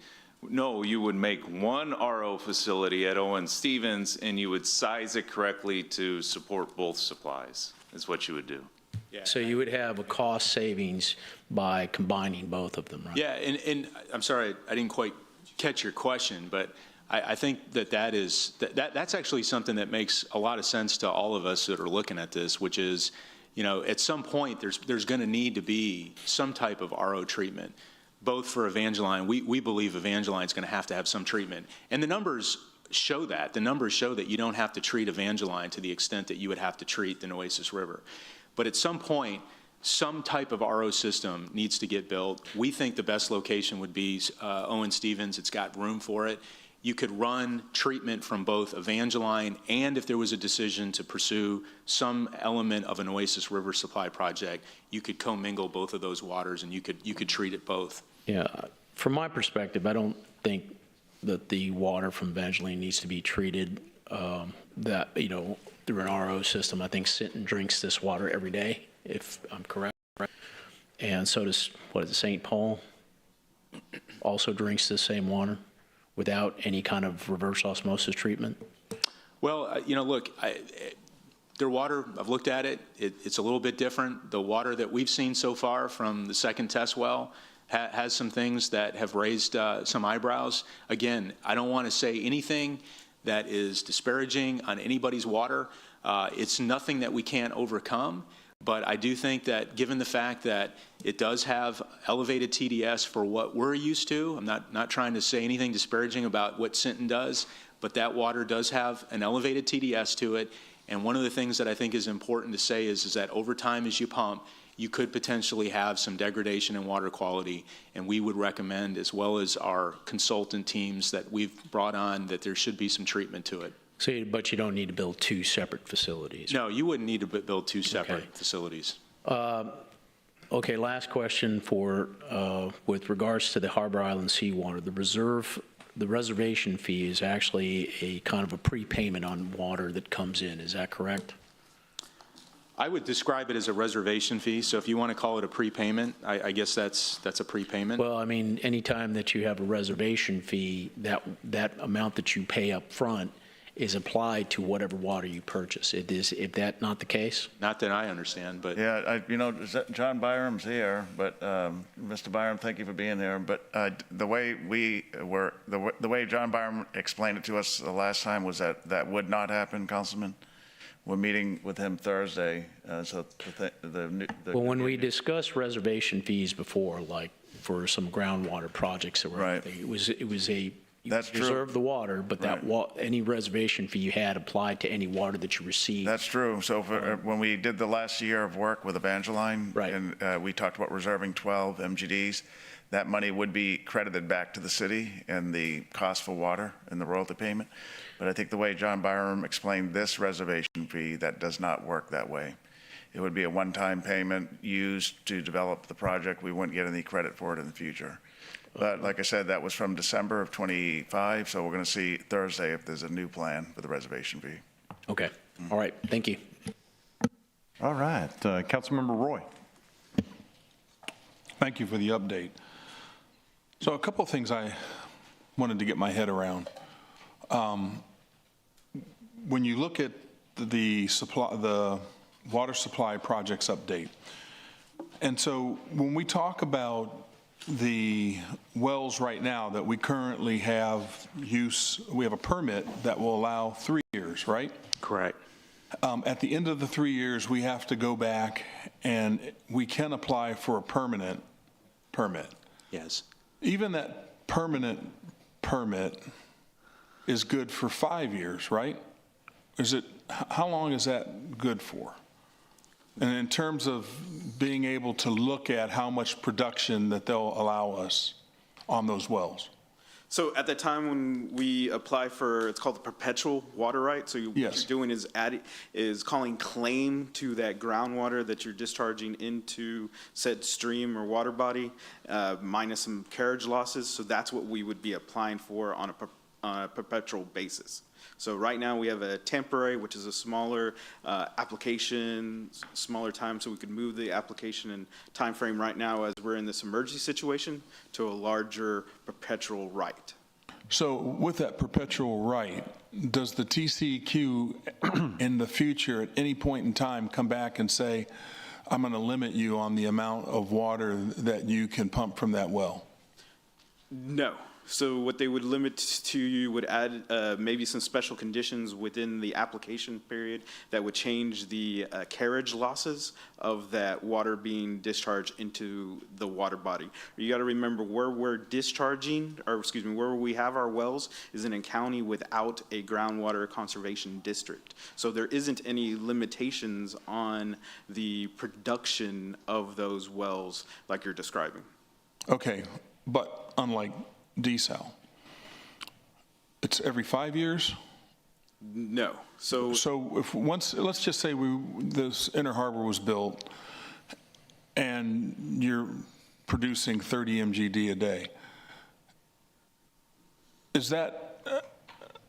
No, you would make one RO facility at Owen Stevens, and you would size it correctly to support both supplies, is what you would do. Yeah. So you would have a cost savings by combining both of them, right? Yeah, and I'm sorry, I didn't quite catch your question, but I think that's actually something that makes a lot of sense to all of us that are looking at this, which is, at some point there's going to need to be some type of RO treatment. Both for Evangeline, we believe Evangeline is going to have some treatment. And the numbers show that. The numbers show that you don't have to treat Evangeline to the extent that you would have to treat the Nueces River. But at some point, some type of RO system needs to get built. We think the best location would be Owen Stevens. It's got room for it. You could run treatment from both Evangeline, and if there was a decision to pursue some element of an Nueces River supply project, you could commingle both of those waters, and you could treat it both. Yeah, from my perspective, I don't think that the water from Evangeline needs to be treated through an RO system. I think Sinton drinks this water every day, if I'm correct. And so does, St. Paul also drinks the same water without any kind of reverse osmosis treatment? Well, look, their water, I've looked at it. It's a little bit different. The water that we've seen so far from the second test well has some things that have raised some eyebrows. Again, I don't want to say anything that is disparaging on anybody's water, It's nothing that we can't overcome, but I do think that given the fact that it does have elevated TDS for what we're used to, I'm not trying to say anything disparaging about what Sinton does, but that water does have an elevated TDS to it. And one of the things that I think is important to say is that over time as you pump, you could potentially have some degradation in water quality, and we would recommend, as well as our consultant teams that we've brought on, that there should be some treatment to it. So, but you don't need to build two separate facilities? No, you wouldn't need to build two separate facilities. Okay, last question for, with regards to the Harbor Island seawater, the reservation fee is actually a kind of a prepayment on water that comes in, is that correct? I would describe it as a reservation fee, so if you want to call it a prepayment, I guess that's a prepayment. Well, I mean, anytime that you have a reservation fee, that amount that you pay up front is applied to whatever water you purchase. Is that not the case? Not that I understand, but. Yeah, John Byram's here, but, Mr. Byram, thank you for being here. But the way the way John Byram explained it to us the last time was that would not happen, Councilman. We're meeting with him Thursday, so Well, when we discussed reservation fees before, like for some groundwater projects that were, right. it was a, you That's true. reserve the water, but that Right. any reservation fee you had applied to any water that you received. That's true. So when we did the last year of work with Evangeline, Right. and we talked about reserving 12 MGDs, that money would be credited back to the city and the cost for water and the royalty payment. But I think the way John Byram explained this reservation fee, that does not work that way. It would be a one-time payment used to develop the project. We wouldn't get any credit for it in the future. But like I said, that was from December of '25, so we're going to see Thursday if there's a new plan for the reservation fee. Okay. All right. Thank you. All right. Councilmember Roy. Thank you for the update. So a couple of things I wanted to get my head around. When you look at the water supply projects update, and so when we talk about the wells right now that we currently have we have a permit that will allow 3 years, right? Correct. At the end of the 3 years, we have to go back and we can apply for a permanent permit. Yes. Even that permanent permit is good for 5 years, right? How long is that good for? And in terms of being able to look at how much production that they'll allow us on those wells. So at the time when we apply for, it's called the perpetual water right. So what you're doing is calling claim to that groundwater that you're discharging into said stream or water body, minus some carriage losses. So that's what we would be applying for on a perpetual basis. So right now we have a temporary, which is a smaller application, smaller time, so we could move the application and time frame right now as we're in this emergency situation to a larger perpetual right. So with that perpetual right, does the TCEQ in the future at any point in time come back and say, I'm going to limit you on the amount of water that you can pump from that well? No. So what they would limit to, you would add maybe some special conditions within the application period that would change the carriage losses of that water being discharged into the water body. You got to remember where we're discharging, or excuse me, where we have our wells is in a county without a groundwater conservation district. So there isn't any limitations on the production of those wells like you're describing. Okay, but unlike desal, it's every 5 years? No. So if let's just say this Inner Harbor was built and you're producing 30 MGD a day, is that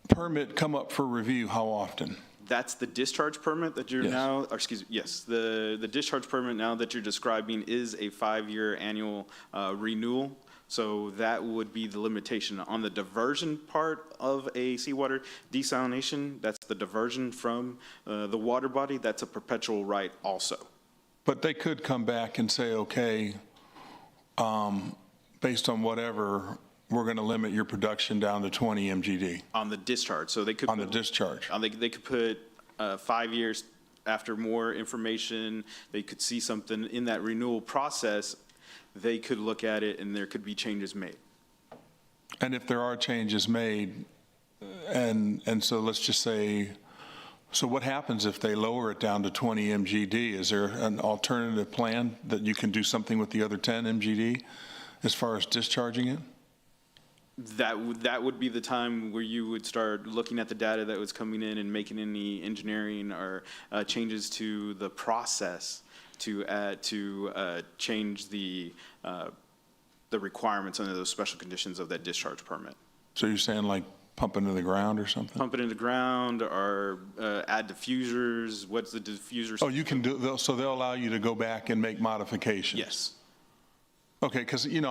permit come up for review how often? That's the discharge permit that you're now, or excuse me, yes, the discharge permit now that you're describing is a 5-year annual renewal. So that would be the limitation. On the diversion part of a seawater desalination, that's the diversion from the water body, that's a perpetual right also. But they could come back and say, okay, based on whatever, we're going to limit your production down to 20 MGD. On the discharge, so they could. On the discharge. They could put 5 years after more information, they could see something in that renewal process, they could look at it and there could be changes made. And if there are changes made, and so let's just say, so what happens if they lower it down to 20 MGD? Is there an alternative plan that you can do something with the other 10 MGD as far as discharging it? That would be the time where you would start looking at the data that was coming in and making any engineering or changes to the process to change the requirements under those special conditions of that discharge permit. So you're saying like pump into the ground or something? Pump it in the ground or add diffusers. What's the diffuser? Oh, you can do, so they'll allow you to go back and make modifications? Yes. Okay, because, and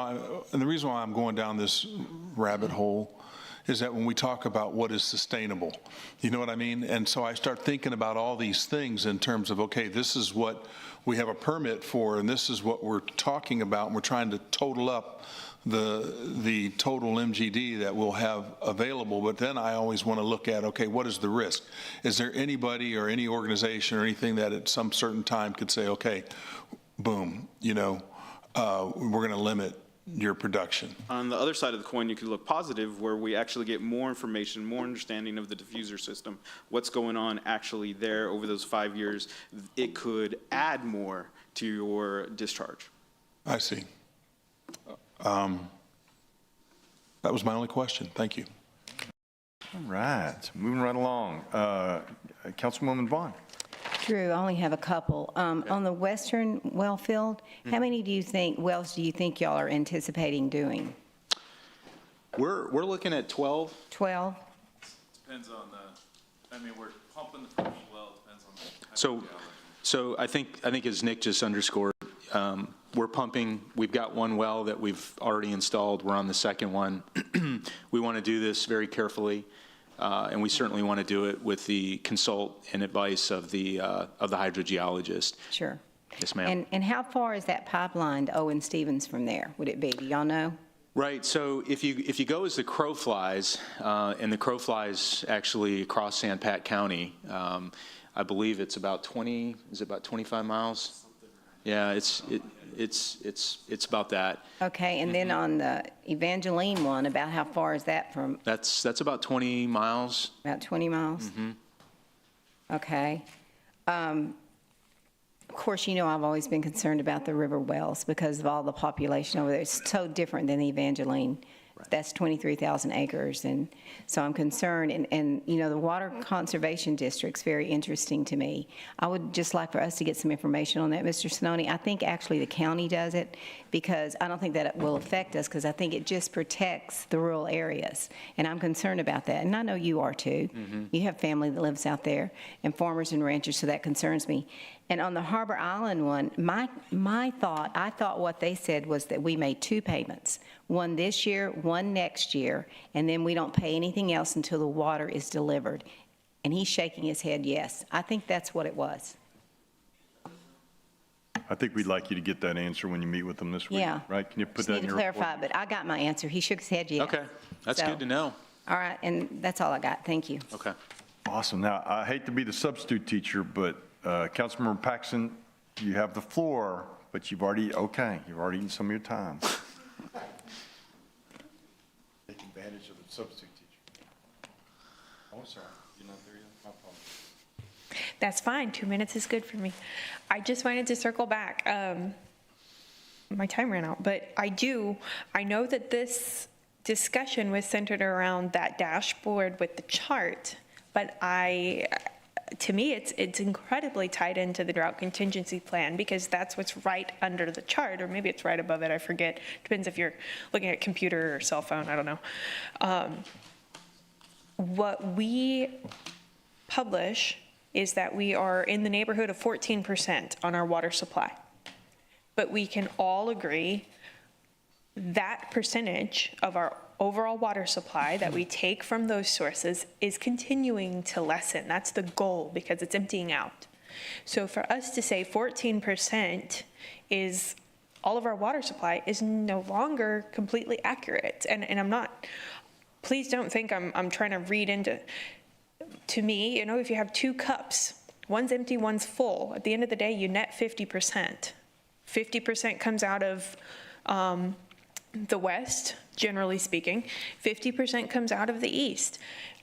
the reason why I'm going down this rabbit hole is that when we talk about what is sustainable, you know what I mean? And so I start thinking about all these things in terms of, okay, this is what we have a permit for, and this is what we're talking about, and we're trying to total up the total MGD that we'll have available. But then I always want to look at, okay, what is the risk? Is there anybody or any organization or anything that at some certain time could say, okay, boom, we're going to limit your production? On the other side of the coin, you could look positive, where we actually get more information, more understanding of the diffuser system, what's going on actually there over those 5 years. It could add more to your discharge. I see. That was my only question. Thank you. All right, moving right along. Councilwoman Vaughn. Drew, I only have a couple. On the western well field, how many wells do you think y'all are anticipating doing? We're looking at 12. 12? Depends on we're pumping the first well, depends on the So I think as Nick just underscored, we're pumping. We've got one well that we've already installed. We're on the second one. We want to do this very carefully, and we certainly want to do it with the consult and advice of the hydrogeologist. Sure. Yes, ma'am. And how far is that pipeline to Owen Stevens from there? Would it be? Do y'all know? Right. So if you go as the crow flies, and the crow flies actually across San Pat County, I believe it's about 25 miles? Yeah, it's about that. Okay, and then on the Evangeline one, about how far is that from? That's about 20 miles. About 20 miles? Mm-hmm. Okay. Of course, I've always been concerned about the river wells because of all the population over there. It's so different than Evangeline. Right. That's 23,000 acres, and so I'm concerned. And the water conservation district's very interesting to me. I would just like for us to get some information on that, Mr. Sinoni. I think actually the county does it because I don't think that it will affect us because I think it just protects the rural areas, and I'm concerned about that. And I know you are too. Mm-hmm. You have family that lives out there and farmers and ranchers, so that concerns me. And on the Harbor Island one, I thought what they said was that we made 2 payments, one this year, one next year, and then we don't pay anything else until the water is delivered. And he's shaking his head yes. I think that's what it was. I think we'd like you to get that answer when you meet with them this week. Yeah. Right? Can you put Just that need in to your clarify, report? but I got my answer. He shook his head yes. Okay, that's good to know. All right, and that's all I got. Thank you. Okay. Awesome. Now, I hate to be the substitute teacher, but Councilmember Paxson, you have the floor, but you've already eaten some of your time. Take advantage of the substitute teacher. Oh, sorry. You're not there yet? My apologies. That's fine. 2 minutes is good for me. I just wanted to circle back. My time ran out, but I know that this discussion was centered around that dashboard with the chart, but to me, it's incredibly tied into the drought contingency plan because that's what's right under the chart, or maybe it's right above it, I forget. Depends if you're looking at computer or cell phone, I don't know. What we publish is that we are in the neighborhood of 14% on our water supply. But we can all agree that percentage of our overall water supply that we take from those sources is continuing to lessen. That's the goal because it's emptying out. So for us to say 14% is all of our water supply is no longer completely accurate. And I'm not, please don't think I'm trying to read into, to me, if you have two cups, one's empty, one's full, at the end of the day, you net 50%. 50% comes out of the west, generally speaking. 50% comes out of the east.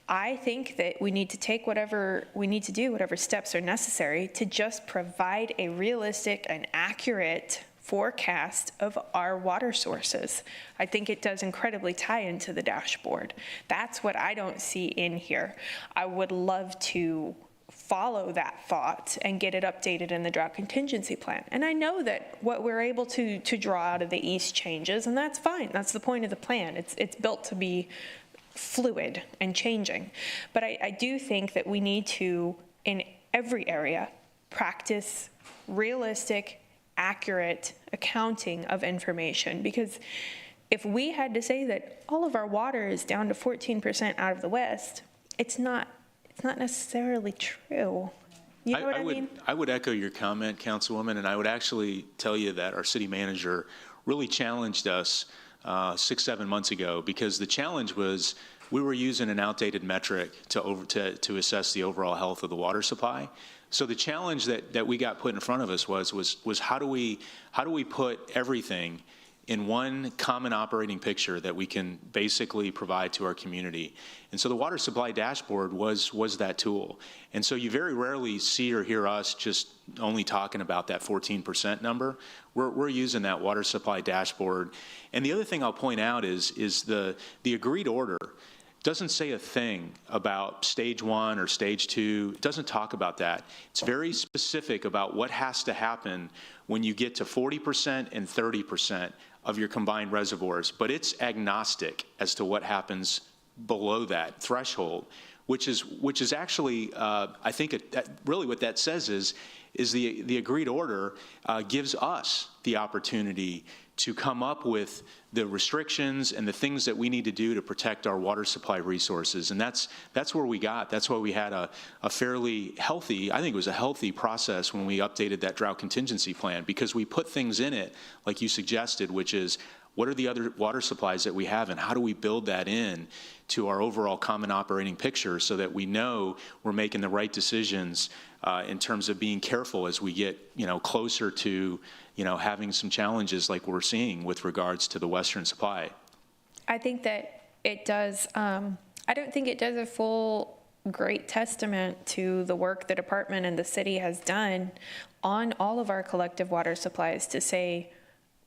I think that we need to take whatever we need to do, whatever steps are necessary to just provide a realistic and accurate forecast of our water sources. I think it does incredibly tie into the dashboard. That's what I don't see in here. I would love to follow that thought and get it updated in the drought contingency plan. And I know that what we're able to draw out of the east changes, and that's fine. That's the point of the plan. It's built to be fluid and changing. But I do think that we need to, in every area, practice realistic, accurate accounting of information. Because if we had to say that all of our water is down to 14% out of the west, it's not necessarily true. You know what I mean? I would echo your comment, Councilwoman, and I would actually tell you that our city manager really challenged us 6-7 months ago, because the challenge was we were using an outdated metric to assess the overall health of the water supply. So the challenge that we got put in front of us was how do we put everything in one common operating picture that we can basically provide to our community. And so the water supply dashboard was that tool. And so you very rarely see or hear us just only talking about that 14% number. We're using that water supply dashboard. And the other thing I'll point out is the agreed order doesn't say a thing about stage 1 or stage 2. It doesn't talk about that. It's very specific about what has to happen when you get to 40% and 30% of your combined reservoirs, but it's agnostic as to what happens below that threshold, which is actually, I think really what that says is the agreed order gives us the opportunity to come up with the restrictions and the things that we need to do to protect our water supply resources. And that's where we got. That's why we had a fairly healthy, I think it was a healthy process when we updated that drought contingency plan, because we put things in it, like you suggested, which is what are the other water supplies that we have and how do we build that in to our overall common operating picture so that we know we're making the right decisions in terms of being careful as we get, closer to, having some challenges like we're seeing with regards to the Western supply. I think that it does, I don't think it does a full great testament to the work the department and the city has done on all of our collective water supplies to say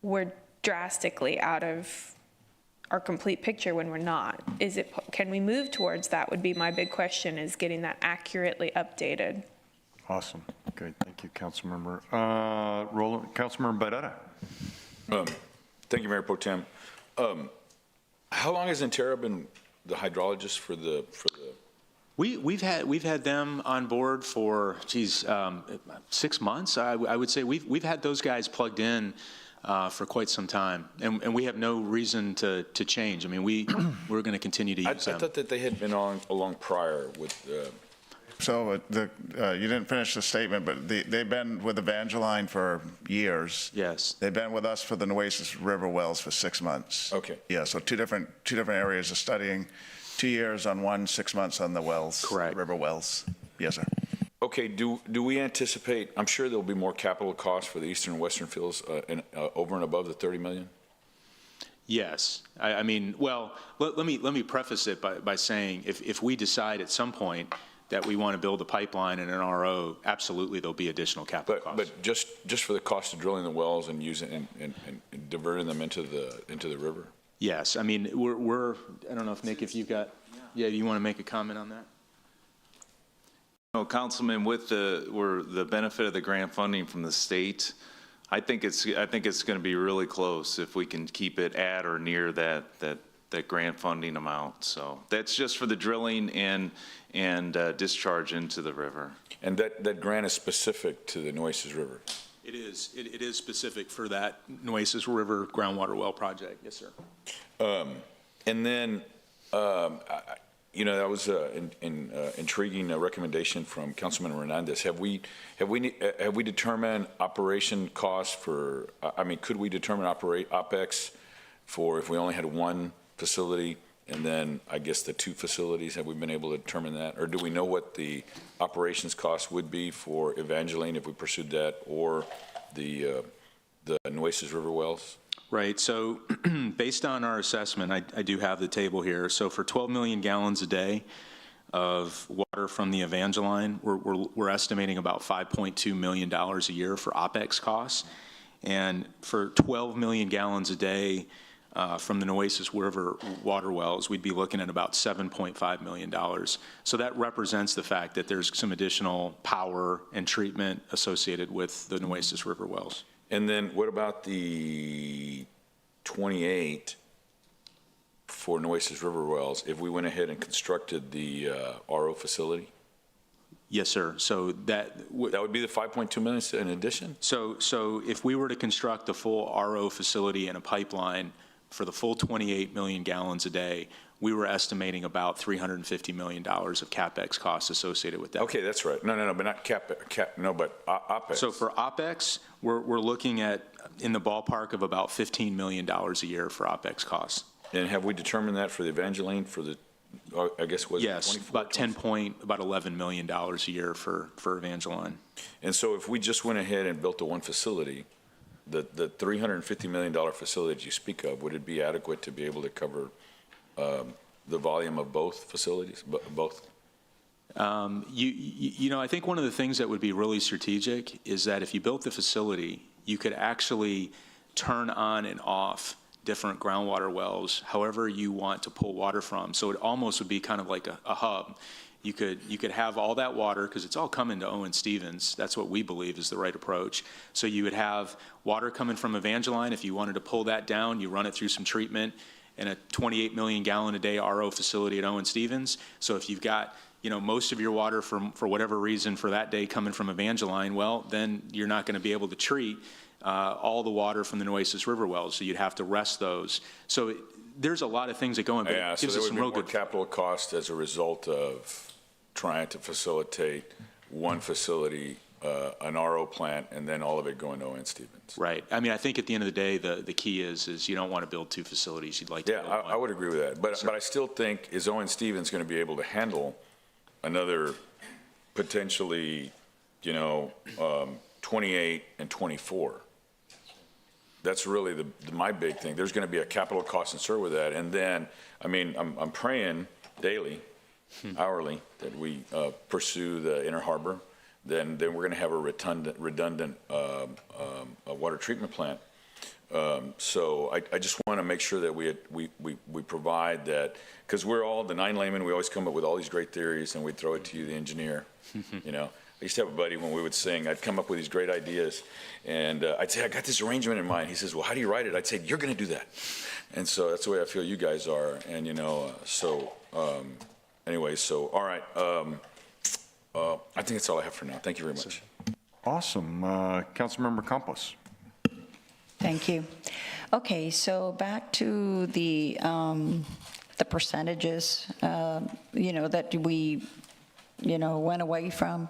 we're drastically out of our complete picture when we're not. Can we move towards that would be my big question, is getting that accurately updated. Awesome. Good. Thank you, Councilmember. Councilmember Barrera. Thank you, Mayor Pro Tem. How long has Intera been the hydrologist for the? We've had them on board for 6 months. I would say we've had those guys plugged in for quite some time, and we have no reason to change. I mean, we're going to continue to use them. I thought that they had been along prior with. So you didn't finish the statement, but they've been with Evangeline for years. Yes. They've been with us for the Nueces River wells for 6 months. Okay. Yeah, so two different areas of studying, 2 years on one, 6 months on the wells. Correct. River wells. Yes, sir. Okay, do we anticipate, I'm sure there'll be more capital costs for the eastern and western fields over and above the 30 million? Yes. I mean, well, let me preface it by saying if we decide at some point that we want to build a pipeline and an RO, absolutely there'll be additional capital costs. But just for the cost of drilling the wells and using and diverting them into the river? Yes. I mean, we're I don't know if Nick, if you've got, you want to make a comment on that? No, Councilman, with the benefit of the grant funding from the state, I think it's going to be really close if we can keep it at or near that grant funding amount. So that's just for the drilling and discharge into the river. And that grant is specific to the Nueces River? It is. It is specific for that Nueces River groundwater well project. Yes, sir. And then, that was an intriguing recommendation from Councilman Hernandez. Have we determined operation costs for? I mean, could we determine OpEx for if we only had one facility And then I guess the 2 facilities, have we been able to determine that? Or do we know what the operations cost would be for Evangeline if we pursued that, or the Nueces River wells? Right, so based on our assessment, I do have the table here. So for 12 million gallons a day of water from the Evangeline, we're estimating about $5.2 million a year for OpEx costs. And for 12 million gallons a day from the Nueces River water wells, we'd be looking at about $7.5 million. So that represents the fact that there's some additional power and treatment associated with the Nueces River wells. And then what about the 28 for Nueces River wells if we went ahead and constructed the RO facility? Yes, sir. So that would be the 5.2 million in addition? So if we were to construct the full RO facility and a pipeline for the full 28 million gallons a day, we were estimating about $350 million of CapEx costs associated with that. Okay, that's right. No, but not but OpEx. So for OpEx, we're looking at in the ballpark of about $15 million a year for OpEx costs. And have we determined that for the Evangeline for the, I guess, was yes, it 24? About $11 million a year for Evangeline. And so if we just went ahead and built the one facility, the $350 million facility that you speak of, would it be adequate to be able to cover the volume of both facilities, both? You know, I think one of the things that would be really strategic is that if you built the facility, you could actually turn on and off different groundwater wells, however you want to pull water from. So it almost would be kind of like a hub. You could have all that water, because it's all coming to Owen Stevens. That's what we believe is the right approach. So you would have water coming from Evangeline. If you wanted to pull that down, you run it through some treatment in a 28 million gallon a day RO facility at Owen Stevens. So if you've got, you know, most of your water for whatever reason for that day coming from Evangeline, well, then you're not going to be able to treat all the water from the Nueces River wells, so you'd have to rest those. So there's a lot of things that go in, but Yeah, it so gives there us would some be real more good. capital cost as a result of trying to facilitate one facility, an RO plant, and then all of it going to Owen Stevens. Right. I mean, I think at the end of the day, the key is you don't want to build 2 facilities. You'd like to Yeah, build one. I would agree with that. But I still think, is Owen Stevens going to be able to handle another potentially, 28 and 24? That's really my big thing. There's going to be a capital cost concerned with that. And then, I mean, I'm praying daily, hourly, that we pursue the Inner Harbor. Then we're going to have a redundant water treatment plant. So I just want to make sure that we provide that, because we're all the 9 laymen. We always come up with all these great theories, and we throw it to you, the engineer. I used to have a buddy when we would sing. I'd come up with these great ideas, and I'd say, I got this arrangement in mind. He says, well, how do you write it? I'd say, you're going to do that. And so that's the way I feel you guys are. And, anyway, so all right. I think that's all I have for now. Thank you very much. Awesome. Councilmember Campos. Thank you. Okay, so back to the percentages, that we, went away from,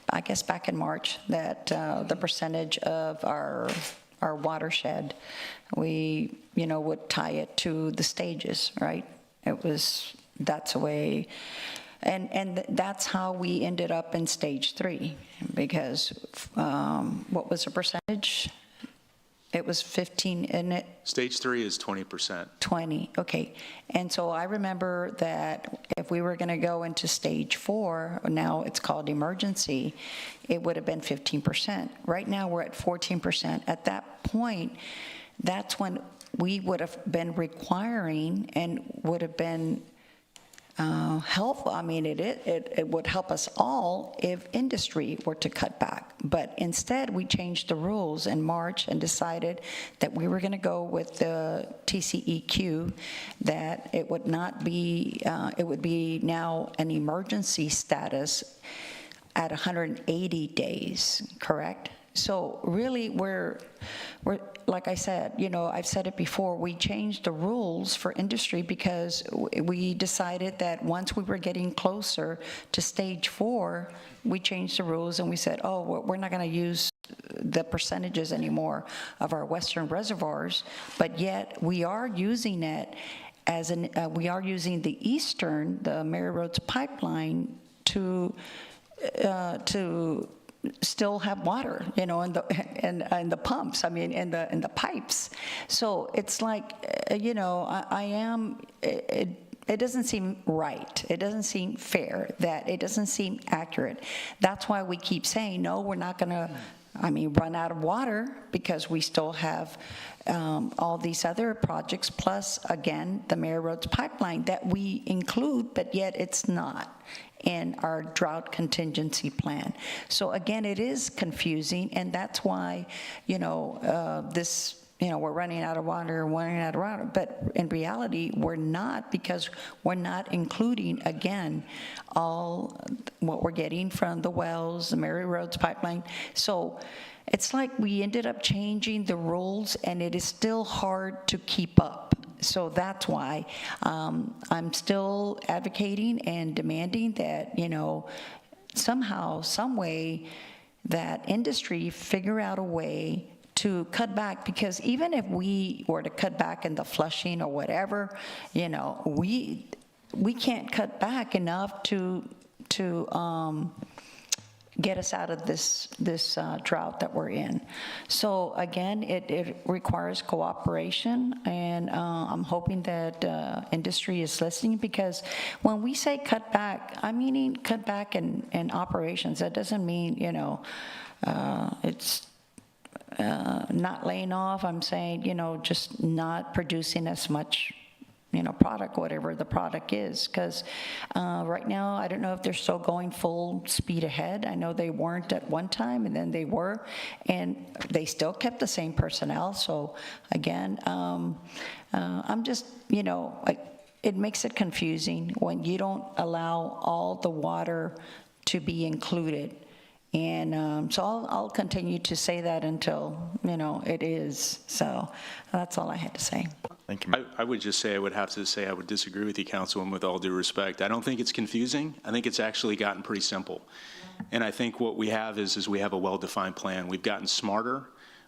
I guess back in March, that the percentage of our watershed, we, would tie it to the stages, right? That's a way. And that's how we ended up in stage 3, because what was the percentage? It was 15, isn't it? Stage 3 is 20%. 20, okay. And so I remember that if we were going to go into stage 4, now it's called emergency, it would have been 15%. Right now we're at 14%. At that point, that's when we would have been requiring and would have been helpful. I mean, it would help us all if industry were to cut back. But instead, we changed the rules in March and decided that we were going to go with the TCEQ, that it would not be, it would be now an emergency status at 180 days, correct? So really, we're like I said, I've said it before, we changed the rules for industry because we decided that once we were getting closer to stage 4, we changed the rules and we said, oh, we're not going to use the percentages anymore of our western reservoirs, but yet we are using it we are using the eastern, the Mary Roads pipeline to still have water, in the pumps, in the pipes. So it's like, it doesn't seem right. It doesn't seem fair, that it doesn't seem accurate. That's why we keep saying, no, we're not going to, run out of water, because we still have all these other projects, plus, again, the Mary Roads pipeline that we include, but yet it's not in our drought contingency plan. So again, it is confusing, and that's why, we're running out of water, but in reality, we're not, because we're not including, again, all what we're getting from the wells, the Mary Roads pipeline. So it's like we ended up changing the rules, and it is still hard to keep up. So that's why I'm still advocating and demanding that, somehow, some way, that industry figure out a way to cut back, because even if we were to cut back in the flushing or whatever, we can't cut back enough to get us out of this drought that we're in. So again, it requires cooperation, and I'm hoping that industry is listening, because when we say cut back, I'm meaning cut back in operations. That doesn't mean, it's not laying off. I'm saying, just not producing as much, product, whatever the product is. Because right now, I don't know if they're still going full speed ahead. I know they weren't at one time, and then they were, and they still kept the same personnel. So again, I'm just, it makes it confusing when you don't allow all the water to be included. And so I'll continue to say that until, it is. So that's all I had to say. Thank you. I would just say, I would disagree with you, Councilwoman, with all due respect. I don't think it's confusing. I think it's actually gotten pretty simple. And I think what we have is we have a well-defined plan. We've gotten smarter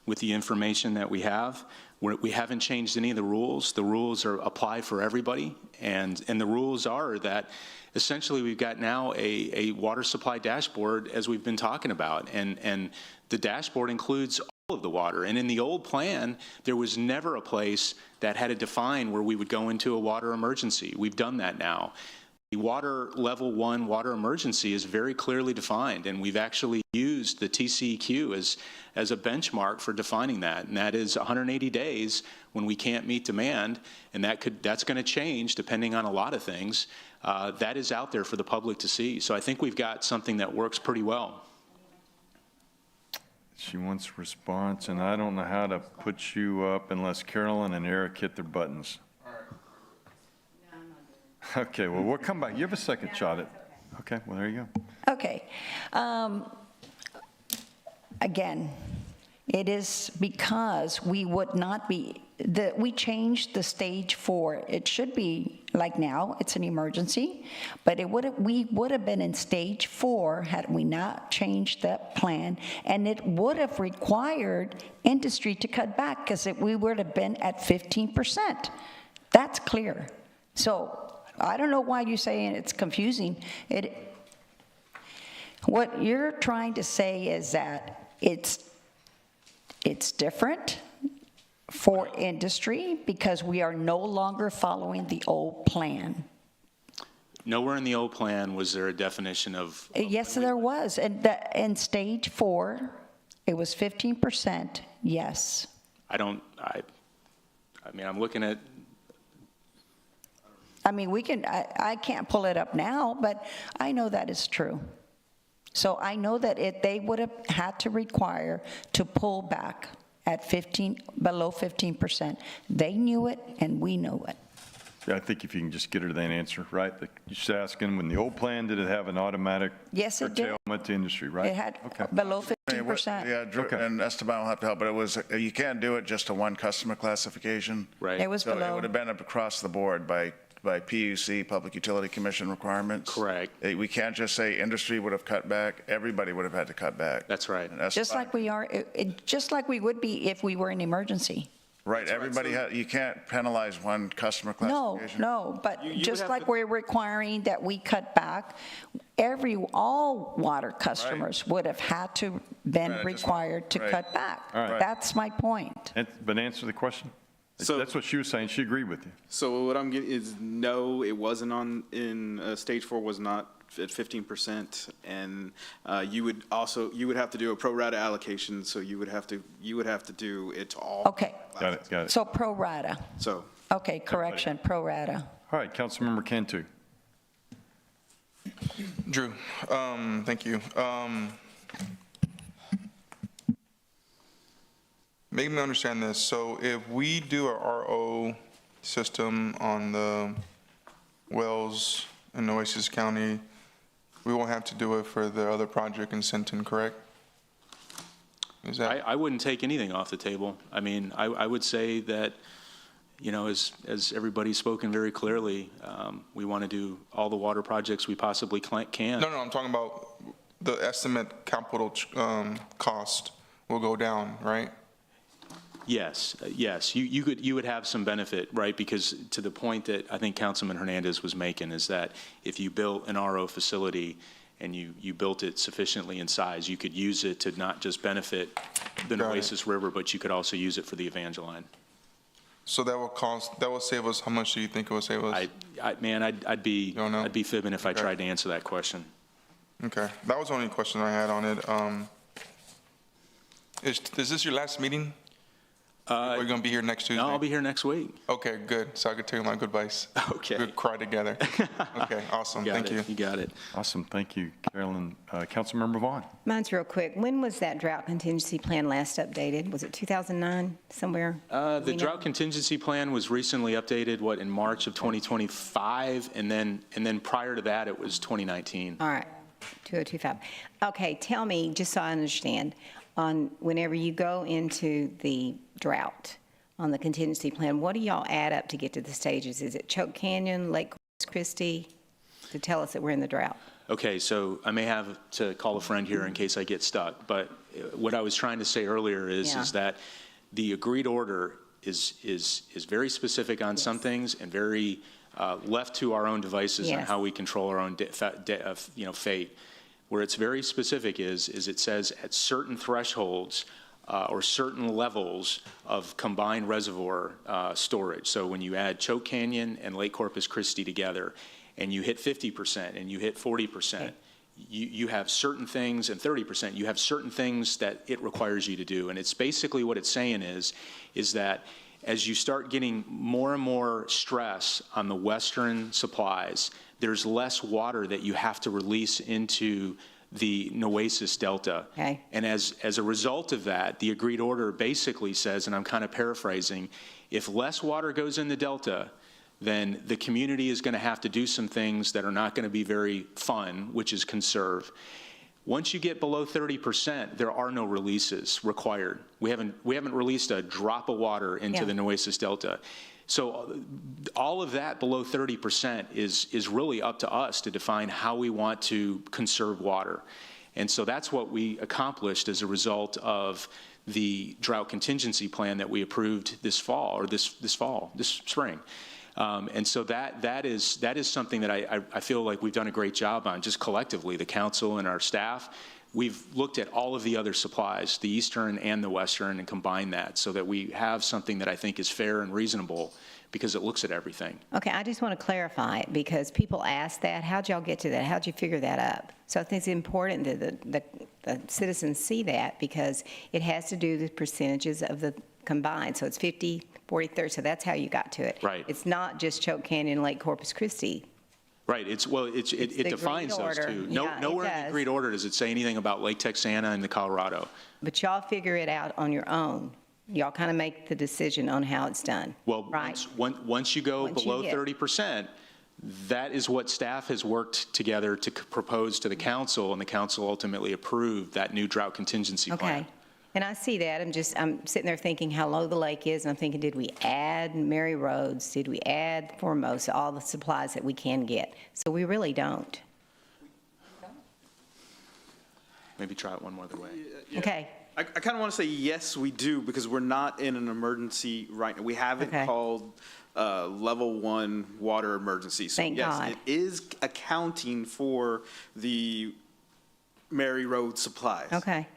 with the information that we have. We haven't changed any of the rules. The rules apply for everybody. And the rules are that essentially we've got now a water supply dashboard, as we've been talking about. And the dashboard includes all of the water. And in the old plan, there was never a place that had to define where we would go into a water emergency. We've done that now. The water level 1 water emergency is very clearly defined, and we've actually used the TCEQ as a benchmark for defining that, and that is 180 days when we can't meet demand, and that's going to change depending on a lot of things. That is out there for the public to see. So I think we've got something that works pretty well. She wants a response, and I don't know how to put you up unless Carolyn and Eric hit their buttons. Okay, well, we'll come back. You have a second shot at it. Okay, well, there you go. Okay. Again, it is because we would not be, we changed the stage 4. It should be like now, it's an emergency, but we would have been in stage 4 had we not changed that plan, and it would have required industry to cut back, because we would have been at 15%. That's clear. So I don't know why you're saying it's confusing. What you're trying to say is that it's different for industry because we are no longer following the old plan. Nowhere in the old plan was there a definition of... Yes, there was. And in stage 4, it was 15%, yes. I'm looking at... I can't pull it up now, but I know that is true. So I know that they would have had to require to pull back at below 15%. They knew it, and we know it. Yeah, I think if you can just get her to that answer, right? You're just asking, when the old plan, did it have an automatic Yes, it did. curtailment to industry, right? It had Okay. below 15%. Yeah, and Esteban will have to help, but it was, you can't do it just to one customer classification. Right. It was So it below. would have been across the board by PUC, Public Utility Commission requirements. Correct. We can't just say industry would have cut back, everybody would have had to cut back. That's right. And that's Just like we are, just like we would be if we were in emergency. Right, everybody, you can't penalize one customer No, classification? no, but You would just have like to- we're requiring that we cut back, all water customers would have had to been Right, I just- required to right. cut back. All right. That's my point. But answer the question. So- That's what she was saying. She agreed with you. So what I'm getting is, no, it wasn't stage 4 was not at 15%. And you would have to do a pro rata allocation, so you would have to do it all. Okay, Got it. so pro rata. So, Okay, correction, pro rata. All right, Councilmember Cantu. Drew, thank you. Make me understand this. So if we do a RO system on the wells in Nueces County, we won't have to do it for the other project in Sinton, correct? Is that? I wouldn't take anything off the table. I mean, I would say that, you know, as everybody's spoken very clearly, we want to do all the water projects we possibly can. No, I'm talking about the estimate capital cost will go down, right? Yes, you would have some benefit, right? Because to the point that I think Councilman Hernandez was making is that if you built an RO facility and you built it sufficiently in size, you could use it to not just benefit the Nueces River, but you could also use it for the Evangeline. So that will save us, how much do you think it will save us? I'd be fibbing if I tried to answer that question. Okay, that was the only question I had on it. Is this your last meeting? We're going to be here next Tuesday? No, I'll be here next week. Okay, good. So I could tell you my goodbyes. Okay. We'll cry together. Okay, awesome. Thank you. You got it. Awesome, thank you, Carolyn. Councilmember Vaughn. Mine's real quick. When was that drought contingency plan last updated? Was it 2009, somewhere? The drought contingency plan was recently updated, in March of 2025, and then prior to that, it was 2019. All right, 2025. Okay, tell me, just so I understand, on whenever you go into the drought on the contingency plan, what do y'all add up to get to the stages? Is it Choke Canyon, Lake Corpus Christi, to tell us that we're in the drought? Okay, so I may have to call a friend here in case I get stuck, but what I was trying to say earlier is that the agreed order is very specific on some things and very left to our own devices on how we control our own fate. Where it's very specific is it says at certain thresholds or certain levels of combined reservoir storage. So when you add Choke Canyon and Lake Corpus Christi together, and you hit 50% and you hit 40%, you have certain things, and 30%, you have certain things that it requires you to do. And it's basically what it's saying is that as you start getting more and more stress on the western supplies, there's less water that you have to release into the Nueces Delta. Okay. And as a result of that, the agreed order basically says, and I'm kind of paraphrasing, if less water goes in the Delta, then the community is going to have to do some things that are not going to be very fun, which is conserve. Once you get below 30%, there are no releases required. We haven't released a drop of water into the Nueces Delta. So all of that below 30% is really up to us to define how we want to conserve water. And so that's what we accomplished as a result of the drought contingency plan that we approved this spring. And so that is something that I feel like we've done a great job on, just collectively, the council and our staff. We've looked at all of the other supplies, the eastern and the western, and combined that so that we have something that I think is fair and reasonable because it looks at everything. Okay, I just want to clarify it because people ask that. How'd y'all get to that? How'd you figure that up? So I think it's important that the citizens see that because it has to do with percentages of the combined. So it's 50, 40, 30, so that's how you got to it. Right. It's not just Choke Canyon, Lake Corpus Christi. Right. It defines those two. Nowhere in the agreed order does it say anything about Lake Texana and the Colorado. But y'all figure it out on your own. Y'all kind of make the decision on how it's done. Well, right? once you go below 30%, that is what staff has worked together to propose to the council, and the council ultimately approved that new drought contingency plan. Okay. And I see that. I'm sitting there thinking how low the lake is, and I'm thinking, did we add Mary Roads? Did we add Formosa, all the supplies that we can get? So we really don't. Maybe try it one more other way. Okay. I kind of want to say yes, we do, because we're not in an emergency right now. We haven't Okay. called level 1 water emergency. So Thank yes, God. it is accounting for the Mary Road supplies. Okay.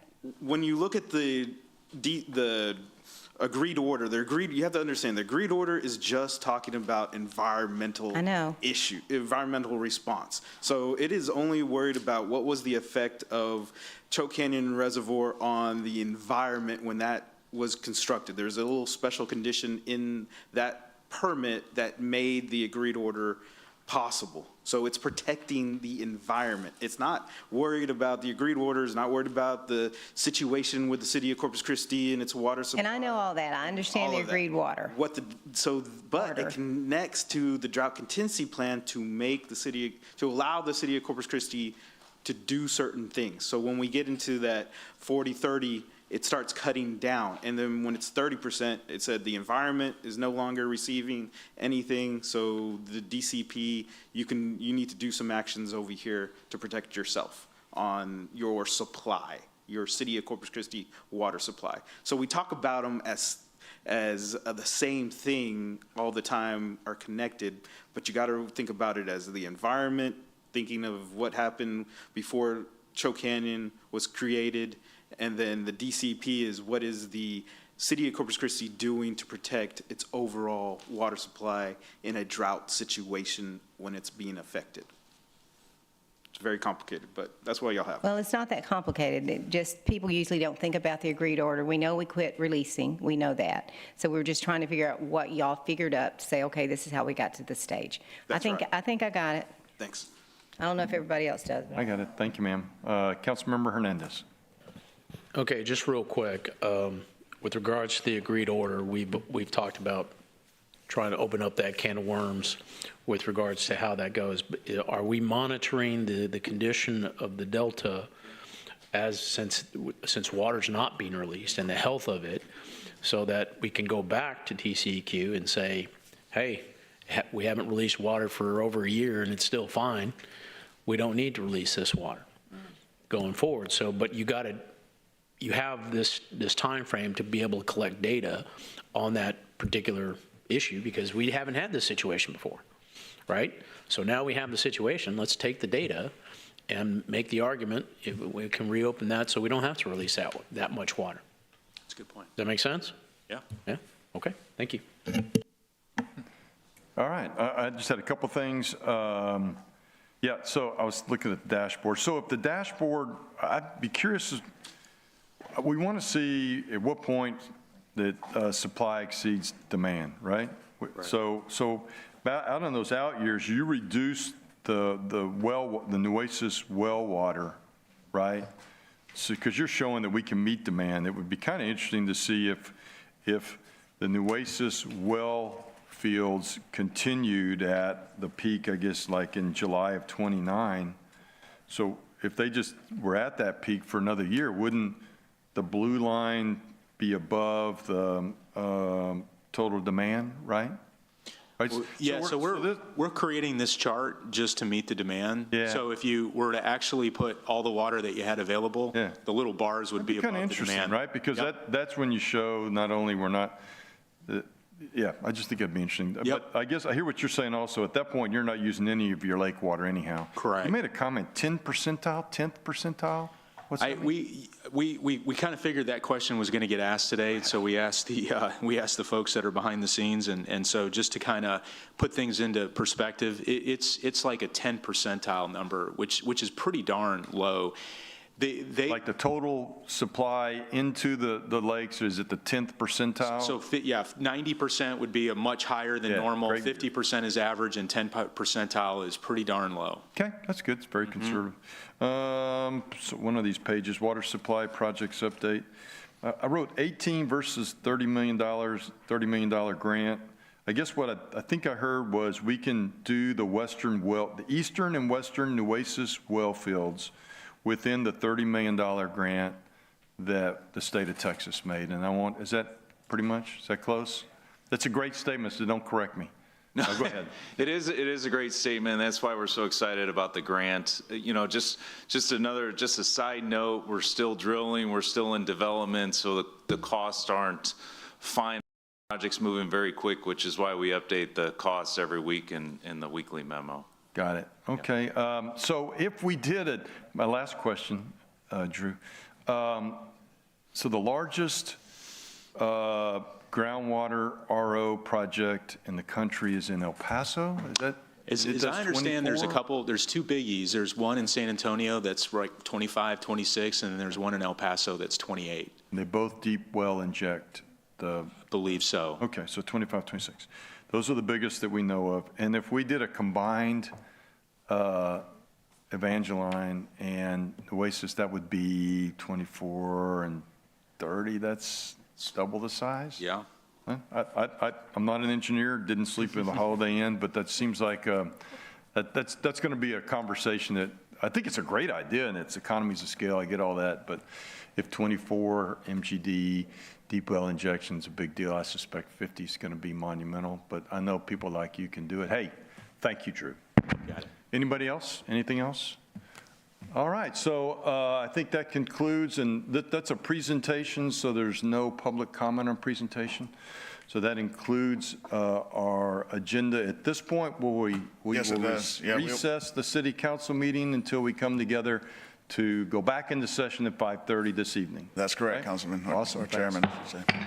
When you look at the agreed order, you have to understand, the agreed order is just talking about environmental I know. environmental response. So it is only worried about what was the effect of Choke Canyon Reservoir on the environment when that was constructed. There's a little special condition in that permit that made the agreed order possible. So it's protecting the environment. It's not worried about the agreed orders, not worried about the situation with the city of Corpus Christi and its water supply. And I know all that. I understand All the of that. agreed water. But Order. it connects to the drought contingency plan to allow the city of Corpus Christi to do certain things. So when we get into that 40-30, it starts cutting down. And then when it's 30%, it said the environment is no longer receiving anything. So the DCP, you need to do some actions over here to protect yourself on your supply, your city of Corpus Christi water supply. So we talk about them as the same thing all the time, are connected, but you got to think about it as the environment, thinking of what happened before Choke Canyon was created, and then the DCP is what is the city of Corpus Christi doing to protect its overall water supply in a drought situation when it's being affected. It's very complicated, but that's why y'all have it. Well, it's not that complicated. People usually don't think about the agreed order. We know we quit releasing. We know that. So we're just trying to figure out what y'all figured up to say, okay, this is how we got to this stage. That's right. I think I got it. Thanks. I don't know if everybody else does. I got it. Thank you, ma'am. Councilmember Hernandez. Okay, just real quick, with regards to the agreed order, we've talked about trying to open up that can of worms with regards to how that goes. But are we monitoring the condition of the delta since water's not being released and the health of it, so that we can go back to TCEQ and say, hey, we haven't released water for over a year and it's still fine. We don't need to release this water going forward. So, but you have this time frame to be able to collect data on that particular issue, because we haven't had this situation before, right? So now we have the situation. Let's take the data and make the argument if we can reopen that so we don't have to release that much water. That's a good point. Does that make sense? Yeah. Yeah? Okay, thank you. All right, I just had a couple things. Yeah, so I was looking at the dashboard. So if the dashboard, I'd be curious, we want to see at what point that supply exceeds demand, right? So out on those out years, you reduce the Nueces well water, right? So, because you're showing that we can meet demand. It would be kind of interesting to see if the Nueces well fields continued at the peak, I guess, like in July of 29. So if they just were at that peak for another year, wouldn't the blue line be above the total demand, right? Right? Well, yeah, so we're creating this chart just to meet the demand. Yeah. So if you were to actually put all the water that you had available, the little bars would be above kind of the interesting, demand. right? Because that's when you show not only we're not, yeah, I just think it'd be interesting. Yep. But I guess I hear what you're saying also. At that point, you're not using any of your lake water anyhow. Correct. You made a comment, 10 percentile, 10th percentile? What's that mean? We kind of figured that question was going to get asked today, so we asked the folks that are behind the scenes, and so just to kind of put things into perspective, it's like a 10 percentile number, which is pretty darn low. Like the total supply into the lakes, is it the 10th percentile? So yeah, 90% would be a much higher than normal. 50% is average, and 10 percentile is pretty darn low. Okay, that's good. It's very conservative. So one of these pages, water supply projects update. I wrote 18 versus $30 million grant. I guess what I think I heard was we can do the eastern and western Nueces well fields within the $30 million grant that the state of Texas made. And is that pretty much, is that close? That's a great statement, so don't correct me. Oh, go ahead. It is a great statement. That's why we're so excited about the grant. Just a side note, we're still drilling, we're still in development, so the costs aren't final. Project's moving very quick, which is why we update the costs every week in the weekly memo. Got it. Okay. So if we did it, my last question, Drew. So the largest groundwater RO project in the country is in El Paso? Is that? As I understand, 24? there's two biggies. There's one in San Antonio that's like 25, 26, and then there's one in El Paso that's 28. And they both deep well inject the. Believe so. Okay, so 25, 26. Those are the biggest that we know of. And if we did a combined Evangeline and Oasis, that would be 24 and 30. That's double the size? Yeah. Huh? I'm not an engineer, didn't sleep in the Holiday Inn, but that seems like that's going to be a conversation that I think it's a great idea, and it's economies of scale. I get all that, but if 24 MGD deep well injection is a big deal, I suspect 50 is going to be monumental. But I know people like you can do it. Hey, thank you, Drew. Got it. Anybody else? Anything else? All right, so I think that concludes, and that's a presentation, so there's no public comment on presentation. So that includes our agenda. At this point, we Yes, will it does. Yeah, we'll- recess the city council meeting until we come together to go back into session at 5:30 this evening. That's correct, Okay? Councilman. Awesome, Or thanks. Chairman, I should say.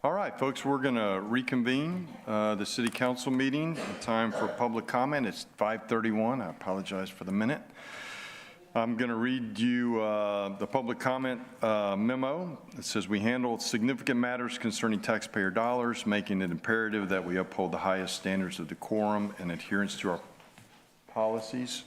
All right, folks, we're going to reconvene the city council meeting. Time for public comment. It's 5:31. I apologize for the minute. I'm going to read you the public comment memo. It says, we handle significant matters concerning taxpayer dollars, making it imperative that we uphold the highest standards of decorum and adherence to our policies.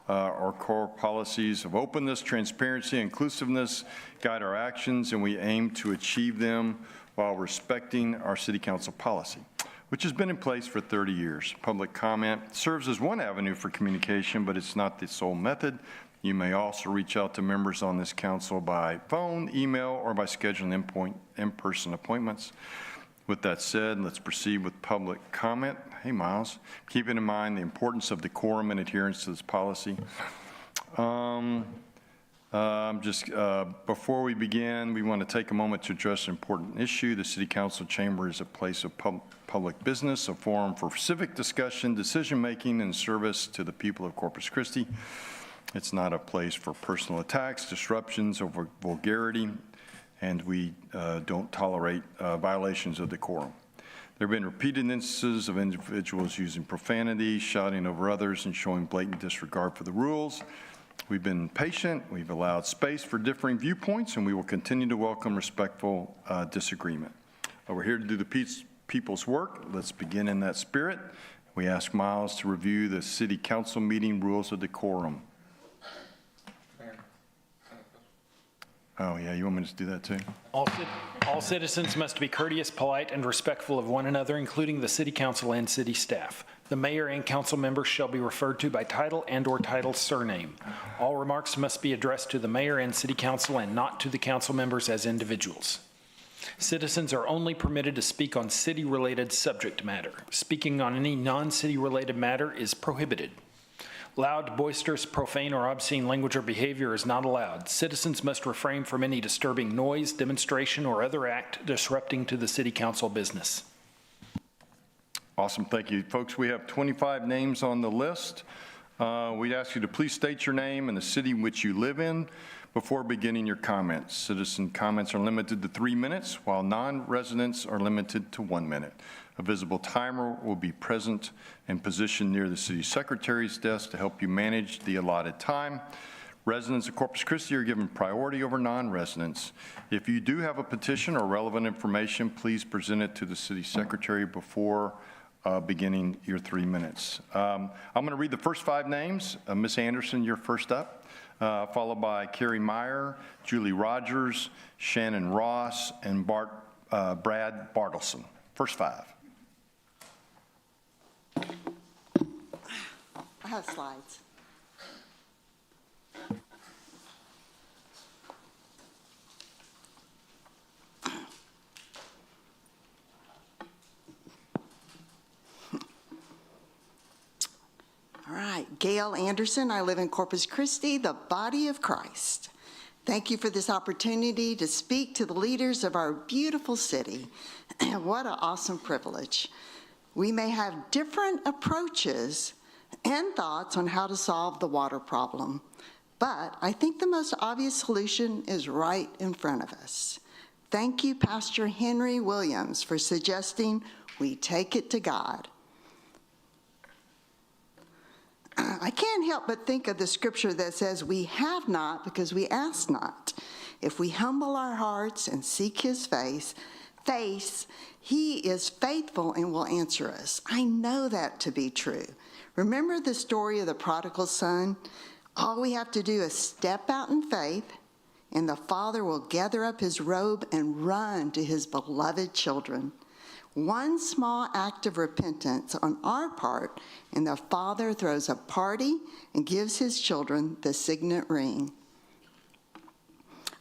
Our core policies of openness, transparency, inclusiveness guide our actions, and we aim to achieve them while respecting our city council policy, which has been in place for 30 years. Public comment serves as one avenue for communication, but it's not the sole method. You may also reach out to members on this council by phone, email, or by scheduling in-person appointments. With that said, let's proceed with public comment. Hey, Miles. Keeping in mind the importance of decorum and adherence to this policy. Before we begin, we want to take a moment to address an important issue. The City Council Chamber is a place of public business, a forum for civic discussion, decision-making, and service to the people of Corpus Christi. It's not a place for personal attacks, disruptions, or vulgarity, and we don't tolerate violations of decorum. There have been repeated instances of individuals using profanity, shouting over others, and showing blatant disregard for the rules. We've been patient, we've allowed space for differing viewpoints, and we will continue to welcome respectful disagreement. We're here to do the people's work. Let's begin in that spirit. We ask Miles to review the City Council meeting rules of decorum. Oh, yeah, you want me to do that too? All citizens must be courteous, polite, and respectful of one another, including the city council and city staff. The mayor and council members shall be referred to by title and/or title surname. All remarks must be addressed to the mayor and city council and not to the council members as individuals. Citizens are only permitted to speak on city-related subject matter. Speaking on any non-city-related matter is prohibited. Loud, boisterous, profane, or obscene language or behavior is not allowed. Citizens must refrain from any disturbing noise, demonstration, or other act disrupting to the city council business. Awesome, thank you. Folks, we have 25 names on the list. We'd ask you to please state your name and the city in which you live in before beginning your comments. Citizen comments are limited to 3 minutes, while non-residents are limited to 1 minute. A visible timer will be present and positioned near the city secretary's desk to help you manage the allotted time. Residents of Corpus Christi are given priority over non-residents. If you do have a petition or relevant information, please present it to the city secretary before beginning your 3 minutes. I'm going to read the first 5 names. Ms. Anderson, you're first up, followed by Carrie Meyer, Julie Rogers, Shannon Ross, and Brad Bartleson. First 5. I have slides. All right, Gail Anderson, I live in Corpus Christi, the body of Christ. Thank you for this opportunity to speak to the leaders of our beautiful city. What an awesome privilege. We may have different approaches and thoughts on how to solve the water problem, but I think the most obvious solution is right in front of us. Thank you, Pastor Henry Williams, for suggesting we take it to God. I can't help but think of the scripture that says we have not because we ask not. If we humble our hearts and seek his face, he is faithful and will answer us. I know that to be true. Remember the story of the prodigal son? All we have to do is step out in faith, and the Father will gather up his robe and run to his beloved children. One small act of repentance on our part, and the Father throws a party and gives his children the signet ring.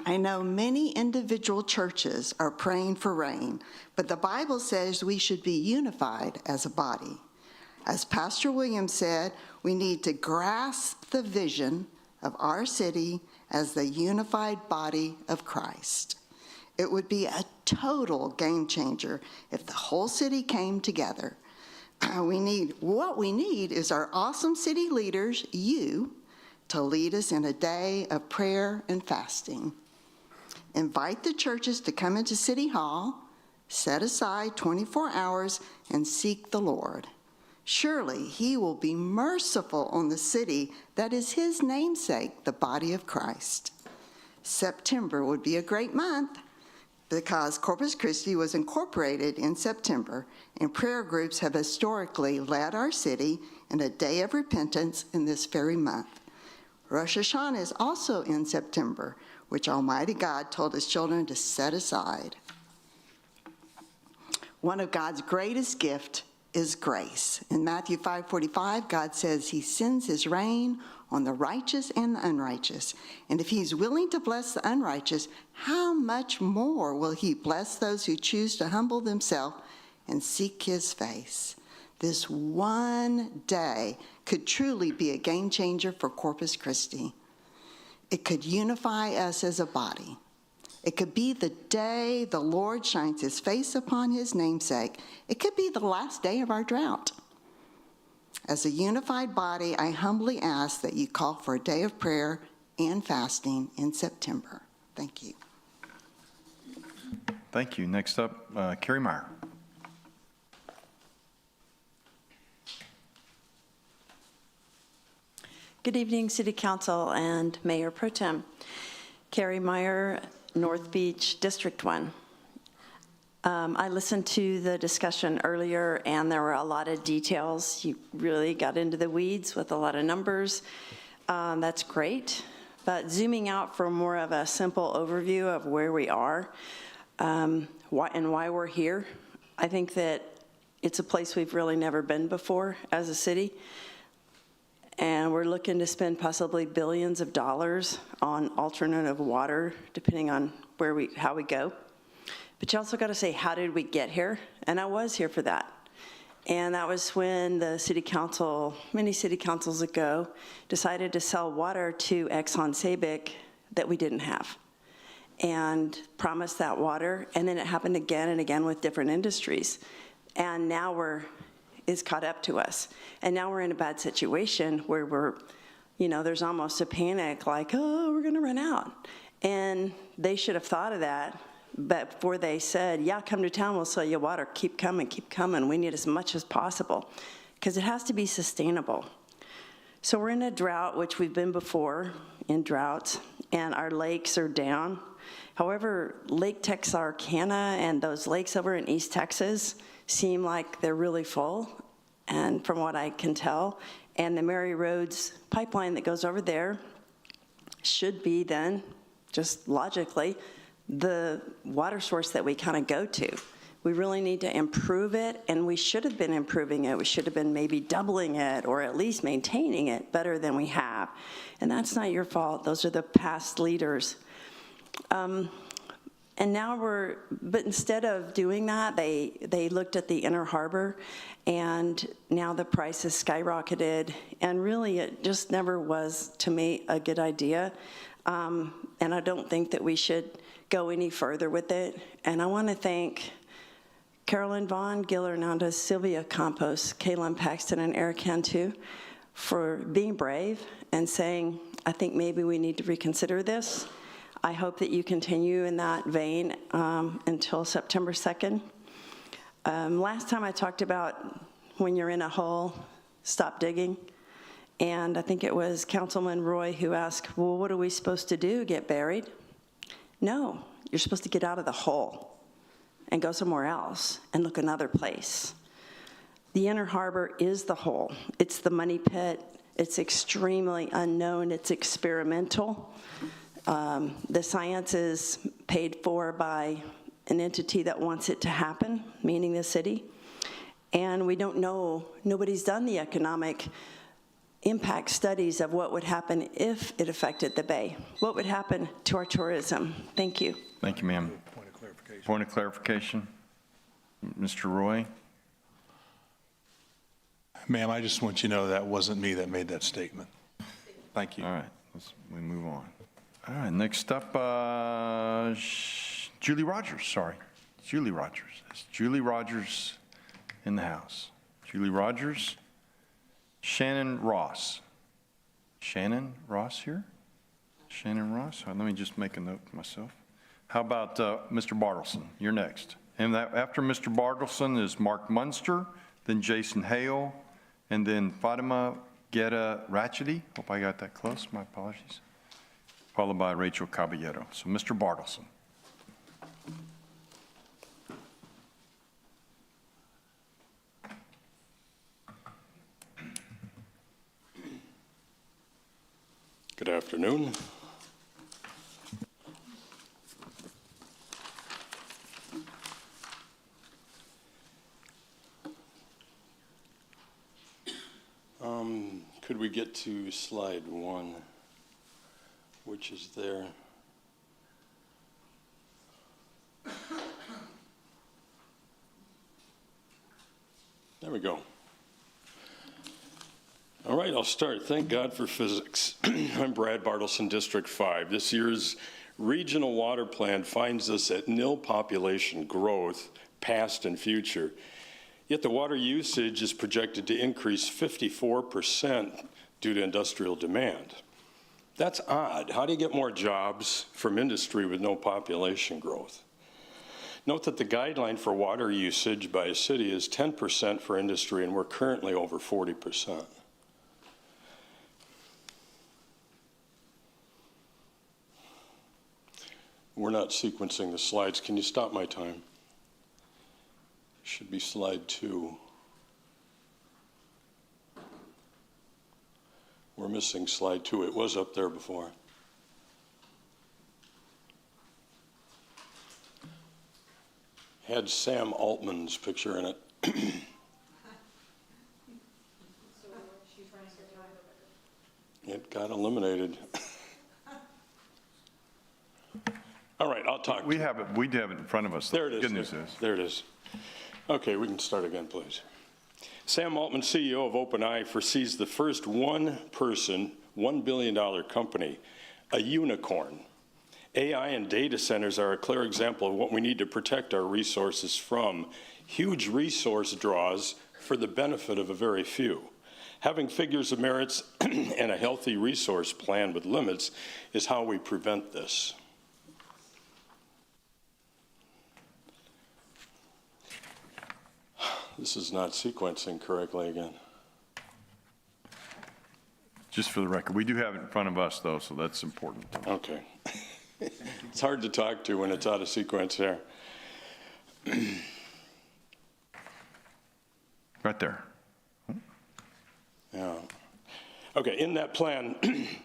I know many individual churches are praying for rain, but the Bible says we should be unified as a body. As Pastor Williams said, we need to grasp the vision of our city as the unified body of Christ. It would be a total game changer if the whole city came together. What we need is our awesome city leaders, you, to lead us in a day of prayer and fasting. Invite the churches to come into City Hall, Set aside 24 hours and seek the Lord. Surely he will be merciful on the city that is his namesake, the body of Christ. September would be a great month because Corpus Christi was incorporated in September, and prayer groups have historically led our city in a day of repentance in this very month. Rosh Hashanah is also in September, which Almighty God told his children to set aside. One of God's greatest gifts is grace. In Matthew 5:45, God says he sends his rain on the righteous and the unrighteous. And if he's willing to bless the unrighteous, how much more will he bless those who choose to humble themselves and seek his face? This one day could truly be a game changer for Corpus Christi. It could unify us as a body. It could be the day the Lord shines his face upon his namesake. It could be the last day of our drought. As a unified body, I humbly ask that you call for a day of prayer and fasting in September. Thank you. Thank you. Next up, Carrie Meyer. Good evening, City Council and Mayor Pro Tem. Carrie Meyer, North Beach, District 1. I listened to the discussion earlier, and there were a lot of details. You really got into the weeds with a lot of numbers. That's great. But zooming out for more of a simple overview of where we are why we're here, I think that it's a place we've really never been before as a city. And we're looking to spend possibly billions of dollars on alternative water, depending on how we go. But you also got to say, how did we get here? And I was here for that. And that was when the city council, many city councils ago, decided to sell water to Exxon Sabic that we didn't have, and promised that water. And then it happened again and again with different industries. And now it's caught up to us. And now we're in a bad situation where there's almost a panic, like, oh, we're gonna run out. And they should have thought of that, but before they said, yeah, come to town, we'll sell you water, keep coming, we need as much as possible, because it has to be sustainable. So we're in a drought, which we've been before in droughts, and our lakes are down. However, Lake Texarkana and those lakes over in East Texas seem like they're really full, and from what I can tell, and the Mary Rhodes pipeline that goes over there should be then, just logically, the water source that we kind of go to. We really need to improve it, and we should have been improving it. We should have been maybe doubling it, or at least maintaining it better than we have. And that's not your fault. Those are the past leaders. And now but instead of doing that, they looked at the Inner Harbor, and now the price has skyrocketed, and really it just never was, to me, a good idea. And I don't think that we should go any further with it. And I want to thank Carolyn Vaughn, Gil Hernandez, Sylvia Campos, Kaylin Paxton, and Eric Cantu for being brave and saying, I think maybe we need to reconsider this. I hope that you continue in that vein until September 2nd. Last time I talked about when you're in a hole, stop digging. And I think it was Councilman Roy who asked, well, what are we supposed to do, get buried? No, you're supposed to get out of the hole and go somewhere else and look another place. The Inner Harbor is the hole. It's the money pit. It's extremely unknown. It's experimental. The science is paid for by an entity that wants it to happen, meaning the city. And we don't know, nobody's done the economic impact studies of what would happen if it affected the bay. What would happen to our tourism? Thank you. Thank you, ma'am. Point of clarification. Mr. Roy? Ma'am, I just want you to know that wasn't me that made that statement. Thank you. All right, we move on. All right, next up, Julie Rogers, sorry. Julie Rogers. It's Julie Rogers in the house. Julie Rogers. Shannon Ross. Shannon Ross here? Shannon Ross? All right, let me just make a note for myself. How about Mr. Bartleson? You're next. And that, after Mr. Bartleson is Mark Munster, then Jason Hale, and then Fatima Guetta Ratchety. Hope I got that close, my apologies. Followed by Rachel Caballero. So Mr. Bartleson. Good afternoon. Could we get to slide 1, which is there? There we go. All right, I'll start. Thank God for physics. I'm Brad Bartleson, District 5. This year's regional water plan finds us at nil population growth, past and future. Yet the water usage is projected to increase 54% due to industrial demand. That's odd. How do you get more jobs from industry with no population growth? Note that the guideline for water usage by a city is 10% for industry, and we're currently over 40%. We're not sequencing the slides. Can you stop my time? Should be slide 2. We're missing slide 2. It was up there before. Had Sam Altman's picture in it. It got eliminated. All right, I'll talk. We have it in front of us. There it is. Good news is. There it is. Okay, we can start again, please. Sam Altman, CEO of OpenEye, foresees the first one-person, $1 billion company, a unicorn. AI and data centers are a clear example of what we need to protect our resources from. Huge resource draws for the benefit of a very few. Having figures of merits and a healthy resource plan with limits is how we prevent this. This is not sequencing correctly again. Just for the record, we do have it in front of us, though, so that's important. Okay. It's hard to talk to when it's out of sequence there. Right there. Yeah. Okay, in that plan,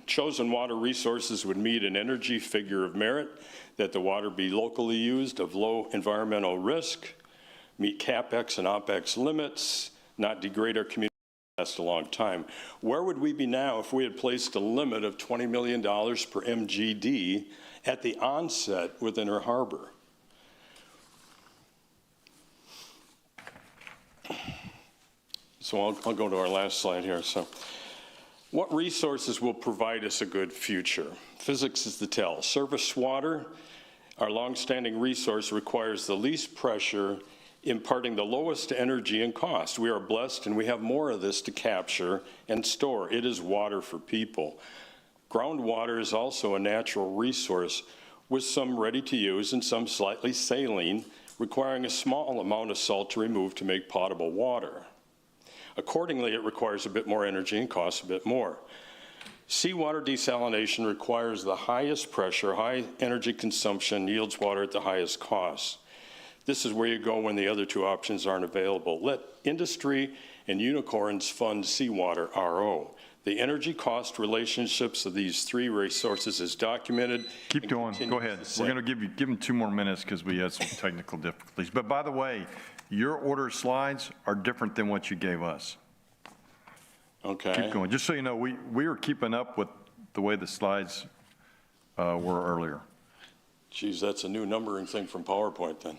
chosen water resources would meet an energy figure of merit, that the water be locally used, of low environmental risk, meet CapEx and OpEx limits, not degrade our community, last a long time. Where would we be now if we had placed a limit of $20 million per MGD at the onset within our harbor? So I'll go to our last slide here. So, what resources will provide us a good future? Physics is the tell. Surface water, our longstanding resource, requires the least pressure, imparting the lowest energy and cost. We are blessed and we have more of this to capture and store. It is water for people. Groundwater is also a natural resource with some ready to use and some slightly saline, requiring a small amount of salt to remove to make potable water. Accordingly, it requires a bit more energy and costs a bit more. Seawater desalination requires the highest pressure, high energy consumption, yields water at the highest cost. This is where you go when the other two options aren't available. Let industry and unicorns fund seawater RO. The energy cost relationships of these three resources is documented. Keep going. Go ahead. We're going to give them 2 more minutes because we had some technical difficulties. But by the way, your order slides are different than what you gave us. Okay. Keep going. Just so you know, we were keeping up with the way the slides were earlier. Geez, that's a new numbering thing from PowerPoint then.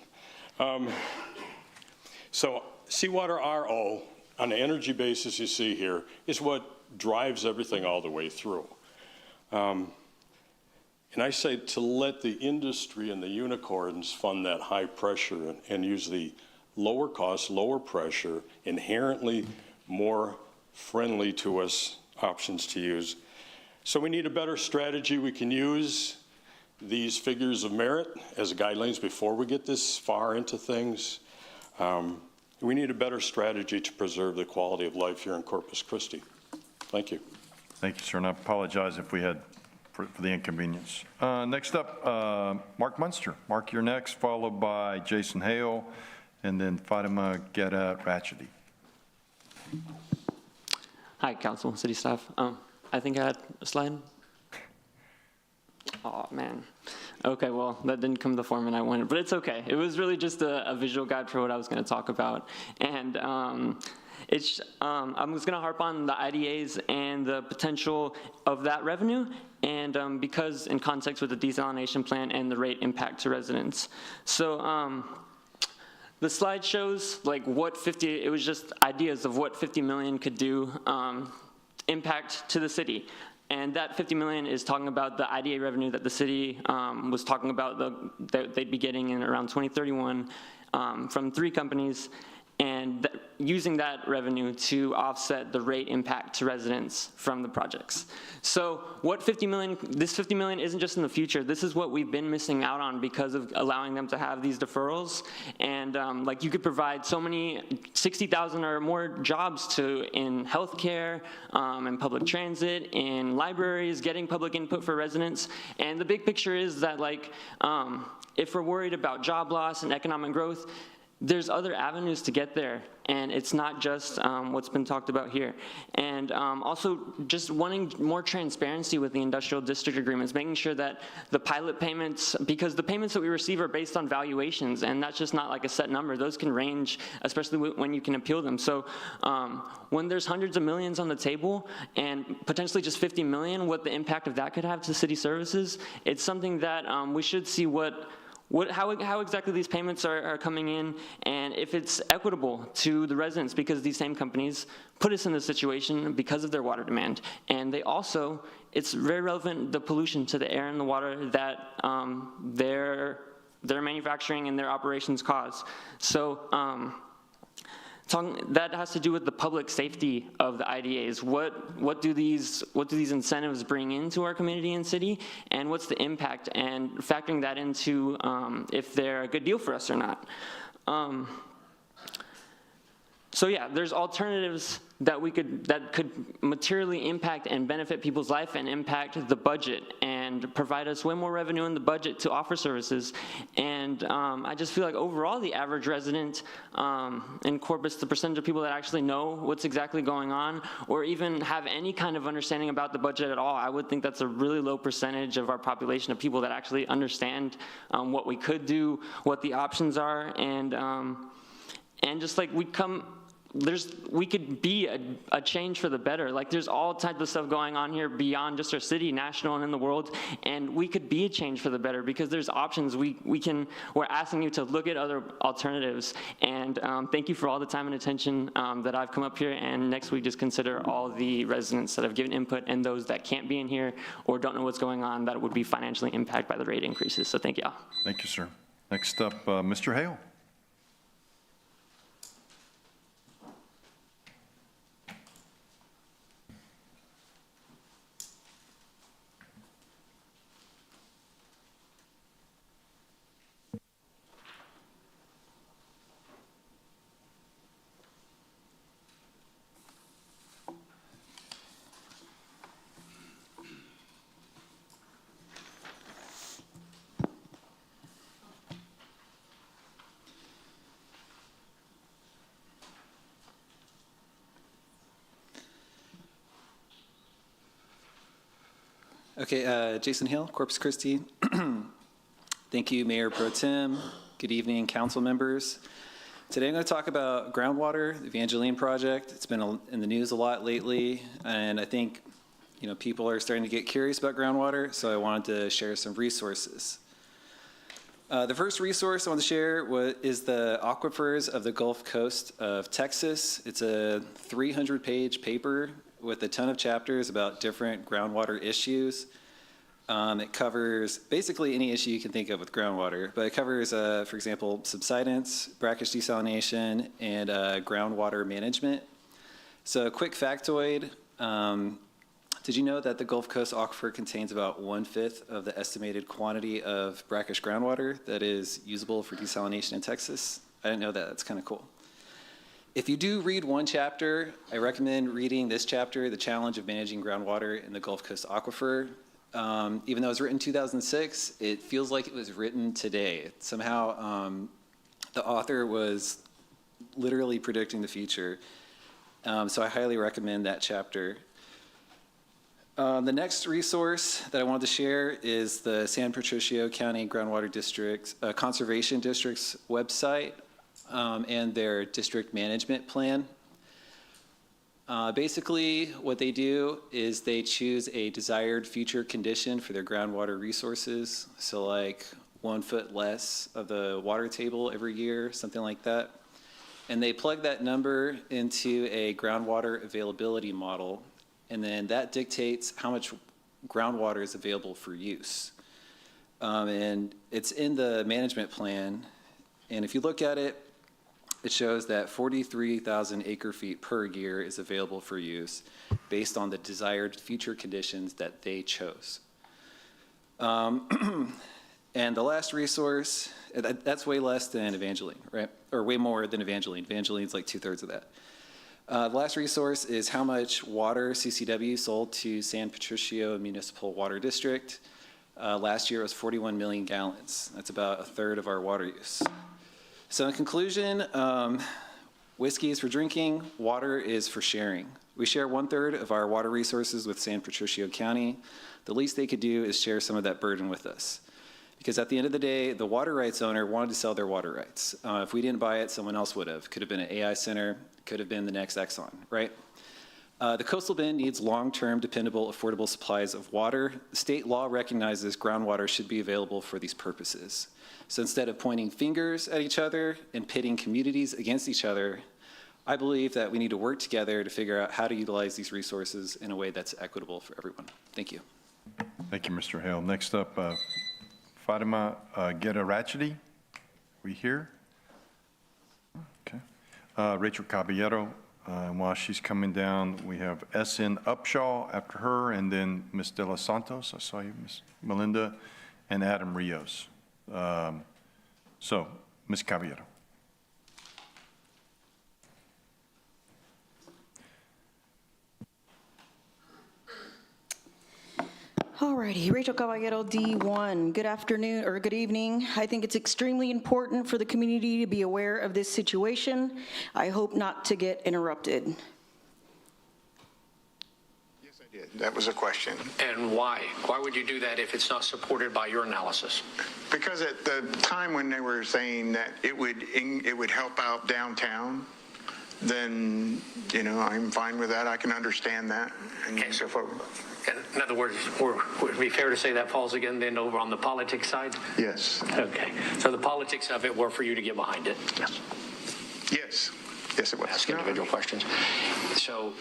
So seawater RO, on the energy basis you see here, is what drives everything all the way through. And I say to let the industry and the unicorns fund that high pressure and use the lower cost, lower pressure, inherently more friendly to us options to use. So we need a better strategy we can use these figures of merit as guidelines before we get this far into things. We need a better strategy to preserve the quality of life here in Corpus Christi. Thank you. Thank you, sir, and I apologize if we had for the inconvenience. Next up, Mark Munster. Mark, you're next, followed by Jason Hale, and then Fatima Geta-Ratchety. Hi, Council, City staff. I think I had a slide. Oh, man. Okay, well, that didn't come the format I wanted, but it's okay. It was really just a visual guide for what I was going to talk about. And I'm just going to harp on the IDAs and the potential of that revenue, and because in context with the desalination plant and the rate impact to residents. So the slide shows like it was just ideas of what 50 million could do impact to the city. And that 50 million is talking about the IDA revenue that the city was talking about that they'd be getting in around 2031 from 3 companies, and using that revenue to offset the rate impact to residents from the projects. So what 50 million, this 50 million isn't just in the future, this is what we've been missing out on because of allowing them to have these deferrals. And like you could provide so many, 60,000 or more jobs in healthcare, in public transit, in libraries, getting public input for residents. And the big picture is that like, if we're worried about job loss and economic growth, there's other avenues to get there, and it's not just what's been talked about here. And also just wanting more transparency with the industrial district agreements, making sure that the pilot payments, because the payments that we receive are based on valuations, and that's just not like a set number. Those can range, especially when you can appeal them. So when there's hundreds of millions on the table and potentially just 50 million, what the impact of that could have to city services, it's something that we should see how exactly these payments are coming in, and if it's equitable to the residents, because these same companies put us in this situation because of their water demand. And they also, it's very relevant, the pollution to the air and the water that their manufacturing and their operations cause. So that has to do with the public safety of the IDAs. What do these incentives bring into our community and city, and what's the impact, and factoring that into if they're a good deal for us or not. So yeah, there's alternatives that could materially impact and benefit people's life and impact the budget and provide us way more revenue in the budget to offer services. And I just feel like overall the average resident in Corpus, the percentage of people that actually know what's exactly going on or even have any kind of understanding about the budget at all, I would think that's a really low percentage of our population of people that actually understand what we could do, what the options are, and just like we could be a change for the better. Like there's all types of stuff going on here beyond just our city, national and in the world, and we could be a change for the better because there's options. We're asking you to look at other alternatives, and thank you for all the time and attention that I've come up here, and next week just consider all the residents that have given input and those that can't be in here or don't know what's going on that would be financially impacted by the rate increases. So thank you all. Thank you, sir. Next up, Mr. Hale. Okay, Jason Hill, Corpus Christi. Thank you, Mayor Pro Tem. Good evening, council members. Today I'm going to talk about groundwater, the Evangeline project. It's been in the news a lot lately, and I think people are starting to get curious about groundwater, so I wanted to share some resources. The first resource I want to share is the aquifers of the Gulf Coast of Texas. It's a 300-page paper with a ton of chapters about different groundwater issues. It covers basically any issue you can think of with groundwater, but it covers, for example, subsidence, brackish desalination, and groundwater management. So a quick factoid, Did you know that the Gulf Coast Aquifer contains about 1/5 of the estimated quantity of brackish groundwater that is usable for desalination in Texas? I didn't know that. That's kind of cool. If you do read one chapter, I recommend reading this chapter, The Challenge of Managing Groundwater in the Gulf Coast Aquifer. Even though it was written in 2006, it feels like it was written today. Somehow, the author was literally predicting the future. So I highly recommend that chapter. The next resource that I wanted to share is the San Patricio County Groundwater District Conservation District's website and their district management plan. Basically, what they do is they choose a desired future condition for their groundwater resources. So like 1 foot less of the water table every year, something like that. And they plug that number into a groundwater availability model. And then that dictates how much groundwater is available for use. And it's in the management plan. And if you look at it, it shows that 43,000 acre feet per year is available for use based on the desired future conditions that they chose. And the last resource, that's way less than Evangeline, right? Or way more than Evangeline. Evangeline's like 2/3 of that. The last resource is how much water CCW sold to San Patricio Municipal Water District. Last year it was 41 million gallons. That's about 1/3 of our water use. So in conclusion, whiskey is for drinking, water is for sharing. We share 1/3 of our water resources with San Patricio County. The least they could do is share some of that burden with us. Because at the end of the day, the water rights owner wanted to sell their water rights. If we didn't buy it, someone else would have. Could have been an AI center, could have been the next Exxon, right? The coastal bend needs long-term, dependable, affordable supplies of water. State law recognizes groundwater should be available for these purposes. So instead of pointing fingers at each other and pitting communities against each other, I believe that we need to work together to figure out how to utilize these resources in a way that's equitable for everyone. Thank you. Thank you, Mr. Hale. Next up, Fatima Guerra-Ratchety. We here? Okay. Rachel Caballero. And while she's coming down, we have S.N. Upshaw after her, and then Ms. De Los Santos. I saw you, Ms. Melinda, and Adam Rios. So, Ms. Caballero. All righty, Rachel Caballero, D1. Good afternoon, or good evening. I think it's extremely important for the community to be aware of this situation. I hope not to get interrupted. Yes, I did. That was a question. And why? Why would you do that if it's not supported by your analysis? Because at the time when they were saying that it would help out downtown, then, you know, I'm fine with that. I can understand that. Okay, so in other words, would it be fair to say that falls again then over on the politics side? Yes. Okay. So the politics of it were for you to get behind it? Yes. Yes. Yes, it was. Ask individual questions. So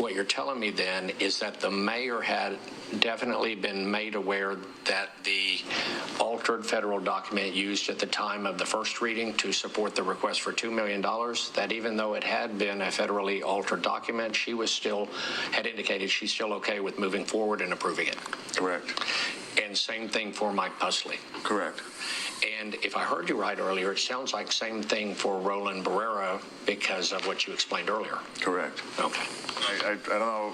what you're telling me then is that the mayor had definitely been made aware that the altered federal document used at the time of the first reading to support the request for $2 million, that even though it had been a federally altered document, she was still, had indicated she's still okay with moving forward and approving it. Correct. And same thing for Mike Pusley. Correct. And if I heard you right earlier, it sounds like same thing for Roland Barrera because of what you explained earlier. Correct. Okay. I don't know,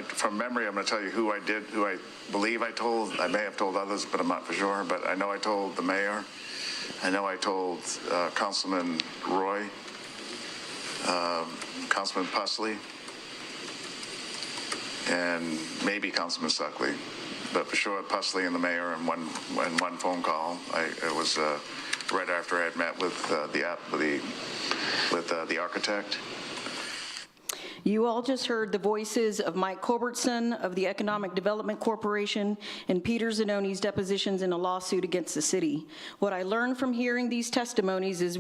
from memory, I'm going to tell you who I believe I told. I may have told others, but I'm not for sure. But I know I told the mayor. I know I told Councilman Roy, Councilman Pusley, and maybe Councilman Suckley. But for sure, Pusley and the mayor in one phone call. It was right after I had met with the architect. You all just heard the voices of Mike Culbertson of the Economic Development Corporation and Peter Zanoni's depositions in a lawsuit against the city. What I learned from hearing these testimonies is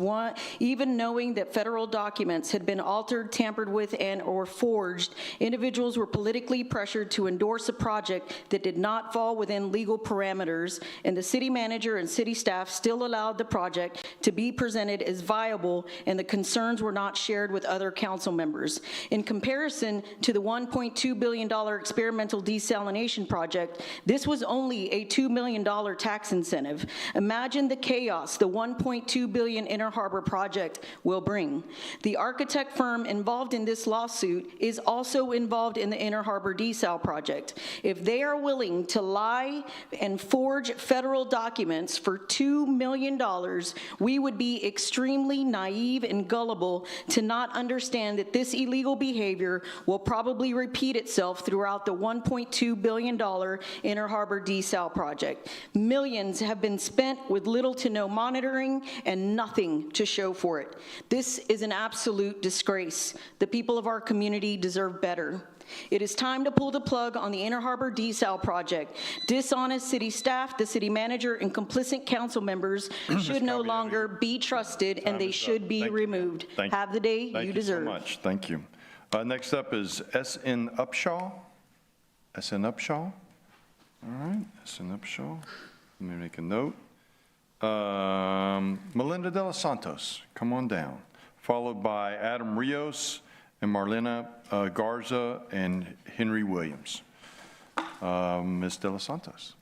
even knowing that federal documents had been altered, tampered with, and or forged, individuals were politically pressured to endorse a project that did not fall within legal parameters, and the city manager and city staff still allowed the project to be presented as viable, and the concerns were not shared with other council members. In comparison to the $1.2 billion experimental desalination project, this was only a $2 million tax incentive. Imagine the chaos the $1.2 billion Inner Harbor project will bring. The architect firm involved in this lawsuit is also involved in the Inner Harbor desal project. If they are willing to lie and forge federal documents for $2 million, we would be extremely naive and gullible to not understand that this illegal behavior will probably repeat itself throughout the $1.2 billion Inner Harbor desal project. Millions have been spent with little to no monitoring and nothing to show for it. This is an absolute disgrace. The people of our community deserve better. It is time to pull the plug on the Inner Harbor desal project. Dishonest city staff, the city manager, and complicit council members should no longer be trusted, and they should be removed. Have the day you deserve. Thank you so much. Thank you. Next up is S.N. Upshaw. S.N. Upshaw. All right, S.N. Upshaw. Let me make a note. Melinda De Los Santos, come on down. Followed by Adam Rios and Marlena Garza and Henry Williams. Ms. De Los Santos.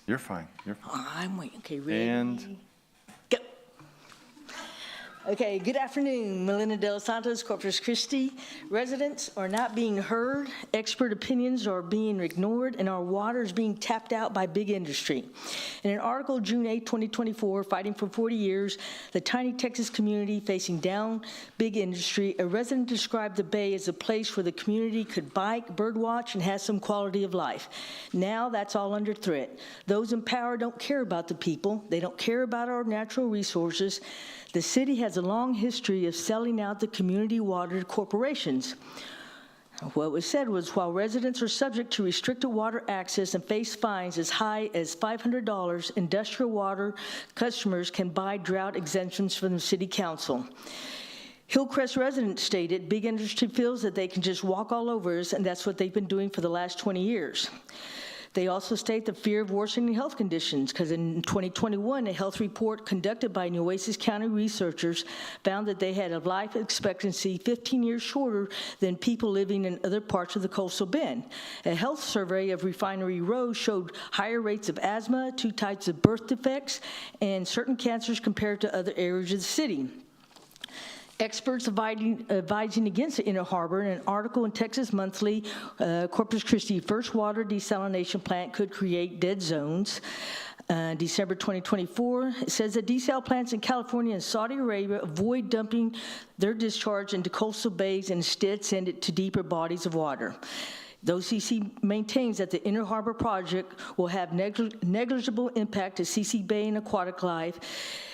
You're fine. You're fine. I'm waiting. Okay, ready? And go. Okay, good afternoon. Melinda De Los Santos, Corpus Christi. Residents are not being heard, expert opinions are being ignored, and our water is being tapped out by big industry. In an article June 8, 2024, Fighting for 40 Years, the tiny Texas community facing down big industry, a resident described the Bay as a place where the community could bike, birdwatch, and have some quality of life. Now that's all under threat. Those in power don't care about the people. They don't care about our natural resources. The city has a long history of selling out the community water to corporations. What was said was, while residents are subject to restricted water access and face fines as high as $500, industrial water customers can buy drought exemptions from the city council. Hillcrest residents stated, big industry feels that they can just walk all over us, and that's what they've been doing for the last 20 years. They also state the fear of worsening health conditions, because in 2021, a health report conducted by Nueces County researchers found that they had a life expectancy 15 years shorter than people living in other parts of the coastal bend. A health survey of Refinery Road showed higher rates of asthma, 2 types of birth defects, and certain cancers compared to other areas of the city. Experts advising against the Inner Harbor in an article in Texas Monthly, Corpus Christi first water desalination plant could create dead zones. December 2024, it says that desal plants in California and Saudi Arabia avoid dumping their discharge into coastal bays and instead send it to deeper bodies of water. Though CC maintains that the Inner Harbor project will have negligible impact to CC Bay and aquatic life,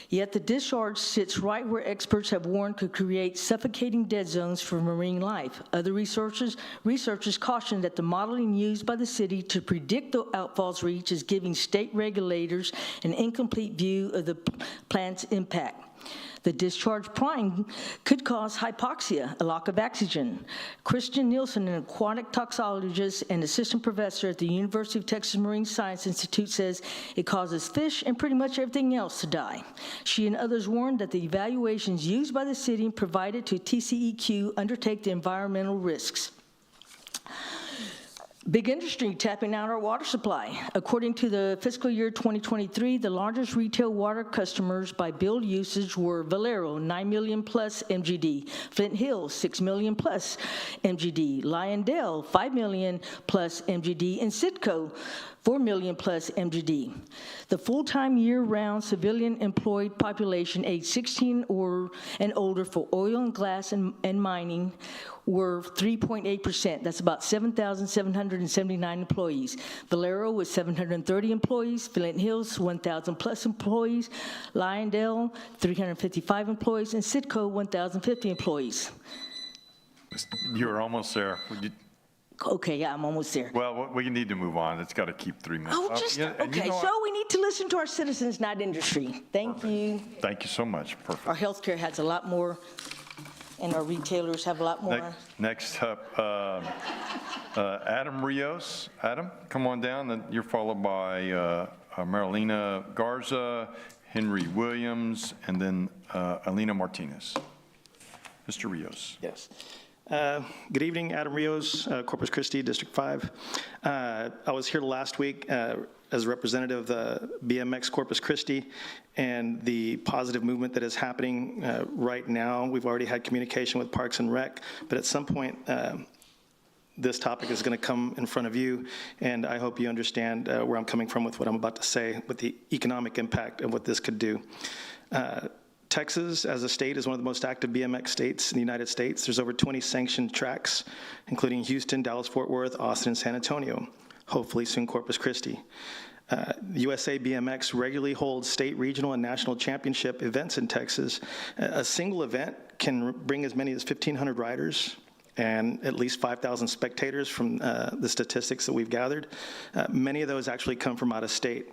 yet the discharge sits right where experts have warned could create suffocating dead zones for marine life. Other researchers caution that the modeling used by the city to predict the outfalls reach is giving state regulators an incomplete view of the plant's impact. The discharge prime could cause hypoxia, a lack of oxygen. Christian Nielsen, an aquatic toxicologist and assistant professor at the University of Texas Marine Science Institute, says it causes fish and pretty much everything else to die. She and others warned that the evaluations used by the city and provided to TCEQ undertake the environmental risks. Big industry tapping out our water supply. According to the fiscal year 2023, the largest retail water customers by billed usage were Valero, 9 million plus MGD, Flint Hills, 6 million plus MGD, Lyondale, 5 million plus MGD, and Citco, 4 million plus MGD. The full-time year-round civilian employed population aged 16 and older for oil and gas and mining were 3.8%. That's about 7,779 employees. Valero was 730 employees, Flint Hills 1,000 plus employees, Lyondale 355 employees, and Citco 1,050 employees. you're almost there. Okay, yeah, I'm almost there. Well, we need to move on. It's got to keep 3 minutes. Oh, just, okay, so we need to listen to our citizens, not industry. Thank you. Thank you so much. Perfect. Our healthcare has a lot more and our retailers have a lot more. Next up, Adam Rios. Adam, come on down. Then you're followed by Marilena Garza, Henry Williams, and then Alina Martinez. Mr. Rios. Yes. Good evening, Adam Rios, Corpus Christi, District 5. I was here last week as a representative of the BMX Corpus Christi and the positive movement that is happening right now. We've already had communication with Parks and Rec, but at some point, this topic is going to come in front of you, and I hope you understand where I'm coming from with what I'm about to say, with the economic impact of what this could do. Texas, as a state, is one of the most active BMX states in the United States. There's over 20 sanctioned tracks, including Houston, Dallas-Fort Worth, Austin, and San Antonio. Hopefully soon Corpus Christi. USA BMX regularly holds state, regional, and national championship events in Texas. A single event can bring as many as 1,500 riders and at least 5,000 spectators from the statistics that we've gathered. Many of those actually come from out of state.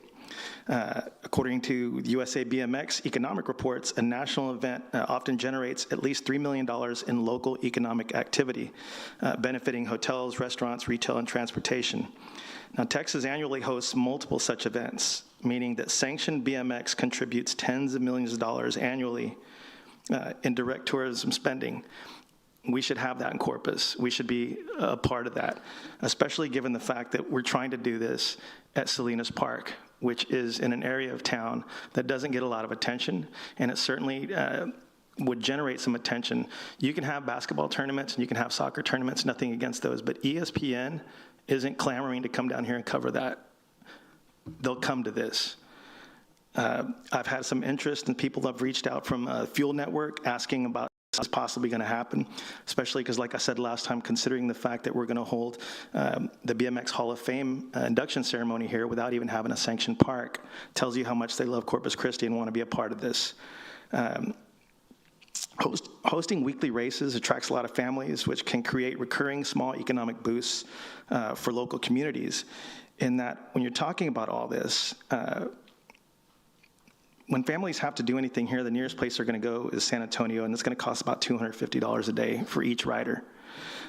According to USA BMX economic reports, a national event often generates at least $3 million in local economic activity, benefiting hotels, restaurants, retail, and transportation. Now, Texas annually hosts multiple such events, meaning that sanctioned BMX contributes tens of millions of dollars annually in direct tourism spending. We should have that in Corpus. We should be a part of that, especially given the fact that we're trying to do this at Salinas Park, which is in an area of town that doesn't get a lot of attention, and it certainly would generate some attention. You can have basketball tournaments and you can have soccer tournaments, nothing against those, but ESPN isn't clamoring to come down here and cover that. They'll come to this. I've had some interest, and people have reached out from Fuel Network asking about what's possibly going to happen, especially because, like I said last time, considering the fact that we're going to hold the BMX Hall of Fame induction ceremony here without even having a sanctioned park, tells you how much they love Corpus Christi and want to be a part of this. Hosting weekly races attracts a lot of families, which can create recurring small economic boosts for local communities. In that, when you're talking about all this, when families have to do anything here, the nearest place they're going to go is San Antonio, and it's going to cost about $250 a day for each rider.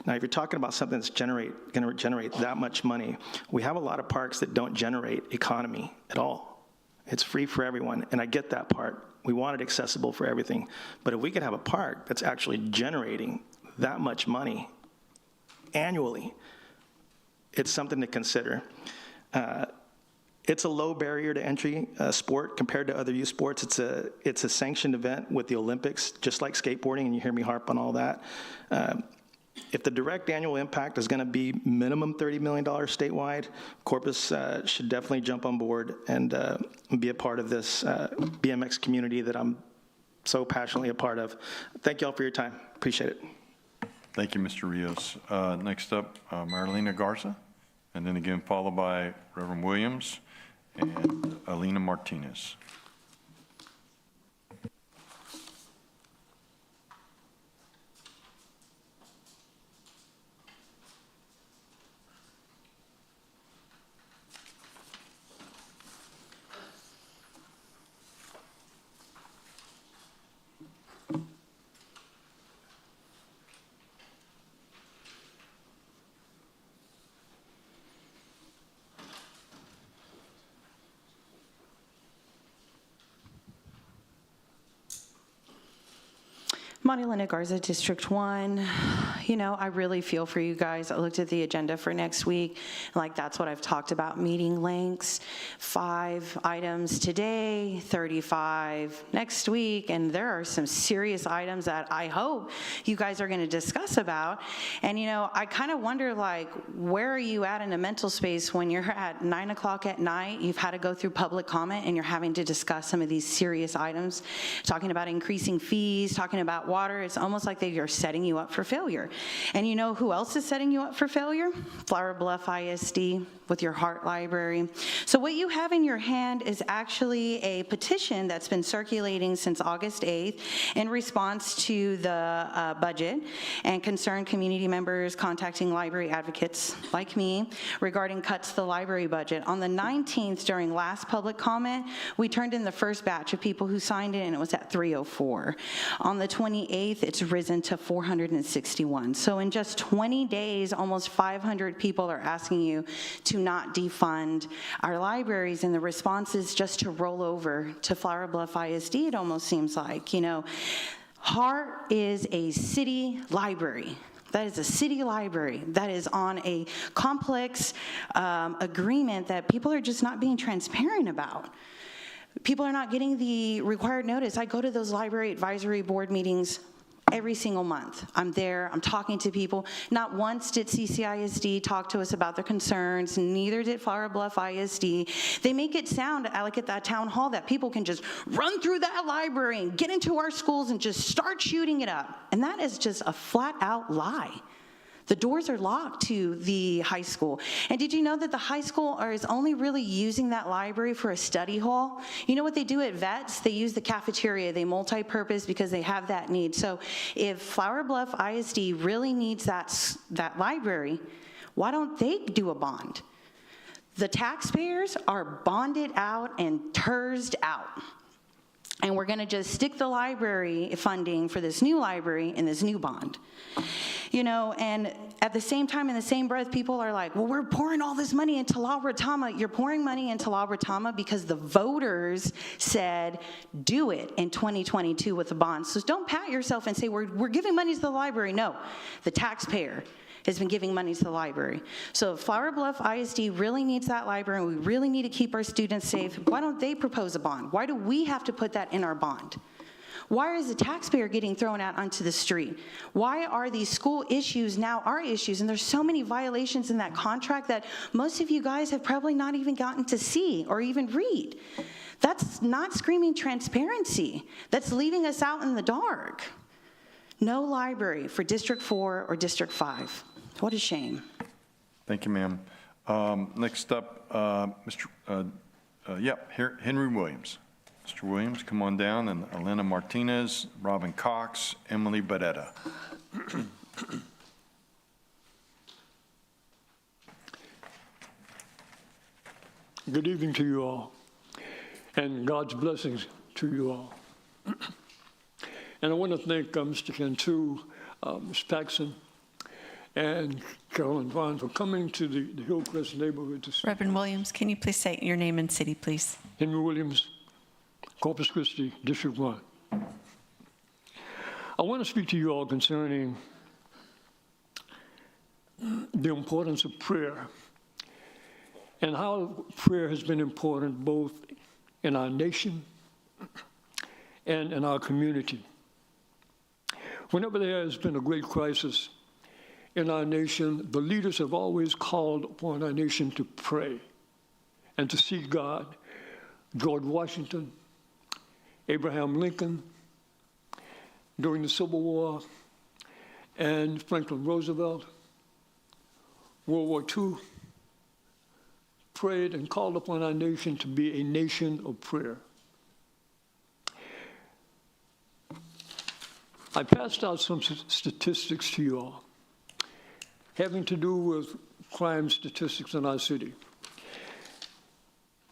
Now, if you're talking about something that's going to generate that much money, we have a lot of parks that don't generate economy at all. It's free for everyone, and I get that part. We want it accessible for everything. But if we could have a park that's actually generating that much money annually, it's something to consider. It's a low barrier to entry sport compared to other youth sports. It's a sanctioned event with the Olympics, just like skateboarding, and you hear me harp on all that. If the direct annual impact is going to be minimum $30 million statewide, Corpus should definitely jump on board and be a part of this BMX community that I'm so passionately a part of. Thank you all for your time. Appreciate it. Thank you, Mr. Rios. Next up, Marilena Garza, and then again followed by Reverend Williams and Alina Martinez. Marilena Garza, District 1. You know, I really feel for you guys. I looked at the agenda for next week, like that's what I've talked about, meeting lengths, 5 items today, 35 next week, and there are some serious items that I hope you guys are going to discuss about. And, you know, I kind of wonder, like, where are you at in a mental space when you're at 9 o'clock at night, you've had to go through public comment, and you're having to discuss some of these serious items, talking about increasing fees, talking about water. It's almost like they are setting you up for failure. And you know who else is setting you up for failure? Flower Bluff ISD with your Hart Library. So what you have in your hand is actually a petition that's been circulating since August 8th in response to the budget and concerned community members contacting library advocates like me regarding cuts to the library budget. On the 19th, during last public comment, we turned in the first batch of people who signed it, and it was at 304. On the 28th, it's risen to 461. So in just 20 days, almost 500 people are asking you to not defund our libraries, and the response is just to roll over to Flower Bluff ISD, it almost seems like. You know, Hart is a city library. That is a city library that is on a complex agreement that people are just not being transparent about. People are not getting the required notice. I go to those library advisory board meetings every single month. I'm there, I'm talking to people. Not once did CCISD talk to us about their concerns, neither did Flower Bluff ISD. They make it sound like at that town hall that people can just run through that library and get into our schools and just start shooting it up. And that is just a flat out lie. The doors are locked to the high school. And did you know that the high school is only really using that library for a study hall? You know what they do at VETS? They use the cafeteria. They multi-purpose because they have that need. So if Flower Bluff ISD really needs that library, why don't they do a bond? The taxpayers are bonded out and TERS'd out. And we're gonna just stick the library funding for this new library in this new bond. You know, and at the same time, in the same breath, people are like, well, we're pouring all this money into La Retama. You're pouring money into La Retama because the voters said, do it in 2022 with the bonds. So don't pat yourself and say, we're giving money to the library. No, the taxpayer has been giving money to the library. So if Flower Bluff ISD really needs that library and we really need to keep our students safe, why don't they propose a bond? Why do we have to put that in our bond? Why is the taxpayer getting thrown out onto the street? Why are these school issues now our issues? And there's so many violations in that contract that most of you guys have probably not even gotten to see or even read. That's not screaming transparency. That's leaving us out in the dark. No library for District 4 or District 5. What a shame. Thank you, ma'am. Next up, Henry Williams. Mr. Williams, come on down, and Elena Martinez, Robin Cox, Emily Badetta. Good evening to you all, and God's blessings to you all. And I want to thank Mr. Cantu, Ms. Paxson, and Carolyn Vaughn for coming to the Hillcrest neighborhood to see. Reverend Williams, can you please say your name and city, please? Henry Williams, Corpus Christi, District 1. I want to speak to you all concerning the importance of prayer and how prayer has been important both in our nation and in our community. Whenever there has been a great crisis in our nation, the leaders have always called upon our nation to pray and to seek God. George Washington, Abraham Lincoln, during the Civil War, and Franklin Roosevelt, World War II, prayed and called upon our nation to be a nation of prayer. I passed out some statistics to you all having to do with crime statistics in our city.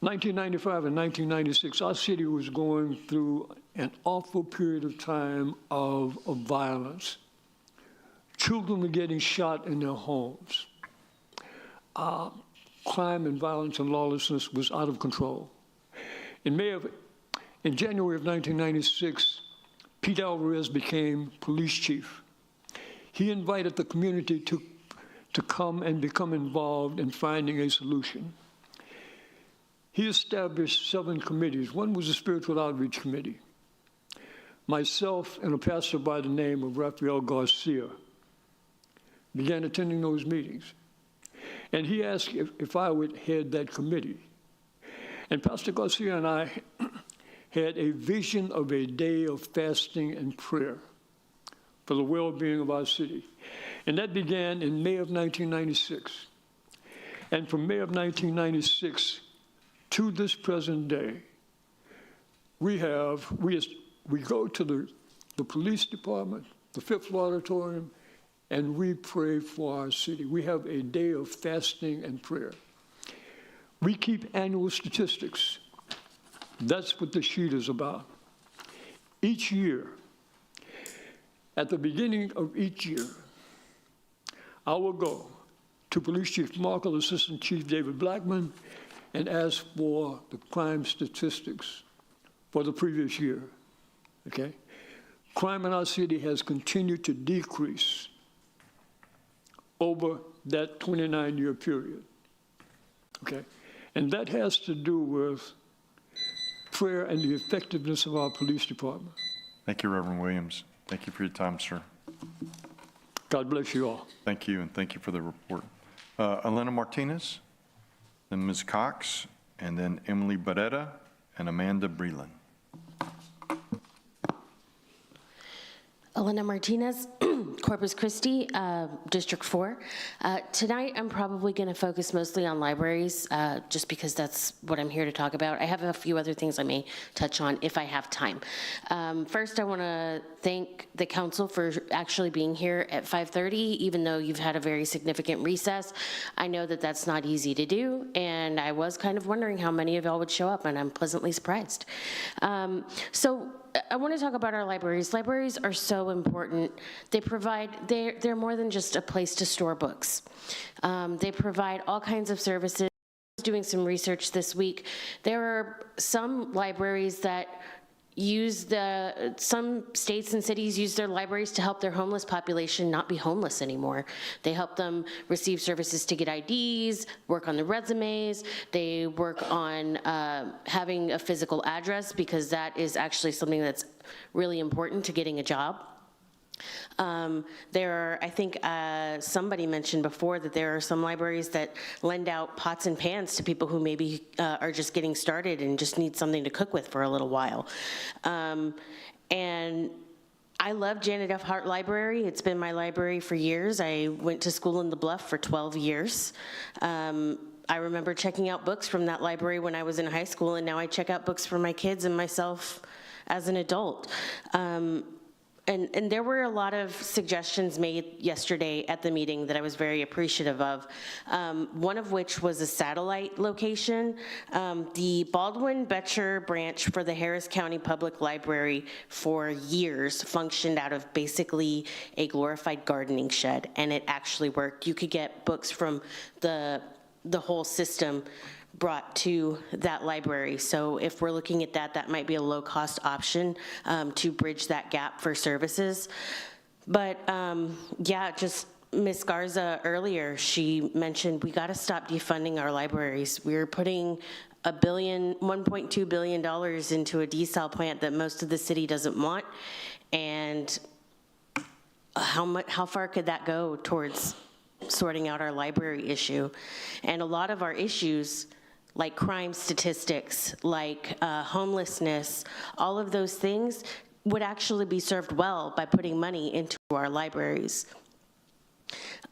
1995 and 1996, our city was going through an awful period of time of violence. Children were getting shot in their homes. Crime and violence and lawlessness was out of control. In January of 1996, Pete Alvarez became police chief. He invited the community to come and become involved in finding a solution. He established 7 committees. One was a spiritual outreach committee. Myself and a pastor by the name of Rafael Garcia began attending those meetings. And he asked if I would head that committee. And Pastor Garcia and I had a vision of a day of fasting and prayer for the well-being of our city. And that began in May of 1996. And from May of 1996 to this present day, we go to the police department, the fifth floor auditorium, and we pray for our city. We have a day of fasting and prayer. We keep annual statistics. That's what the sheet is about. Each year, at the beginning of each year, I will go to Police Chief Markle, Assistant Chief David Blackman, and ask for the crime statistics for the previous year, okay? Crime in our city has continued to decrease over that 29-year period, okay? And that has to do with prayer and the effectiveness of our police department. Thank you, Reverend Williams. Thank you for your time, sir. God bless you all. Thank you, and thank you for the report. Elena Martinez, then Ms. Cox, and then Emily Barrera and Amanda Breland. Elena Martinez, Corpus Christi, District 4. Tonight, I'm probably going to focus mostly on libraries, just because that's what I'm here to talk about. I have a few other things I may touch on if I have time. First, I want to thank the council for actually being here at 5:30, even though you've had a very significant recess. I know that that's not easy to do, and I was kind of wondering how many of y'all would show up, and I'm pleasantly surprised. So I want to talk about our libraries. Libraries are so important. They provide, they're more than just a place to store books. They provide all kinds of services. I was doing some research this week. There are some libraries that some states and cities use their libraries to help their homeless population not be homeless anymore. They help them receive services to get IDs, work on the resumes. They work on having a physical address, because that is actually something that's really important to getting a job. There are, I think somebody mentioned before that there are some libraries that lend out pots and pans to people who maybe are just getting started and just need something to cook with for a little while. And I love Janet F. Hart Library. It's been my library for years. I went to school in the Bluff for 12 years. I remember checking out books from that library when I was in high school, and now I check out books for my kids and myself as an adult. And there were a lot of suggestions made yesterday at the meeting that I was very appreciative of, one of which was a satellite location. The Baldwin-Betcher branch for the Harris County Public Library for years functioned out of basically a glorified gardening shed, and it actually worked. You could get books from the whole system brought to that library. So if we're looking at that, that might be a low-cost option to bridge that gap for services. But yeah, just Ms. Garza earlier, she mentioned we got to stop defunding our libraries. We're putting $1.2 billion into a desal plant that most of the city doesn't want, and how far could that go towards sorting out our library issue? And a lot of our issues, like crime statistics, like homelessness, all of those things would actually be served well by putting money into our libraries.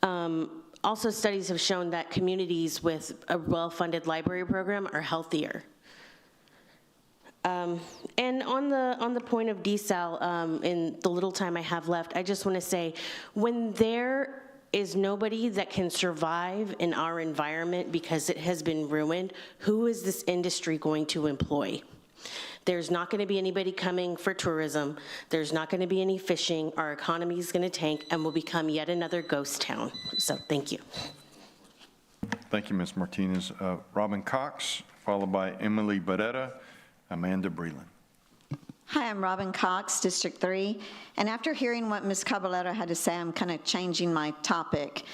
Also, studies have shown that communities with a well-funded library program are healthier. And on the point of desal, in the little time I have left, I just want to say, when there is nobody that can survive in our environment because it has been ruined, who is this industry going to employ? There's not going to be anybody coming for tourism. There's not going to be any fishing. Our economy is going to tank, and we'll become yet another ghost town. So thank you. Thank you, Ms. Martinez. Robin Cox, followed by Emily Barrera, Amanda Breland. Hi, I'm Robin Cox, District 3, and after hearing what Ms. Caballero had to say, I'm kind of changing my topic.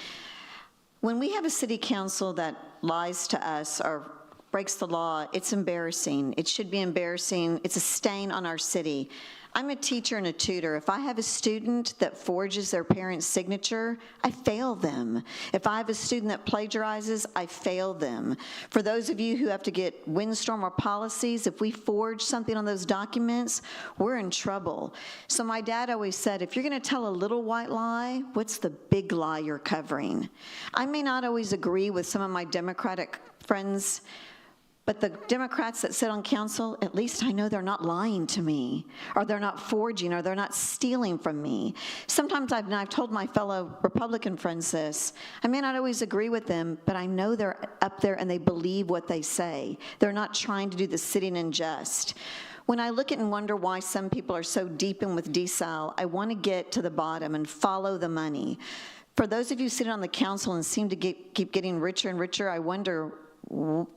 When we have a city council that lies to us or breaks the law, it's embarrassing. It should be embarrassing. It's a stain on our city. I'm a teacher and a tutor. If I have a student that forges their parent's signature, I fail them. If I have a student that plagiarizes, I fail them. For those of you who have to get windstorm or policies, if we forge something on those documents, we're in trouble. So my dad always said, if you're going to tell a little white lie, what's the big lie you're covering? I may not always agree with some of my Democratic friends, but the Democrats that sit on council, at least I know they're not lying to me, or they're not forging, or they're not stealing from me. Sometimes I've told my fellow Republican friends this. I may not always agree with them, but I know they're up there and they believe what they say. They're not trying to do the sitting and just. When I look at and wonder why some people are so deep in with desal, I want to get to the bottom and follow the money. For those of you sitting on the council and seem to keep getting richer and richer, I wonder,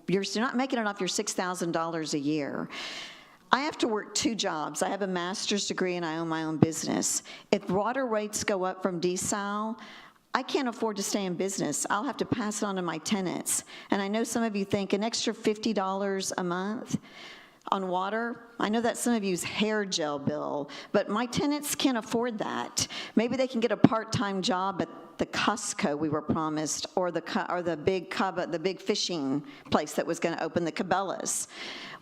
you're not making it off your $6,000 a year. I have to work 2 jobs. I have a master's degree and I own my own business. If water rates go up from desal, I can't afford to stay in business. I'll have to pass it on to my tenants. And I know some of you think an extra $50 a month on water, I know that's some of you's hair gel bill, but my tenants can't afford that. Maybe they can get a part-time job at the Costco we were promised, or the big fishing place that was going to open, the Cabela's.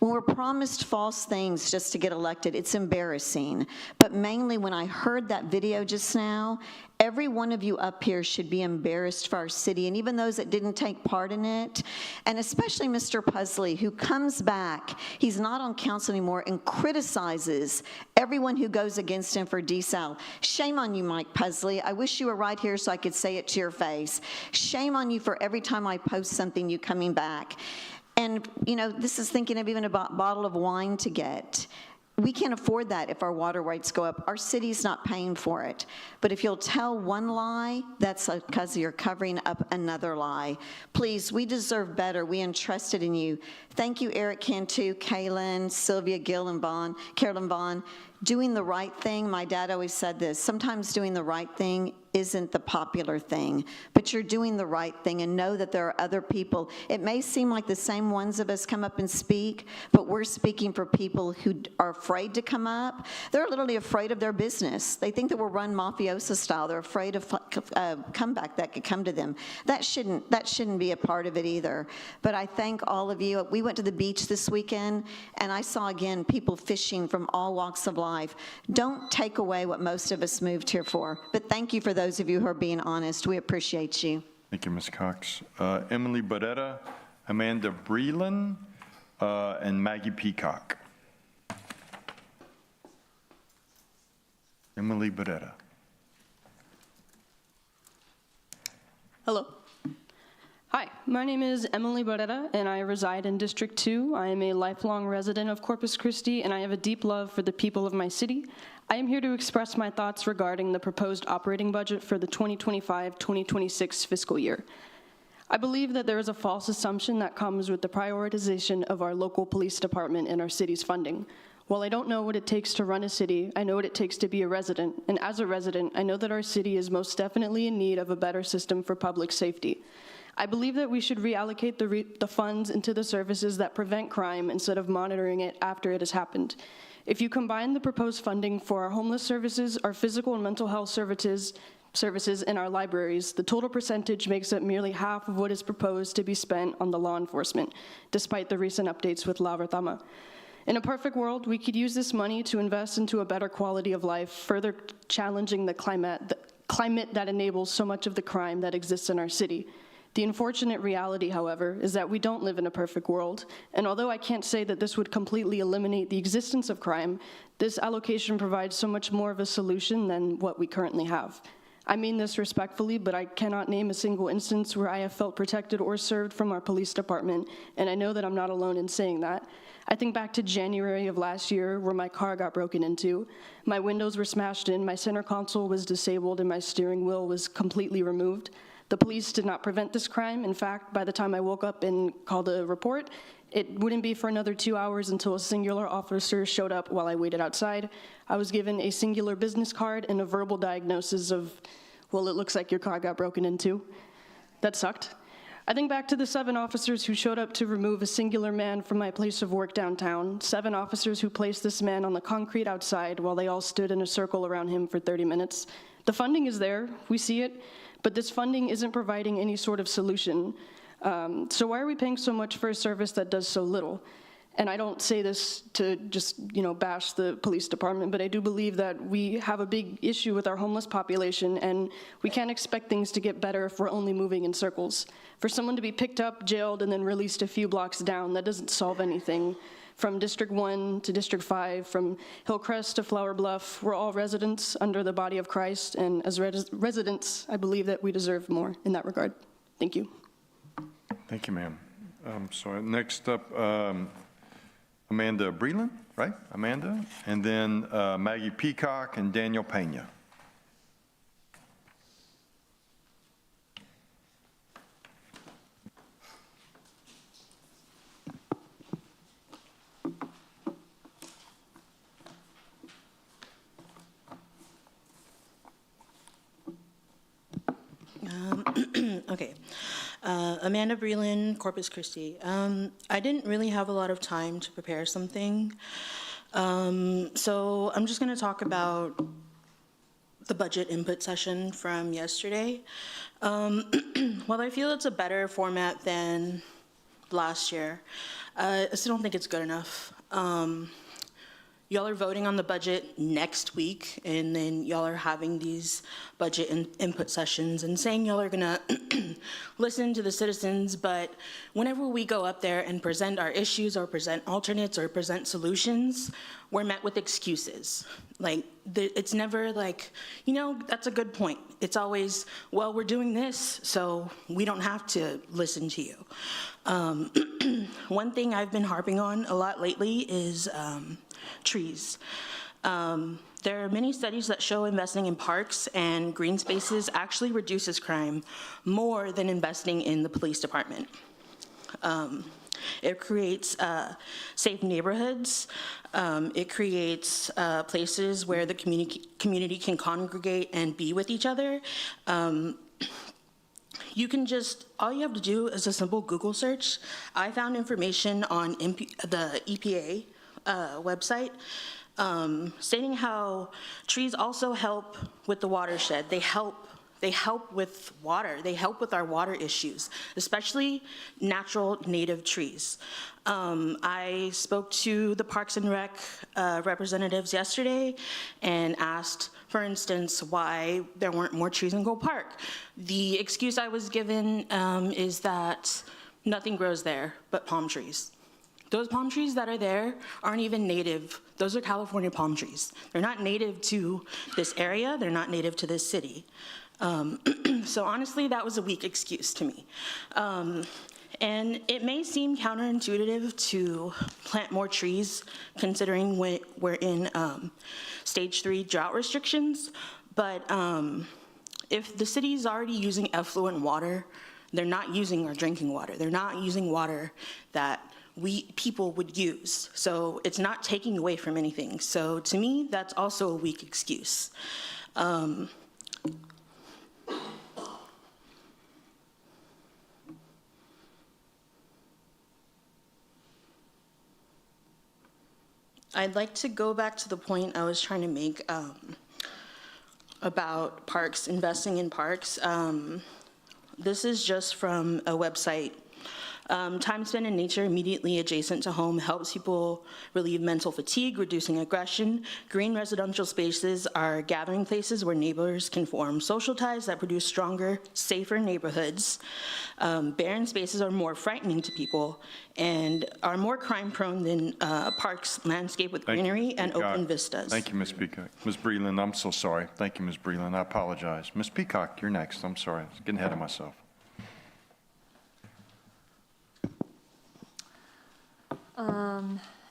When we're promised false things just to get elected, it's embarrassing. But mainly when I heard that video just now, every one of you up here should be embarrassed for our city, and even those that didn't take part in it, and especially Mr. Pusley, who comes back, he's not on council anymore, and criticizes everyone who goes against him for desal. Shame on you, Mike Pusley. I wish you were right here so I could say it to your face. Shame on you for every time I post something, you coming back. And, you know, this is thinking of even a bottle of wine to get. We can't afford that if our water rates go up. Our city's not paying for it. But if you'll tell one lie, that's because you're covering up another lie. Please, we deserve better. We entrusted in you. Thank you, Eric Cantu, Kaylin, Sylvia Gill, and Carolyn Vaughn. Doing the right thing, my dad always said this, sometimes doing the right thing isn't the popular thing, but you're doing the right thing, and know that there are other people. It may seem like the same ones of us come up and speak, but we're speaking for people who are afraid to come up. They're literally afraid of their business. They think that we're run mafioso style. They're afraid of comeback that could come to them. That shouldn't be a part of it either. But I thank all of you. We went to the beach this weekend, and I saw again people fishing from all walks of life. Don't take away what most of us moved here for, but thank you for those of you who are being honest. We appreciate you. Thank you, Ms. Cox. Emily Barrera, Amanda Breland, and Maggie Peacock. Emily Barrera. Hello. Hi, my name is Emily Barrera, and I reside in District 2. I am a lifelong resident of Corpus Christi, and I have a deep love for the people of my city. I am here to express my thoughts regarding the proposed operating budget for the 2025-2026 fiscal year. I believe that there is a false assumption that comes with the prioritization of our local police department and our city's funding. While I don't know what it takes to run a city, I know what it takes to be a resident, and as a resident, I know that our city is most definitely in need of a better system for public safety. I believe that we should reallocate the funds into the services that prevent crime instead of monitoring it after it has happened. If you combine the proposed funding for our homeless services, our physical and mental health services, and our libraries, the total percentage makes up merely half of what is proposed to be spent on the law enforcement, despite the recent updates with La Retama. In a perfect world, we could use this money to invest into a better quality of life, further challenging the climate that enables so much of the crime that exists in our city. The unfortunate reality, however, is that we don't live in a perfect world, and although I can't say that this would completely eliminate the existence of crime, this allocation provides so much more of a solution than what we currently have. I mean this respectfully, but I cannot name a single instance where I have felt protected or served from our police department, and I know that I'm not alone in saying that. I think back to January of last year where my car got broken into. My windows were smashed in, my center console was disabled, and my steering wheel was completely removed. The police did not prevent this crime. In fact, by the time I woke up and called a report, it wouldn't be for another 2 hours until a singular officer showed up while I waited outside. I was given a singular business card and a verbal diagnosis of, well, it looks like your car got broken into. That sucked. I think back to the 7 officers who showed up to remove a singular man from my place of work downtown, 7 officers who placed this man on the concrete outside while they all stood in a circle around him for 30 minutes. The funding is there, we see it, but this funding isn't providing any sort of solution. So why are we paying so much for a service that does so little? And I don't say this to just, bash the police department, but I do believe that we have a big issue with our homeless population, and we can't expect things to get better if we're only moving in circles. For someone to be picked up, jailed, and then released a few blocks down, that doesn't solve anything. From District 1 to District 5, from Hillcrest to Flower Bluff, we're all residents under the body of Christ, and as residents, I believe that we deserve more in that regard. Thank you. Thank you, ma'am. So next up, Amanda Breland, right? Amanda, and then Maggie Peacock and Daniel Pena. Okay. Amanda Breland, Corpus Christi. I didn't really have a lot of time to prepare something. So I'm just going to talk about the budget input session from yesterday. While I feel it's a better format than last year, I still don't think it's good enough. Y'all are voting on the budget next week, and then y'all are having these budget input sessions and saying y'all are gonna listen to the citizens, but whenever we go up there and present our issues or present alternates or present solutions, we're met with excuses. Like, it's never like, that's a good point. It's always, well, we're doing this, so we don't have to listen to you. One thing I've been harping on a lot lately is trees. There are many studies that show investing in parks and green spaces actually reduces crime more than investing in the police department. It creates safe neighborhoods. It creates places where the community can congregate and be with each other. You can all you have to do is a simple Google search. I found information on the EPA website stating how trees also help with the watershed. They help with water. They help with our water issues, especially natural native trees. I spoke to the Parks and Rec representatives yesterday and asked, for instance, why there weren't more trees in Gold Park. The excuse I was given is that nothing grows there but palm trees. Those palm trees that are there aren't even native. Those are California palm trees. They're not native to this area. They're not native to this city. So honestly, that was a weak excuse to me. And it may seem counterintuitive to plant more trees considering we're in stage 3 drought restrictions, but if the city's already using effluent water, they're not using our drinking water. They're not using water that people would use. So it's not taking away from anything. So to me, that's also a weak excuse. I'd like to go back to the point I was trying to make about parks, investing in parks. This is just from a website. Time spent in nature immediately adjacent to home helps people relieve mental fatigue, reducing aggression. Green residential spaces are gathering places where neighbors can form social ties that produce stronger, safer neighborhoods. Barren spaces are more frightening to people and are more crime-prone than parks landscaped with greenery and open vistas. Thank you, Ms. Peacock. Ms. Breland, I'm so sorry. Thank you, Ms. Breland. I apologize. Ms. Peacock, you're next. I'm sorry. I was getting ahead of myself.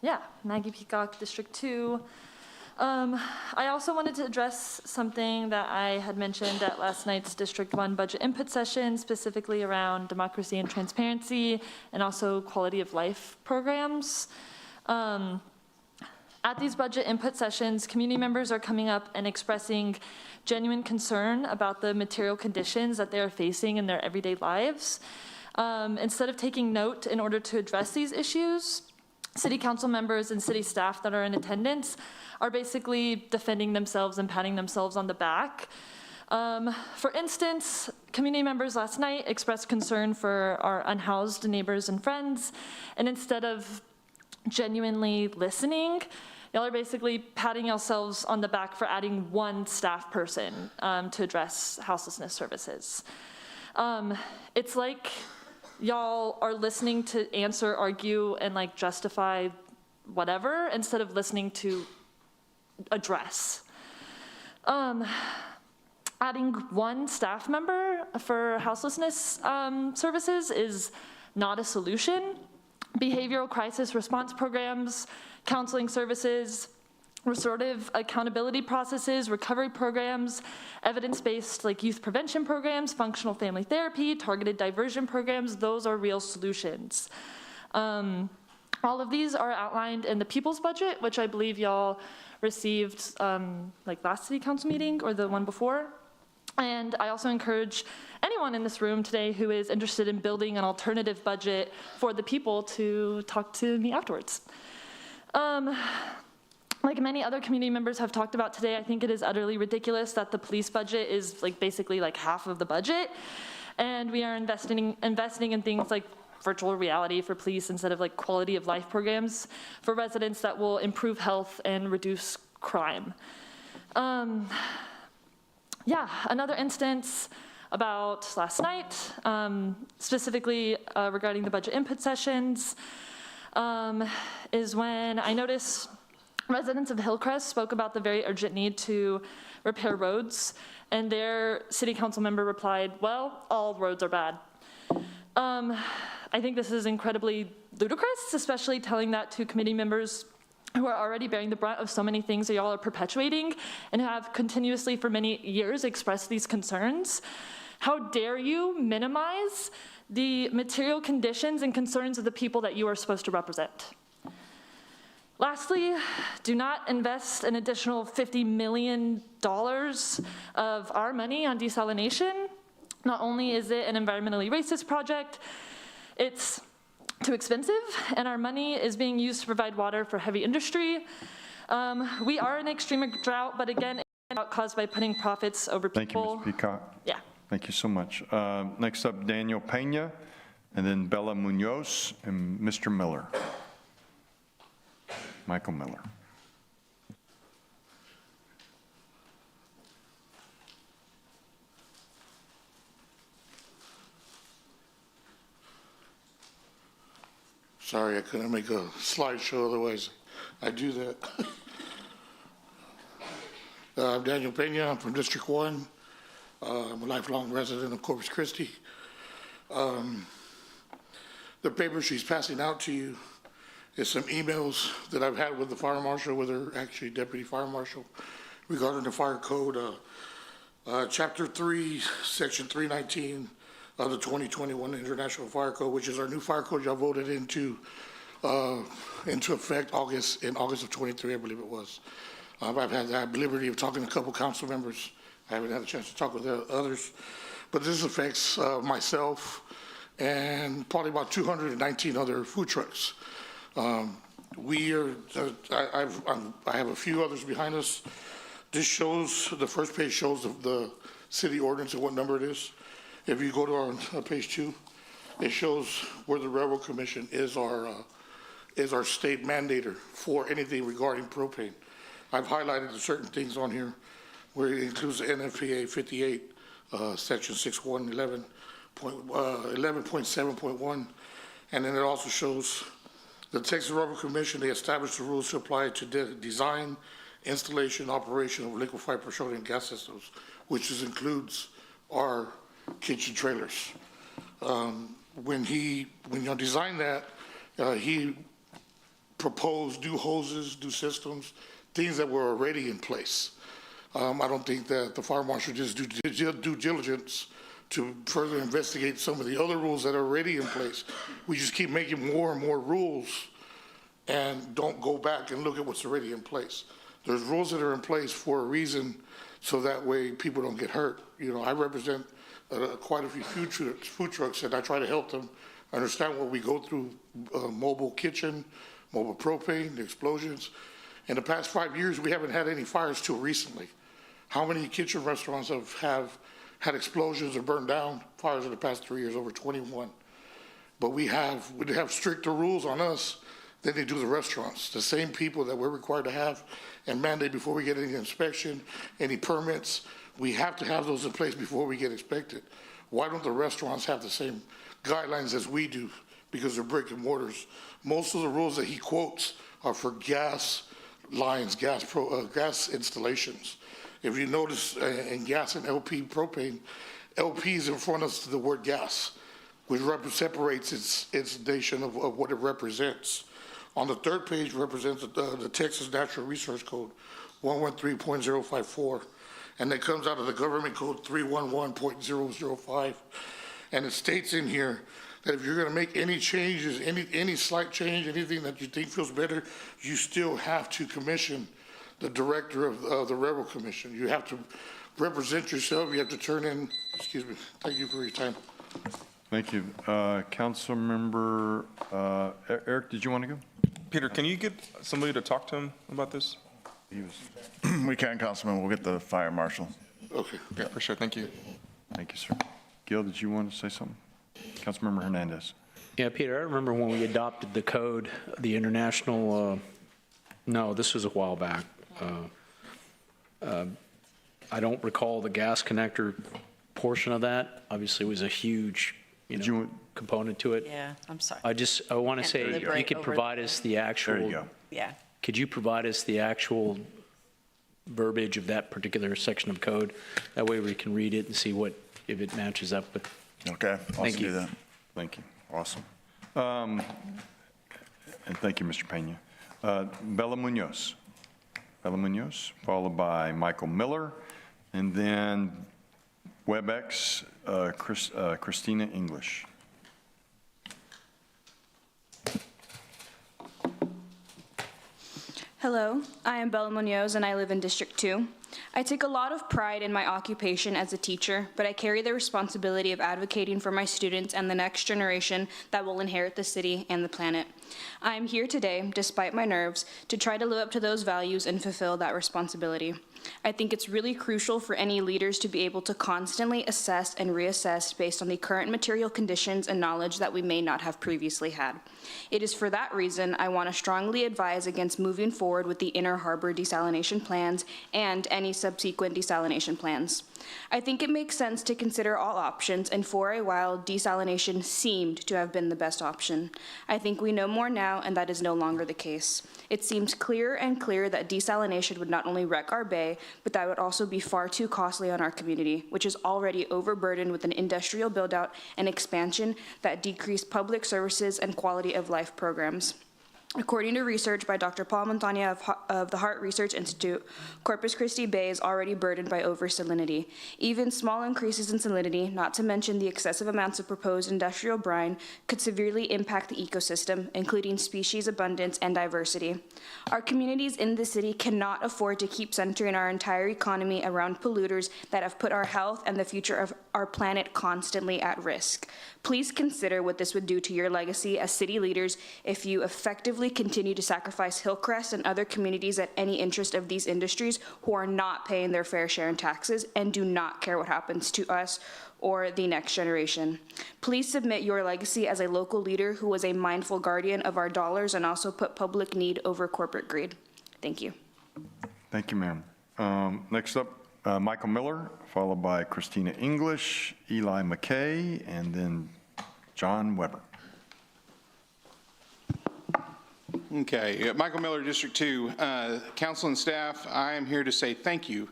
Yeah, Maggie Peacock, District 2. I also wanted to address something that I had mentioned at last night's District 1 budget input session, specifically around democracy and transparency, and also quality of life programs. At these budget input sessions, community members are coming up and expressing genuine concern about the material conditions that they are facing in their everyday lives. Instead of taking note in order to address these issues, city council members and city staff that are in attendance are basically defending themselves and patting themselves on the back. For instance, community members last night expressed concern for our unhoused neighbors and friends, and instead of genuinely listening, y'all are basically patting yourselves on the back for adding one staff person to address houselessness services. It's like y'all are listening to answer, argue, and like justify whatever instead of listening to address. Adding one staff member for houselessness services is not a solution. Behavioral crisis response programs, counseling services, restorative accountability processes, recovery programs, evidence-based like youth prevention programs, functional family therapy, targeted diversion programs, those are real solutions. All of these are outlined in the people's budget, which I believe y'all received like last city council meeting or the one before. And I also encourage anyone in this room today who is interested in building an alternative budget for the people to talk to me afterwards. Like many other community members have talked about today, I think it is utterly ridiculous that the police budget is like basically like half of the budget. And we are investing in things like virtual reality for police instead of like quality of life programs for residents that will improve health and reduce crime. Yeah, another instance about last night, specifically regarding the budget input sessions, is when I noticed residents of Hillcrest spoke about the very urgent need to repair roads, and their city council member replied, well, all roads are bad. I think this is incredibly ludicrous, especially telling that to committee members who are already bearing the brunt of so many things that y'all are perpetuating and have continuously for many years expressed these concerns. How dare you minimize the material conditions and concerns of the people that you are supposed to represent? Lastly, do not invest an additional $50 million of our money on desalination. Not only is it an environmentally racist project, it's too expensive, and our money is being used to provide water for heavy industry. We are in extreme drought, but again, it's not caused by putting profits over people. Thank you, Ms. Peacock. Yeah. Thank you so much. Next up, Daniel Pena, and then Bella Munoz and Mr. Miller. Michael Miller. Sorry, I couldn't make a slideshow, otherwise I'd do that. I'm Daniel Pena, I'm from District 1. I'm a lifelong resident of Corpus Christi. The paper she's passing out to you is some emails that I've had with the fire marshal, with her actually deputy fire marshal, regarding the fire code, chapter 3, section 319 of the 2021 International Fire Code, which is our new fire code y'all voted into effect in August of 23, I believe it was. I've had the liberty of talking to a couple council members. I haven't had a chance to talk with others, but this affects myself and probably about 219 other food trucks. I have a few others behind us. This shows, the first page shows the city ordinance and what number it is. If you go to our page 2, it shows where the Railroad Commission is our state mandator for anything regarding propane. I've highlighted certain things on here where it includes the NFPA 58, section 11.7.1, and then it also shows the Texas Railroad Commission, they established the rules to apply to design, installation, operation of liquefied petroleum gas systems, which includes our kitchen trailers. When you designed that, he proposed new hoses, new systems, things that were already in place. I don't think that the fire marshal just do due diligence to further investigate some of the other rules that are already in place. We just keep making more and more rules and don't go back and look at what's already in place. There's rules that are in place for a reason, so that way people don't get hurt. You know, I represent quite a few food trucks, and I try to help them understand what we go through, mobile kitchen, mobile propane, the explosions. In the past 5 years, we haven't had any fires till recently. How many kitchen restaurants have had explosions or burned down fires in the past 3 years? Over 21. But we have stricter rules on us than they do the restaurants. The same people that we're required to have and mandate before we get any inspection, any permits, we have to have those in place before we get inspected. Why don't the restaurants have the same guidelines as we do? Because they're brick and mortars. Most of the rules that he quotes are for gas lines, gas installations. If you notice in gas and LP propane, LP is in front of the word gas, which separates its nation of what it represents. On the third page represents the Texas Natural Resource Code 113.054, and it comes out of the government code 311.005, and it states in here that if you're going to make any changes, any slight change, anything that you think feels better, you still have to commission the director of the Railroad Commission. You have to represent yourself. You have to turn in. Excuse me. Thank you for your time. Thank you. Council Member Eric, did you want to go? Peter, can you get somebody to talk to him about this? We can, Councilman. We'll get the fire marshal. Okay. Yeah, for sure. Thank you. Thank you, sir. Gil, did you want to say something? Councilmember Hernandez. Yeah, Peter, I remember when we adopted the code, the international, no, this was a while back. I don't recall the gas connector portion of that. Obviously, it was a huge, component to it. Yeah, I'm sorry. I want to say, if you could provide us the actual. There you go. Yeah. Could you provide us the actual verbiage of that particular section of code? That way we can read it and see if it matches up with. Okay, Thank you. do that. Thank you. Awesome. And thank you, Mr. Pena. Bella Munoz. Bella Munoz, followed by Michael Miller, and then WebEx, Christina English. Hello, I am Bella Munoz and I live in District 2. I take a lot of pride in my occupation as a teacher, but I carry the responsibility of advocating for my students and the next generation that will inherit the city and the planet. I am here today, despite my nerves, to try to live up to those values and fulfill that responsibility. I think it's really crucial for any leaders to be able to constantly assess and reassess based on the current material conditions and knowledge that we may not have previously had. It is for that reason I want to strongly advise against moving forward with the Inner Harbor desalination plans and any subsequent desalination plans. I think it makes sense to consider all options, and for a while, desalination seemed to have been the best option. I think we know more now, and that is no longer the case. It seems clearer and clearer that desalination would not only wreck our bay, but that would also be far too costly on our community, which is already overburdened with an industrial build-out and expansion that decrease public services and quality of life programs. According to research by Dr. Paul Montaña of the Heart Research Institute, Corpus Christi Bay is already burdened by over-salinity. Even small increases in salinity, not to mention the excessive amounts of proposed industrial brine, could severely impact the ecosystem, including species abundance and diversity. Our communities in the city cannot afford to keep centering our entire economy around polluters that have put our health and the future of our planet constantly at risk. Please consider what this would do to your legacy as city leaders if you effectively continue to sacrifice Hillcrest and other communities at any interest of these industries who are not paying their fair share in taxes and do not care what happens to us or the next generation. Please submit your legacy as a local leader who was a mindful guardian of our dollars and also put public need over corporate greed. Thank you. Thank you, ma'am. Next up, Michael Miller, followed by Christina English, Eli McKay, and then John Weber. Okay, Michael Miller, District 2. Council and staff, I am here to say thank you,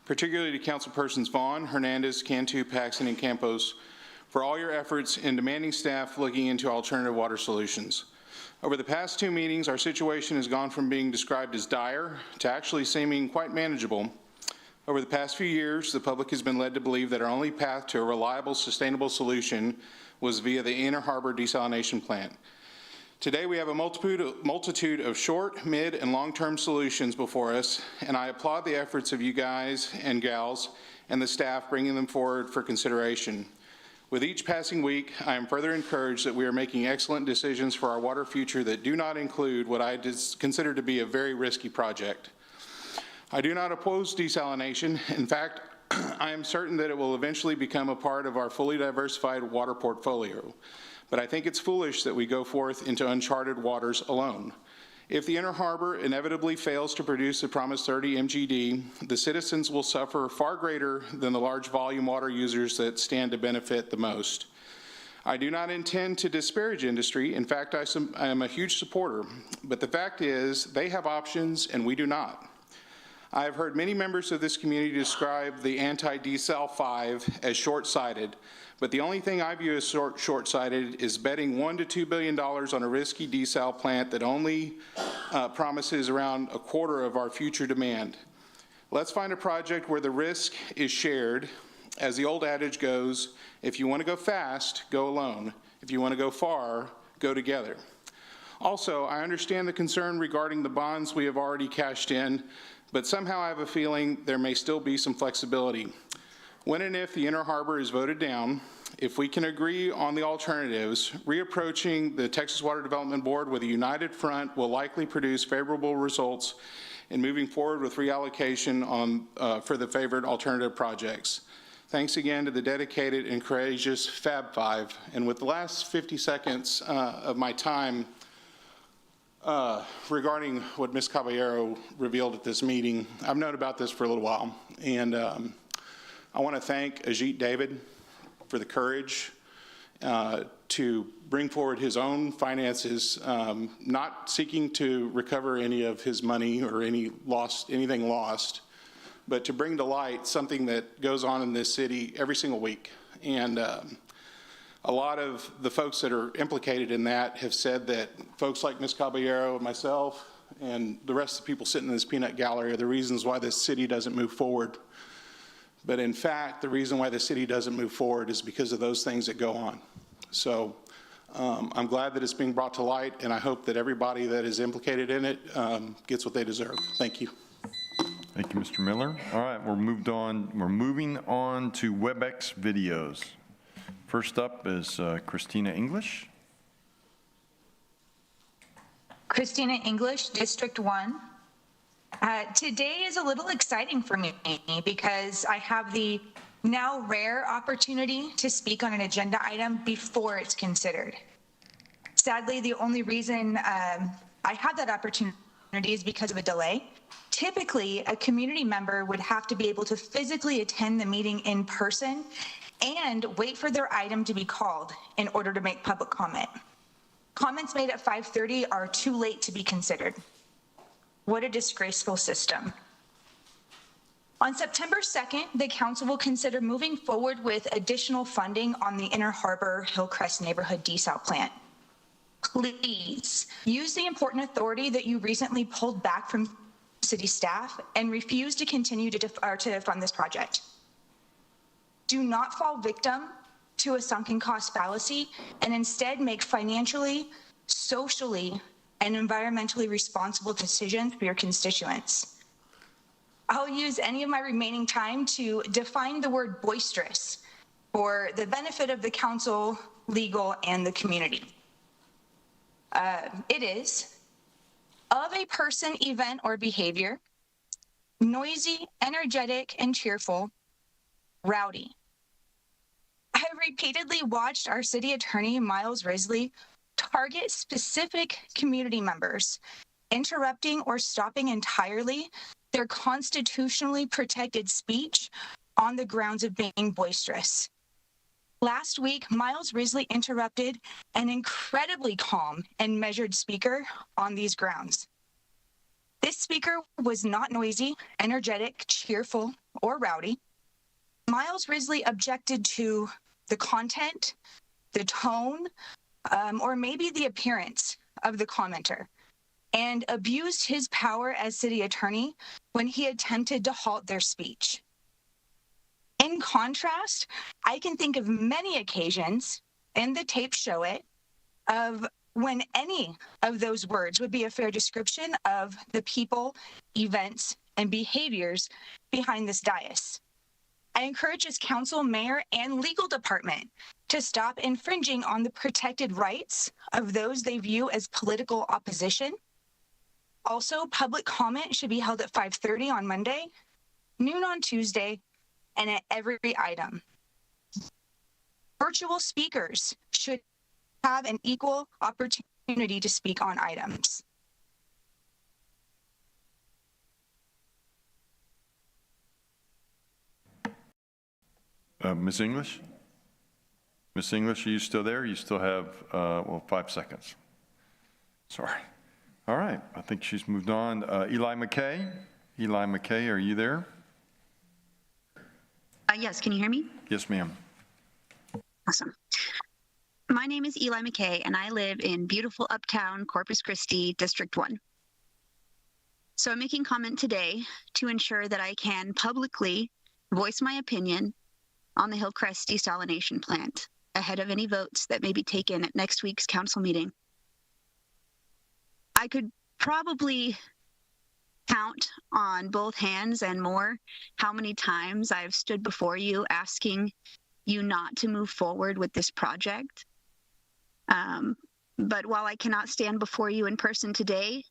particularly to Councilpersons Vaughn, Hernandez, Cantu, Paxton, and Campos for all your efforts in demanding staff looking into alternative water solutions. Over the past 2 meetings, our situation has gone from being described as dire to actually seeming quite manageable. Over the past few years, the public has been led to believe that our only path to a reliable, sustainable solution was via the Inner Harbor desalination plant. Today, we have a multitude of short, mid, and long-term solutions before us, and I applaud the efforts of you guys and gals and the staff bringing them forward for consideration. With each passing week, I am further encouraged that we are making excellent decisions for our water future that do not include what I consider to be a very risky project. I do not oppose desalination. In fact, I am certain that it will eventually become a part of our fully diversified water portfolio. But I think it's foolish that we go forth into uncharted waters alone. If the Inner Harbor inevitably fails to produce the promised 30 MGD, the citizens will suffer far greater than the large volume water users that stand to benefit the most. I do not intend to disparage industry. In fact, I am a huge supporter. But the fact is, they have options and we do not. I have heard many members of this community describe the anti-desal 5 as short-sighted, but the only thing I view as short-sighted is betting $1 to $2 billion on a risky desal plant that only promises around a quarter of our future demand. Let's find a project where the risk is shared. As the old adage goes, if you want to go fast, go alone. If you want to go far, go together. Also, I understand the concern regarding the bonds we have already cashed in, but somehow I have a feeling there may still be some flexibility. When and if the Inner Harbor is voted down, if we can agree on the alternatives, reapproaching the Texas Water Development Board with a united front will likely produce favorable results in moving forward with reallocation for the favored alternative projects. Thanks again to the dedicated and courageous Fab Five. And with the last 50 seconds of my time, regarding what Ms. Caballero revealed at this meeting, I've known about this for a little while, and I want to thank Ajit David for the courage to bring forward his own finances, not seeking to recover any of his money or anything lost, but to bring to light something that goes on in this city every single week. And a lot of the folks that are implicated in that have said that folks like Ms. Caballero, myself, and the rest of the people sitting in this peanut gallery are the reasons why this city doesn't move forward. But in fact, the reason why the city doesn't move forward is because of those things that go on. So I'm glad that it's being brought to light, and I hope that everybody that is implicated in it gets what they deserve. Thank you. Thank you, Mr. Miller. All right, we're moving on to WebEx videos. First up is Christina English. Christina English, District 1. Today is a little exciting for me because I have the now rare opportunity to speak on an agenda item before it's considered. Sadly, the only reason I have that opportunity is because of a delay. Typically, a community member would have to be able to physically attend the meeting in person and wait for their item to be called in order to make public comment. Comments made at 5:30 are too late to be considered. What a disgraceful system. On September 2nd, the council will consider moving forward with additional funding on the Inner Harbor Hillcrest Neighborhood desal plant. Please use the important authority that you recently pulled back from city staff and refuse to continue to fund this project. Do not fall victim to a sunken cost fallacy and instead make financially, socially, and environmentally responsible decisions for your constituents. I'll use any of my remaining time to define the word boisterous for the benefit of the council, legal, and the community. It is of a person, event, or behavior, noisy, energetic, and cheerful, rowdy. I have repeatedly watched our city attorney, Miles Risley, target specific community members, interrupting or stopping entirely their constitutionally protected speech on the grounds of being boisterous. Last week, Miles Risley interrupted an incredibly calm and measured speaker on these grounds. This speaker was not noisy, energetic, cheerful, or rowdy. Miles Risley objected to the content, the tone, or maybe the appearance of the commenter, and abused his power as city attorney when he attempted to halt their speech. In contrast, I can think of many occasions, and the tapes show it, of when any of those words would be a fair description of the people, events, and behaviors behind this dais. I encourage this council, mayor, and legal department to stop infringing on the protected rights of those they view as political opposition. Also, public comment should be held at 5:30 on Monday, noon on Tuesday, and at every item. Virtual speakers should have an equal opportunity to speak on items. Ms. English? Ms. English, are you still there? You still have, 5 seconds. Sorry. All right, I think she's moved on. Eli McKay? Eli McKay, are you there? Yes, can you hear me? Yes, ma'am. Awesome. My name is Eli McKay, and I live in beautiful uptown Corpus Christi, District 1. So I'm making comment today to ensure that I can publicly voice my opinion on the Hillcrest desalination plant ahead of any votes that may be taken at next week's council meeting. I could probably count on both hands and more how many times I've stood before you asking you not to move forward with this project. But while I cannot stand before you in person today,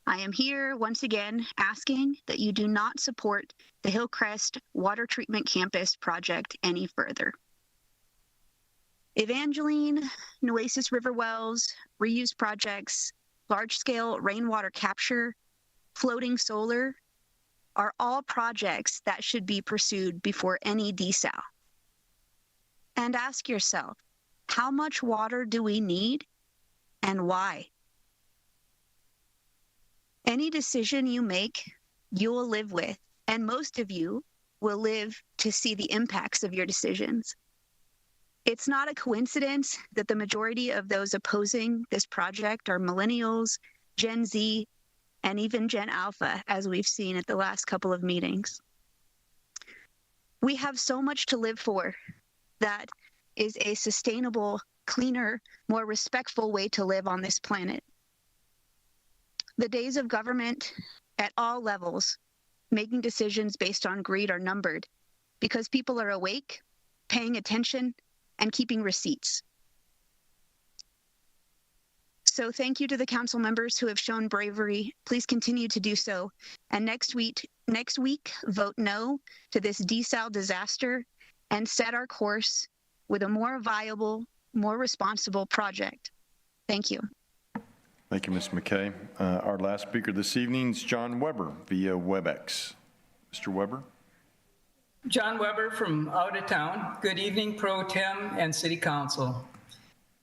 I am here once again asking that you do not support the Hillcrest Water Treatment Campus project any further. Evangeline, Nueces River wells, reuse projects, large-scale rainwater capture, floating solar are all projects that should be pursued before any desal. And ask yourself, how much water do we need and why? Any decision you make, you will live with, and most of you will live to see the impacts of your decisions. It's not a coincidence that the majority of those opposing this project are millennials, Gen Z, and even Gen Alpha, as we've seen at the last couple of meetings. We have so much to live for that is a sustainable, cleaner, more respectful way to live on this planet. The days of government at all levels making decisions based on greed are numbered because people are awake, paying attention, and keeping receipts. So thank you to the council members who have shown bravery. Please continue to do so. And next week, vote no to this desal disaster and set our course with a more viable, more responsible project. Thank you. Thank you, Ms. McKay. Our last speaker this evening is John Weber via WebEx. Mr. Weber? John Weber from out of town. Good evening, Pro Tem and City Council.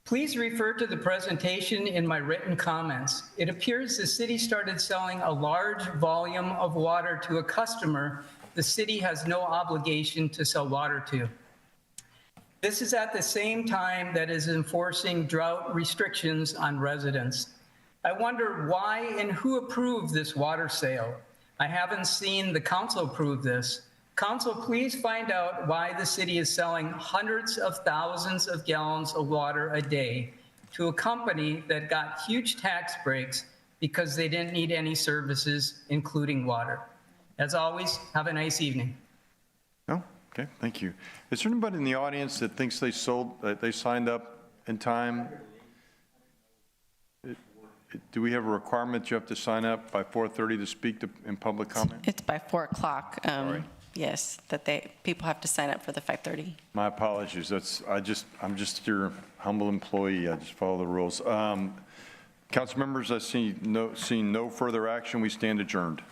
Please refer to the presentation in my written comments. It appears the city started selling a large volume of water to a customer the city has no obligation to sell water to. This is at the same time that is enforcing drought restrictions on residents. I wonder why and who approved this water sale. I haven't seen the council approve this. Council, please find out why the city is selling hundreds of thousands of gallons of water a day to a company that got huge tax breaks because they didn't need any services, including water. As always, have a nice evening. No? Okay, thank you. Is there anybody in the audience that thinks they signed up in time? Do we have a requirement you have to sign up by 4:30 to speak in public comment? It's by 4 o'clock. Yes, that people have to sign up for the 5:30. My apologies. I'm just your humble employee. I just follow the rules. Council members, I see no further action. We stand adjourned.